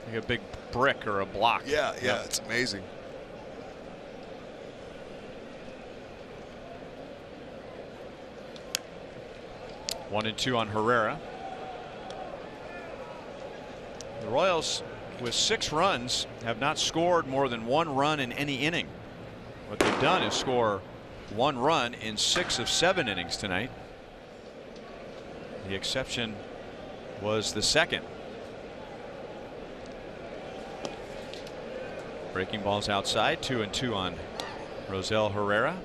like a big brick or a block. Yeah. Yep. It's amazing. One and two on Herrera. The Royals, with 6 runs, have not scored more than 1 run in any inning. What they've done is score 1 run in 6 of 7 innings tonight. The exception was the second. Breaking balls outside. 2 and 2 on Rosell Herrera.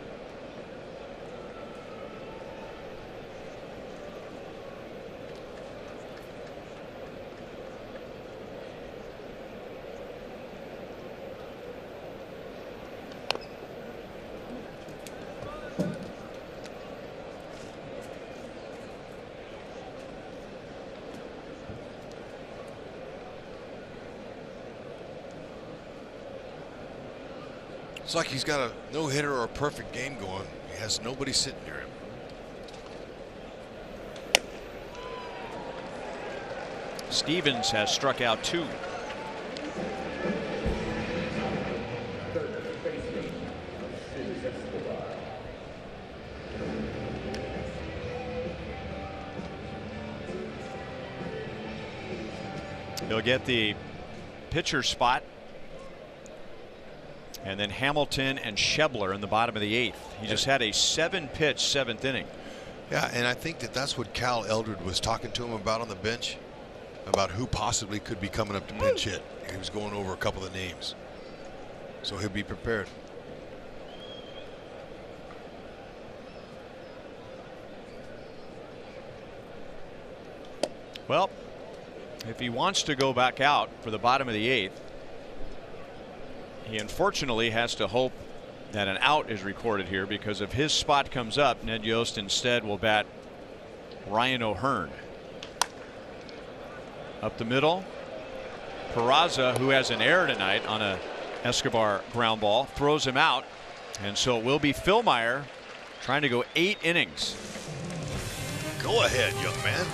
It's like he's got a no-hitter or a perfect game going. He has nobody sitting near him. Stevens has struck out 2. He'll get the pitcher spot. And then Hamilton and Schebler in the bottom of the 8th. He just had a 7-pitch 7th inning. Yeah, and I think that's what Cal Eldred was talking to him about on the bench, about who possibly could be coming up to pinch hit. He was going over a couple of names, so he'll be prepared. Well, if he wants to go back out for the bottom of the 8th, he unfortunately has to hope that an out is recorded here, because if his spot comes up, Ned Yost instead will bat Ryan O'Hearn. Up the middle, Peraza, who has an error tonight on a Escobar ground ball, throws him out, and so it will be Philmeyer trying to go 8 innings. Go ahead, young man.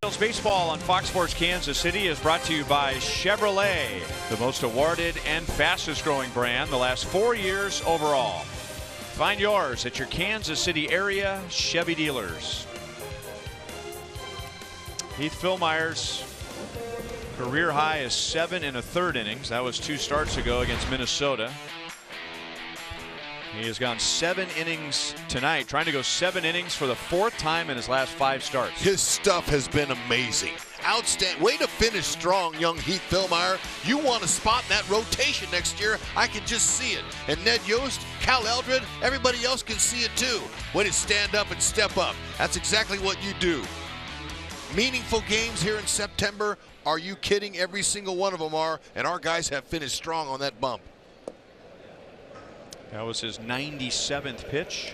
Royals baseball on Fox Sports Kansas City is brought to you by Chevrolet, the most awarded and fastest growing brand the last 4 years overall. Find yours at your Kansas City area Chevy dealers. Heath Philmeyer's career high is 7 1/3 innings. That was 2 starts ago against Minnesota. He has gone 7 innings tonight, trying to go 7 innings for the 4th time in his last 5 starts. His stuff has been amazing. Outstanding. Way to finish strong, young Heath Philmeyer. You want a spot in that rotation next year. I can just see it. And Ned Yost, Cal Eldred, everybody else can see it too. Way to stand up and step up. That's exactly what you do. Meaningful games here in September. Are you kidding? Every single one of them are. And our guys have finished strong on that bump. That was his 97th pitch.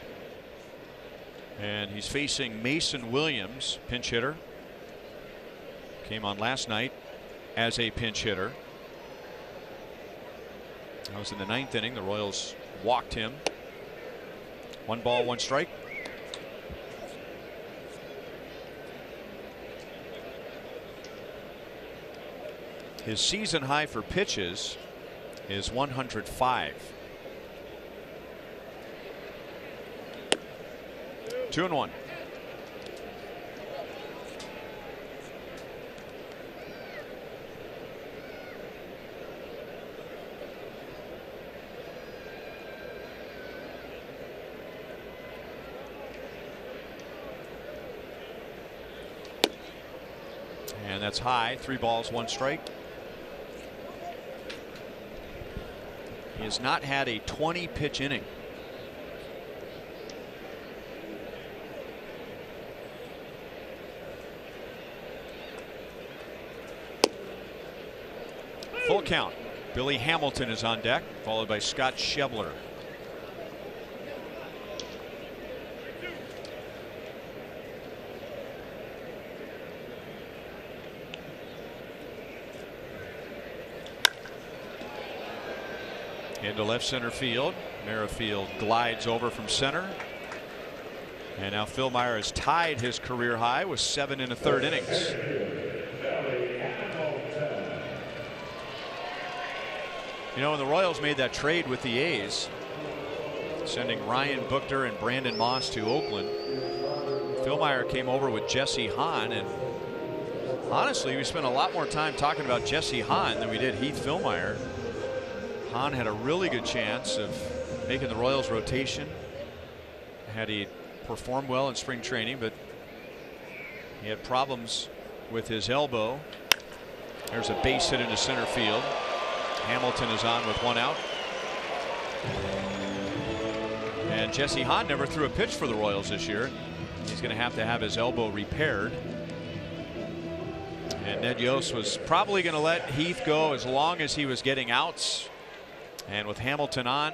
And he's facing Mason Williams, pinch hitter. Came on last night as a pinch hitter. That was in the 9th inning. The Royals walked him. 1 ball, 1 strike. His season high for pitches is 105. 2-1. And that's high. 3 balls, 1 strike. He has not had a 20 pitch inning. Full count. Billy Hamilton is on deck, followed by Scott Schebler. Into left center field. Merrifield glides over from center. And now Philmeyer has tied his career high with 7 1/3 innings. You know, when the Royals made that trade with the A's, sending Ryan Buchter and Brandon Moss to Oakland, Philmeyer came over with Jesse Hahn, and honestly, we spent a lot more time talking about Jesse Hahn than we did Heath Philmeyer. Hahn had a really good chance of making the Royals rotation had he performed well in spring training, but he had problems with his elbow. There's a base hit into center field. Hamilton is on with 1 out. And Jesse Hahn never threw a pitch for the Royals this year. He's going to have his elbow repaired. And Ned Yost was probably going to let Heath go as long as he was getting outs. And with Hamilton on,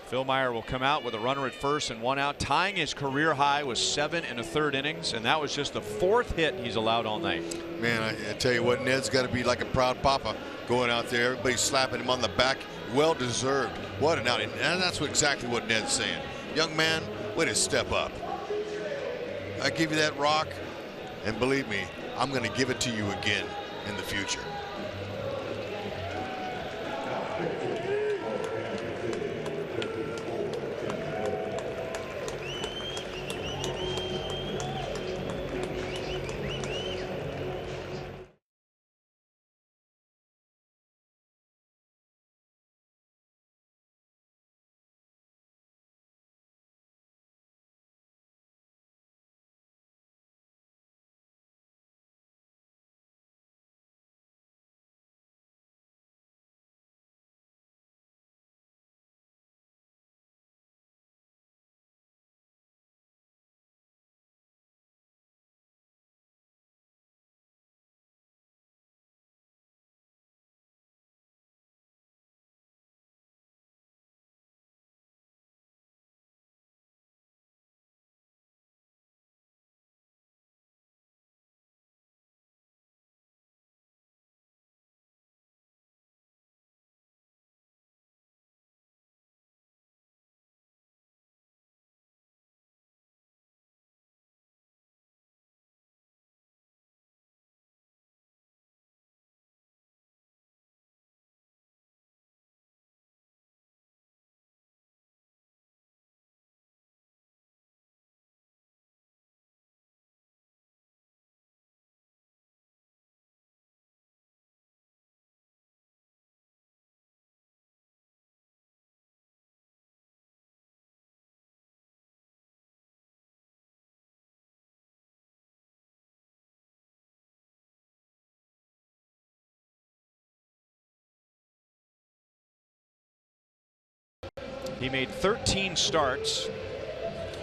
Philmeyer will come out with a runner at first and 1 out, tying his career high with 7 1/3 innings, and that was just the 4th hit he's allowed all night. Man, I tell you what, Ned's got to be like a proud papa going out there. Everybody's slapping him on the back. Well deserved. What an outing. And that's exactly what Ned's saying. Young man, way to step up. I give you that rock, and believe me, I'm going to give it to you again in the future. He made 13 starts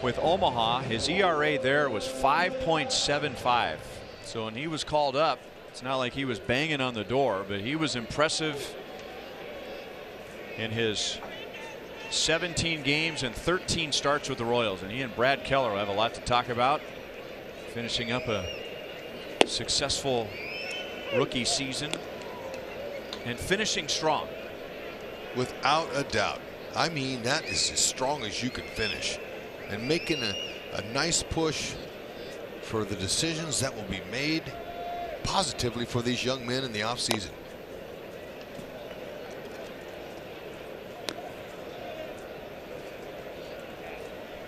with Omaha. His ERA there was 5.75. So when he was called up, it's not like he was banging on the door, but he was impressive in his 17 games and 13 starts with the Royals. And he and Brad Keller will have a lot to talk about, finishing up a successful rookie season and finishing strong. Without a doubt. I mean, that is as strong as you can finish, and making a nice push for the decisions that will be made positively for these young men in the offseason.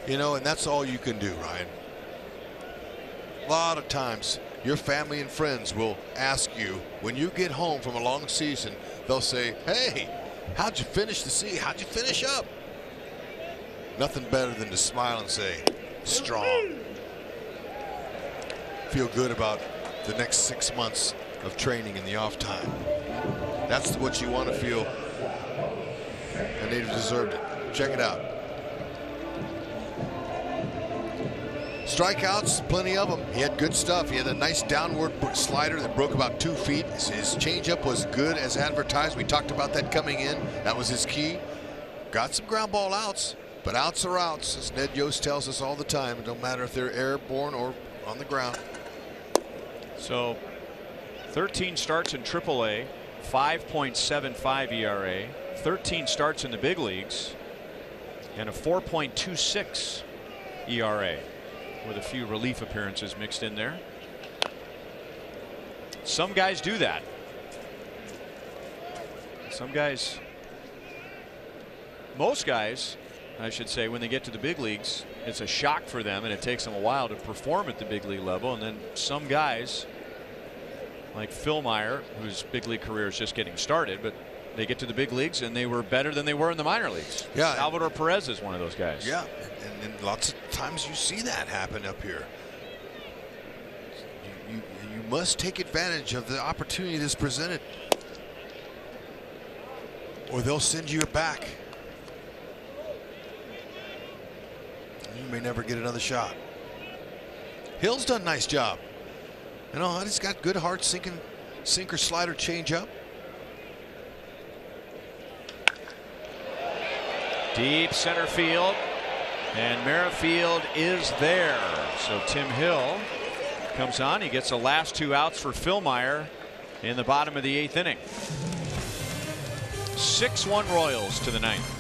You know, and that's all you can do, Ryan. A lot of times your family and friends will ask you when you get home from a long season, they'll say, hey, how'd you finish the season? How'd you finish up? Nothing better than to smile and say, strong. Feel good about the next 6 months of training in the off time. That's what you want to feel, and they deserved it. Check it out. Strikeouts, plenty of them. He had good stuff. He had a nice downward slider that broke about 2 feet. His changeup was good as advertised. We talked about that coming in. That was his key. Got some ground ball outs, but outs are outs, as Ned Yost tells us all the time. It don't matter if they're airborne or on the ground. So 13 starts in AAA, 5.75 ERA, 13 starts in the big leagues, and a 4.26 ERA. With a few relief appearances mixed in there. Some guys do that. Some guys, most guys, I should say, when they get to the big leagues, it's a shock for them and it takes them a while to perform at the big league level. And then some guys, like Phil Meyer, whose big league career is just getting started, but they get to the big leagues and they were better than they were in the minor leagues. Yeah. Salvador Perez is one of those guys. Yeah. And lots of times you see that happen up here. You must take advantage of the opportunity that's presented, or they'll send you back. You may never get another shot. Hill's done a nice job. You know, he's got good hard sinker slider change up. Deep center field. And Merrifield is there. So Tim Hill comes on. He gets the last 2 outs for Phil Meyer in the bottom of the 8th inning. 6-1 Royals to the 9th.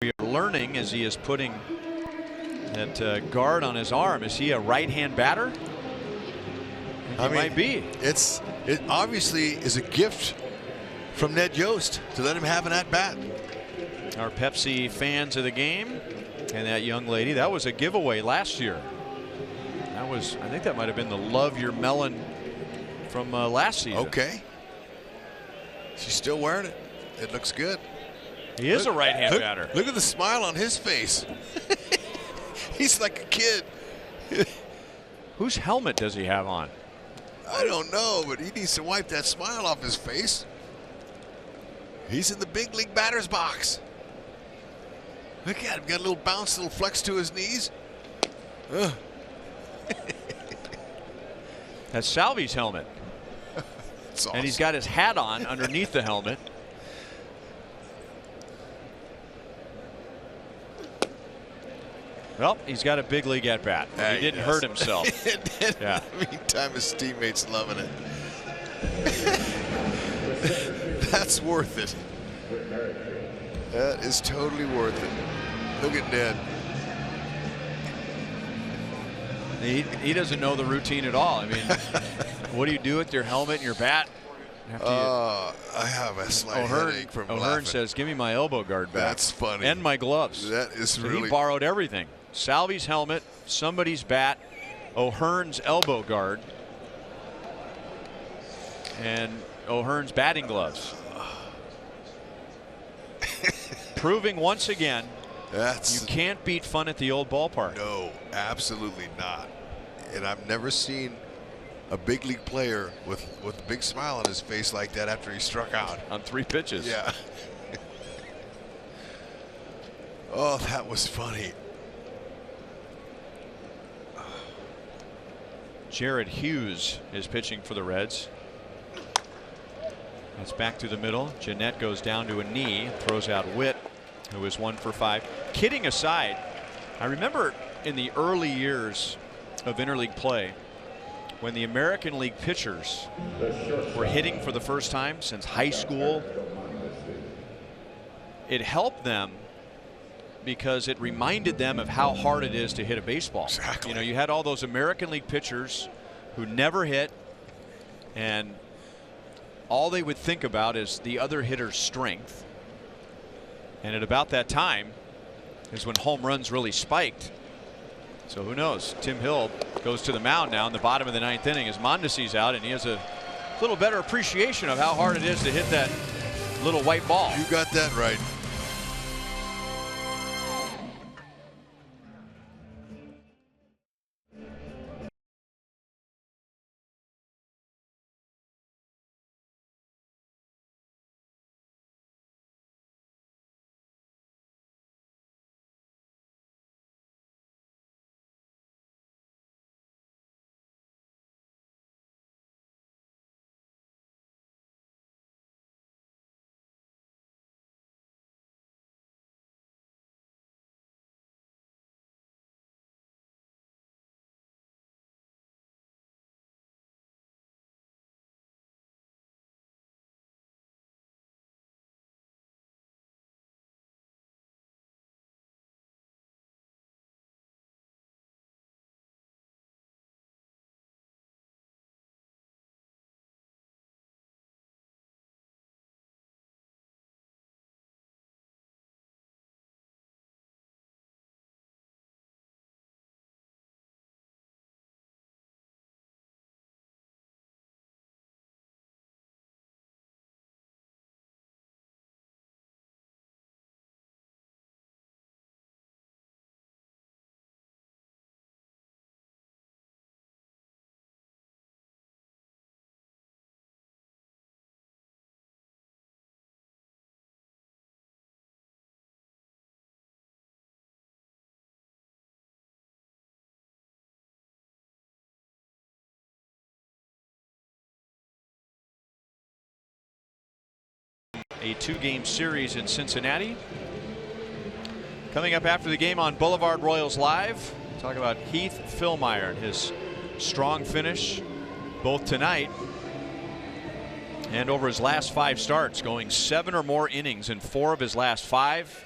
We are learning as he is putting that guard on his arm. Is he a right-hand batter? He might be. It obviously is a gift from Ned Yost to let him have an at-bat. Our Pepsi fans of the game and that young lady, that was a giveaway last year. That I think that might have been the Love Your Melon from last season. Okay. She's still wearing it. It looks good. He is a right-hand batter. Look at the smile on his face. He's like a kid. Whose helmet does he have on? I don't know, but he needs to wipe that smile off his face. He's in the big league batter's box. Look at him. Got a little bounce, a little flex to his knees. That's Salvi's helmet. That's awesome. And he's got his hat on underneath the helmet. Well, he's got a big league at bat. He didn't hurt himself. Yeah. Meantime, his teammates loving it. That's worth it. That is totally worth it. Look at Ned. He doesn't know the routine at all. I mean, what do you do with your helmet and your bat? I have a slight headache from O'Hearn laughing. says, "Give me my elbow guard back." That's funny. And my gloves. That is so really. He borrowed everything. Salvi's helmet, somebody's bat, O'Hearn's elbow guard, and O'Hearn's batting gloves. Proving once again, you can't beat fun at the old ballpark. No, absolutely not. And I've never seen a big league player with a big smile on his face like that after he struck out on 3 pitches. Yeah. Oh, that was funny. Jared Hughes is pitching for the Reds. That's back to the middle. Jeanette goes down to a knee, throws out Witt, who is 1 for 5. Kidding aside, I remember in the early years of interleague play when the American League pitchers were hitting for the first time since high school. It helped them because it reminded them of how hard it is to hit a baseball. Exactly. You know, you had all those American League pitchers who never hit, and all they would think about is the other hitter's strength. And at about that time is when home runs really spiked. So who knows? Tim Hill goes to the mound now in the bottom of the 9th inning as Mondesi's out, and he has a little better appreciation of how hard it is to hit that little white ball. You got that right. A 2-game series in Cincinnati. Coming up after the game on Boulevard Royals Live, talk about Heath Fillmyer and his strong finish both tonight and over his last 5 starts, going 7 or more innings in 4 of his last 5.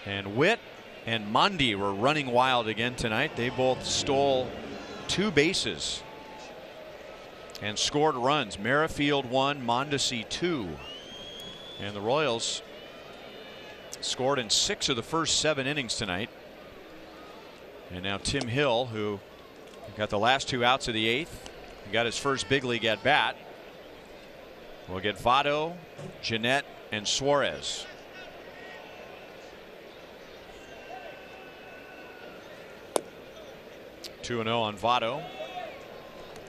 And Witt and Mondi were running wild again tonight. They both stole 2 bases and scored runs. Merrifield 1, Mondesi 2. And the Royals scored in 6 of the first 7 innings tonight. And now Tim Hill, who Got the last 2 outs of the 8th. He got his first big league at bat. We'll get Votto, Jeanette, and Suarez. Two 2-0 on Votto.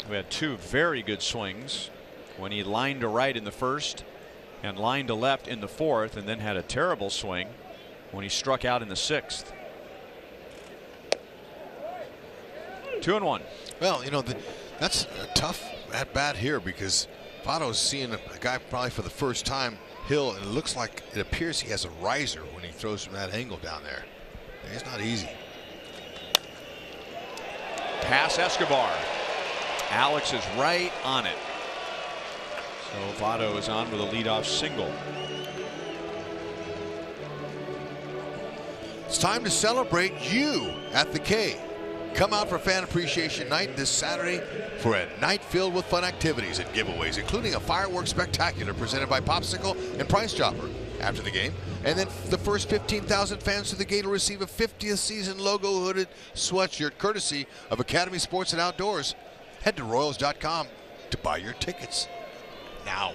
We had 2 very good swings when he lined to right in the first and lined to left in the 4th, and then had a terrible swing when he struck out in the 6th. 2-1. Well, you know, that's a tough at bat here because Votto's seeing a guy probably for the first time, Hill, and it appears he has a riser when he throws from that angle down there. It's not easy. Pass Escobar. Alex is right on it. So Votto is on with a leadoff single. It's time to celebrate you at the K. Come out for Fan Appreciation Night this Saturday for a night filled with fun activities and giveaways, including a fireworks spectacular presented by Popsicle and Price Chopper after the game. And then the first 15,000 fans to the gate will receive a 50th season logo hooded sweatshirt courtesy of Academy Sports and Outdoors. Head to Royals.com to buy your tickets now.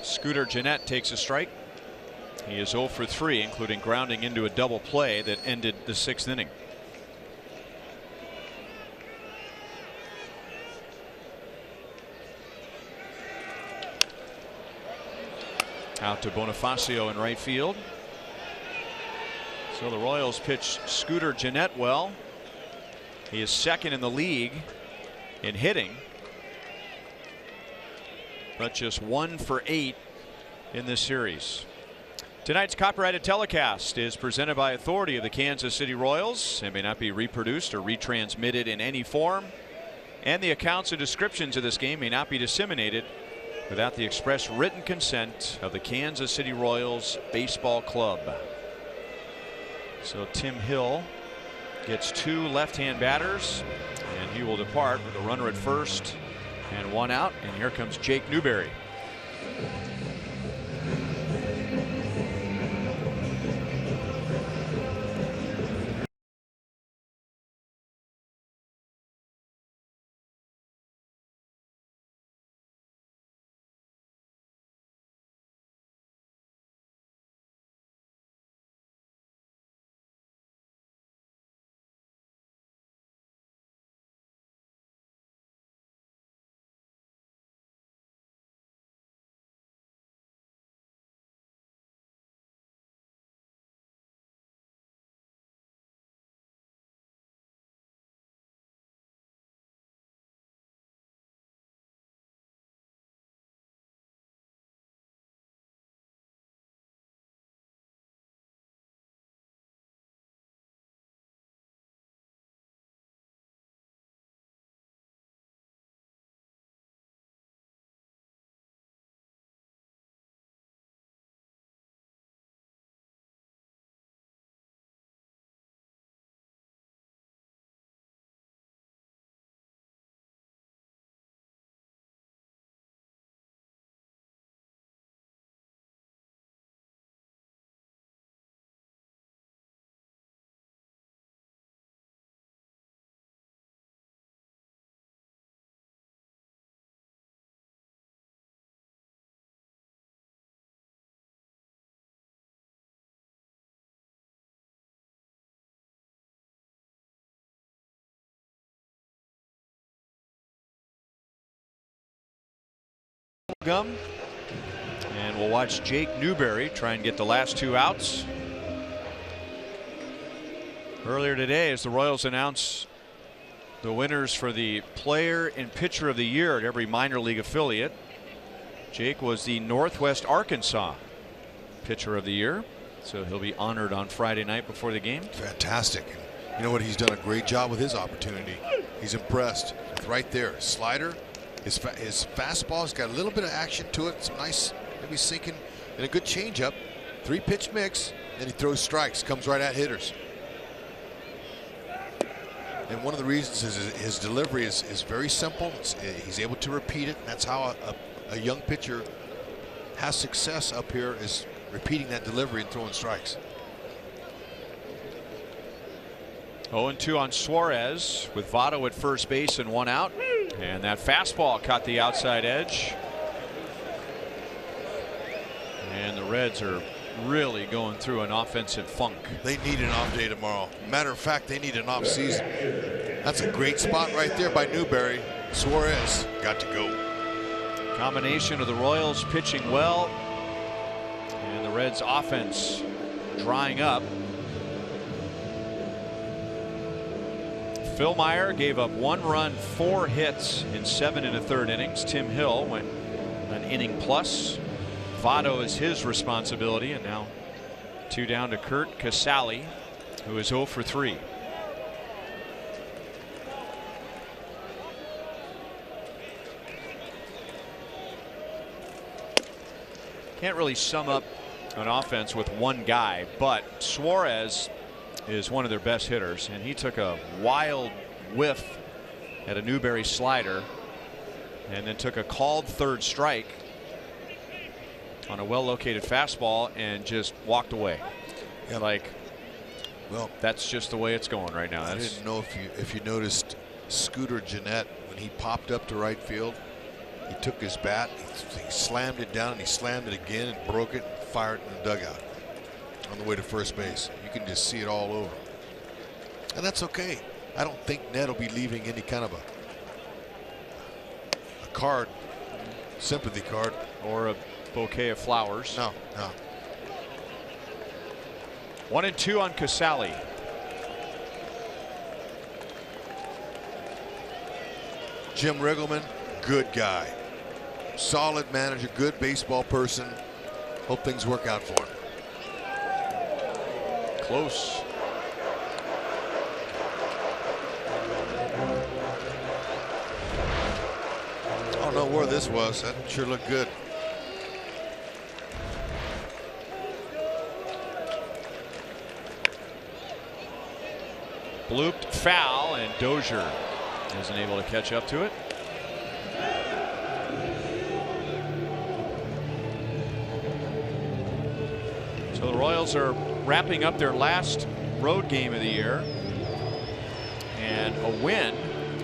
Scooter Jeanette takes a strike. He is 0 for 3, including grounding into a double play that ended the 6th inning. Out to Bonifacio in right field. So the Royals pitch Scooter Jeanette well. He is 2nd in the league in hitting, but just 1 for 8 in this series. Tonight's copyrighted telecast is presented by authority of the Kansas City Royals and may not be reproduced or retransmitted in any form. And the accounts and descriptions of this game may not be disseminated without the express written consent of the Kansas City Royals Baseball Club. So Tim Hill gets 2 left-hand batters, and he will depart with a runner at first and 1 out. And here comes Jake Newberry. Gum. And we'll watch Jake Newberry try and get the last 2 outs. Earlier today, as the Royals announce the winners for the Player and Pitcher of the Year at every minor league affiliate, Jake was the Northwest Arkansas Pitcher of the Year, so he'll be honored on Friday night before the game. Fantastic. You know what? He's done a great job with his opportunity. He's impressed. Right there, slider. His fastball's got a little bit of action to it. Some nice, maybe sinking, and a good changeup. 3-pitch mix. Then he throws strikes. Comes right at hitters. And one of the reasons is his delivery is very simple. He's able to repeat it. And that's how a young pitcher has success up here, is repeating that delivery and throwing strikes. 0-2 on Suarez with Votto at first base and 1 out. And that fastball caught the outside edge. And the Reds are really going through an offensive funk. They need an off day tomorrow. Matter of fact, they need an off season. That's a great spot right there by Newberry. Suarez got to go. Combination of the Royals pitching well and the Reds offense drying up. Phil Meyer gave up 1 run, 4 hits in 7 1/3 innings. Tim Hill went an inning plus. Votto is his responsibility, and now 2 down to Kurt Casale, who is 0 for 3. Can't really sum up an offense with one guy, but Suarez is one of their best hitters, and he took a wild whiff at a Newberry slider and then took a called 3rd strike on a well-located fastball and just walked away. Yeah. Like, well, that's just the way it's going right now. I didn't know if you noticed Scooter Gennett when he popped up to right field. He took his bat, he slammed it down, and he slammed it again and broke it and fired it in the dugout on the way to first base. You can just see it all over. And that's okay. I don't think Ned will be leaving any kind of a card, sympathy card. Or a bouquet of flowers. No, no. 1-2 on Casale. Jim Riggleman, good guy. Solid manager, good baseball person. Hope things work out for him. Close. I don't know where this was. That sure looked good. Blooped foul, and Dozier isn't able to catch up to it. So the Royals are wrapping up their last road game of the year, and a win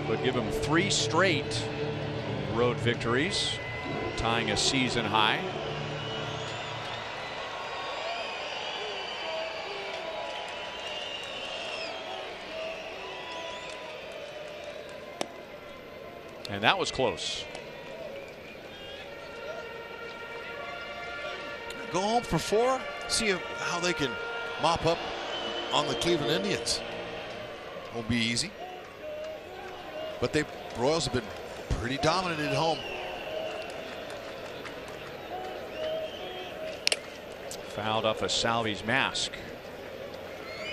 would give them 3 straight road victories, tying a season high. And that was close. Go home for 4. See how they can mop up on the Cleveland Indians. Won't be easy. But the Royals have been pretty dominant at home. Fouled off of Salvi's mask.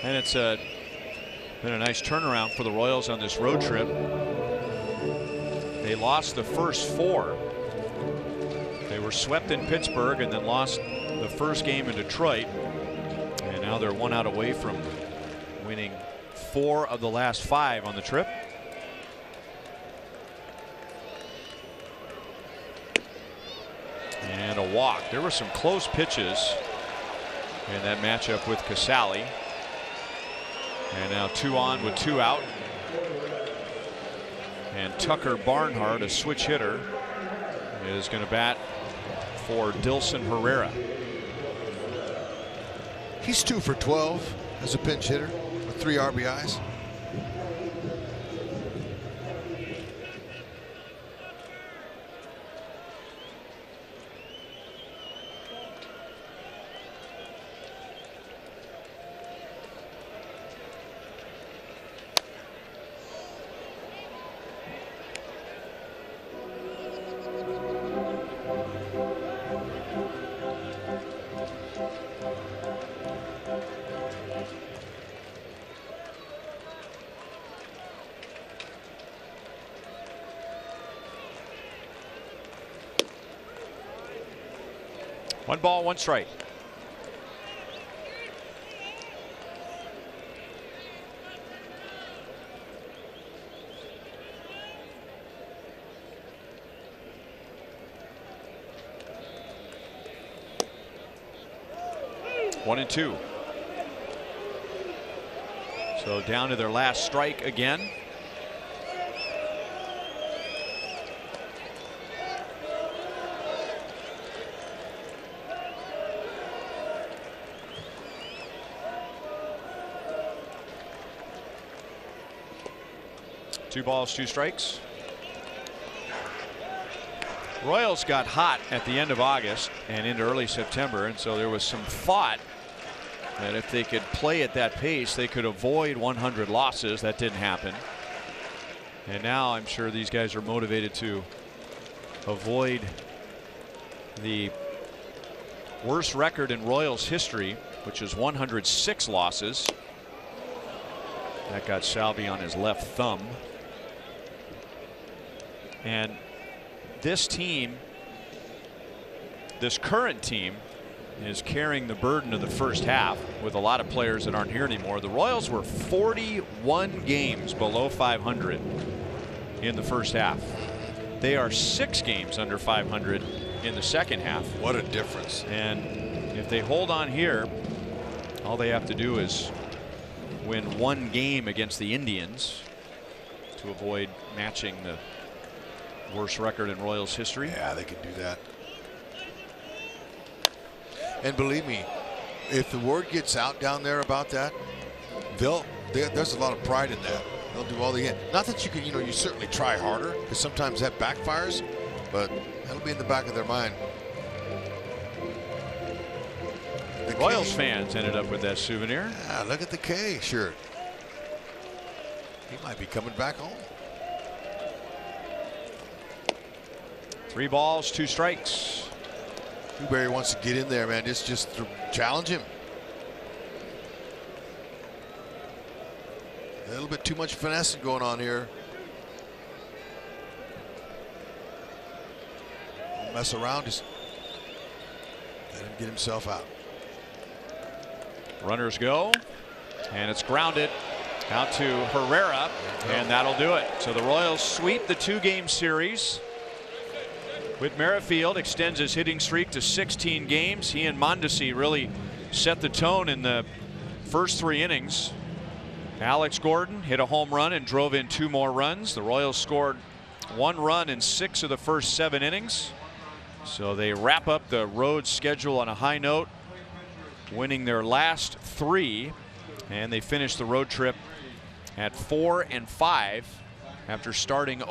And it's been a nice turnaround for the Royals on this road trip. They lost the first 4. They were swept in Pittsburgh and then lost the first game in Detroit. And now they're 1 out away from winning 4 of the last 5 on the trip. And a walk. There were some close pitches in that matchup with Casale. And now 2 on with 2 out. And Tucker Barnhart, a switch hitter, is going to bat for Dilson Herrera. He's 2 for 12 as a pinch hitter with 3 RBIs. One ball, 1 strike. One and 2. So down to their last strike again. Two balls, two strikes. Royals got hot at the end of August and into early September, and so there was some thought that if they could play at that pace, they could avoid 100 losses. That didn't happen. And now I'm sure these guys are motivated to avoid the worst record in Royals history, which is 106 losses. That got Salvi on his left thumb. And this team, this current team, is carrying the burden of the first half with a lot of players that aren't here anymore. The Royals were 41 games below 500 in the first half. They are 6 games under 500 in the second half. What a difference. And if they hold on here, all they have to do is win 1 game against the Indians to avoid matching the worst record in Royals history. Yeah, they can do that. And believe me, if the word gets out down there about that, there's a lot of pride in that. They'll do all they can. Not that you can, you certainly try harder, because sometimes that backfires, but that'll be in the back of their mind. The Royals fans ended up with that souvenir. Yeah, look at the K shirt. He might be coming back home. 3 balls, 2 strikes. Newberry wants to get in there, man. Just challenge him. A little bit too much finessing going on here. Don't mess around. Just let him get himself out. Runners go, and it's grounded out to Herrera, and that'll do it. So the Royals sweep the 2-game series. Whit Merrifield extends his hitting streak to 16 games. He and Mondesi really set the tone in the first 3 innings. Alex Gordon hit a home run and drove in 2 more runs. The Royals scored 1 run in 6 of the first 7 innings. So they wrap up the road schedule on a high note, winning their last 3, and they finish the road trip at 4-5 after starting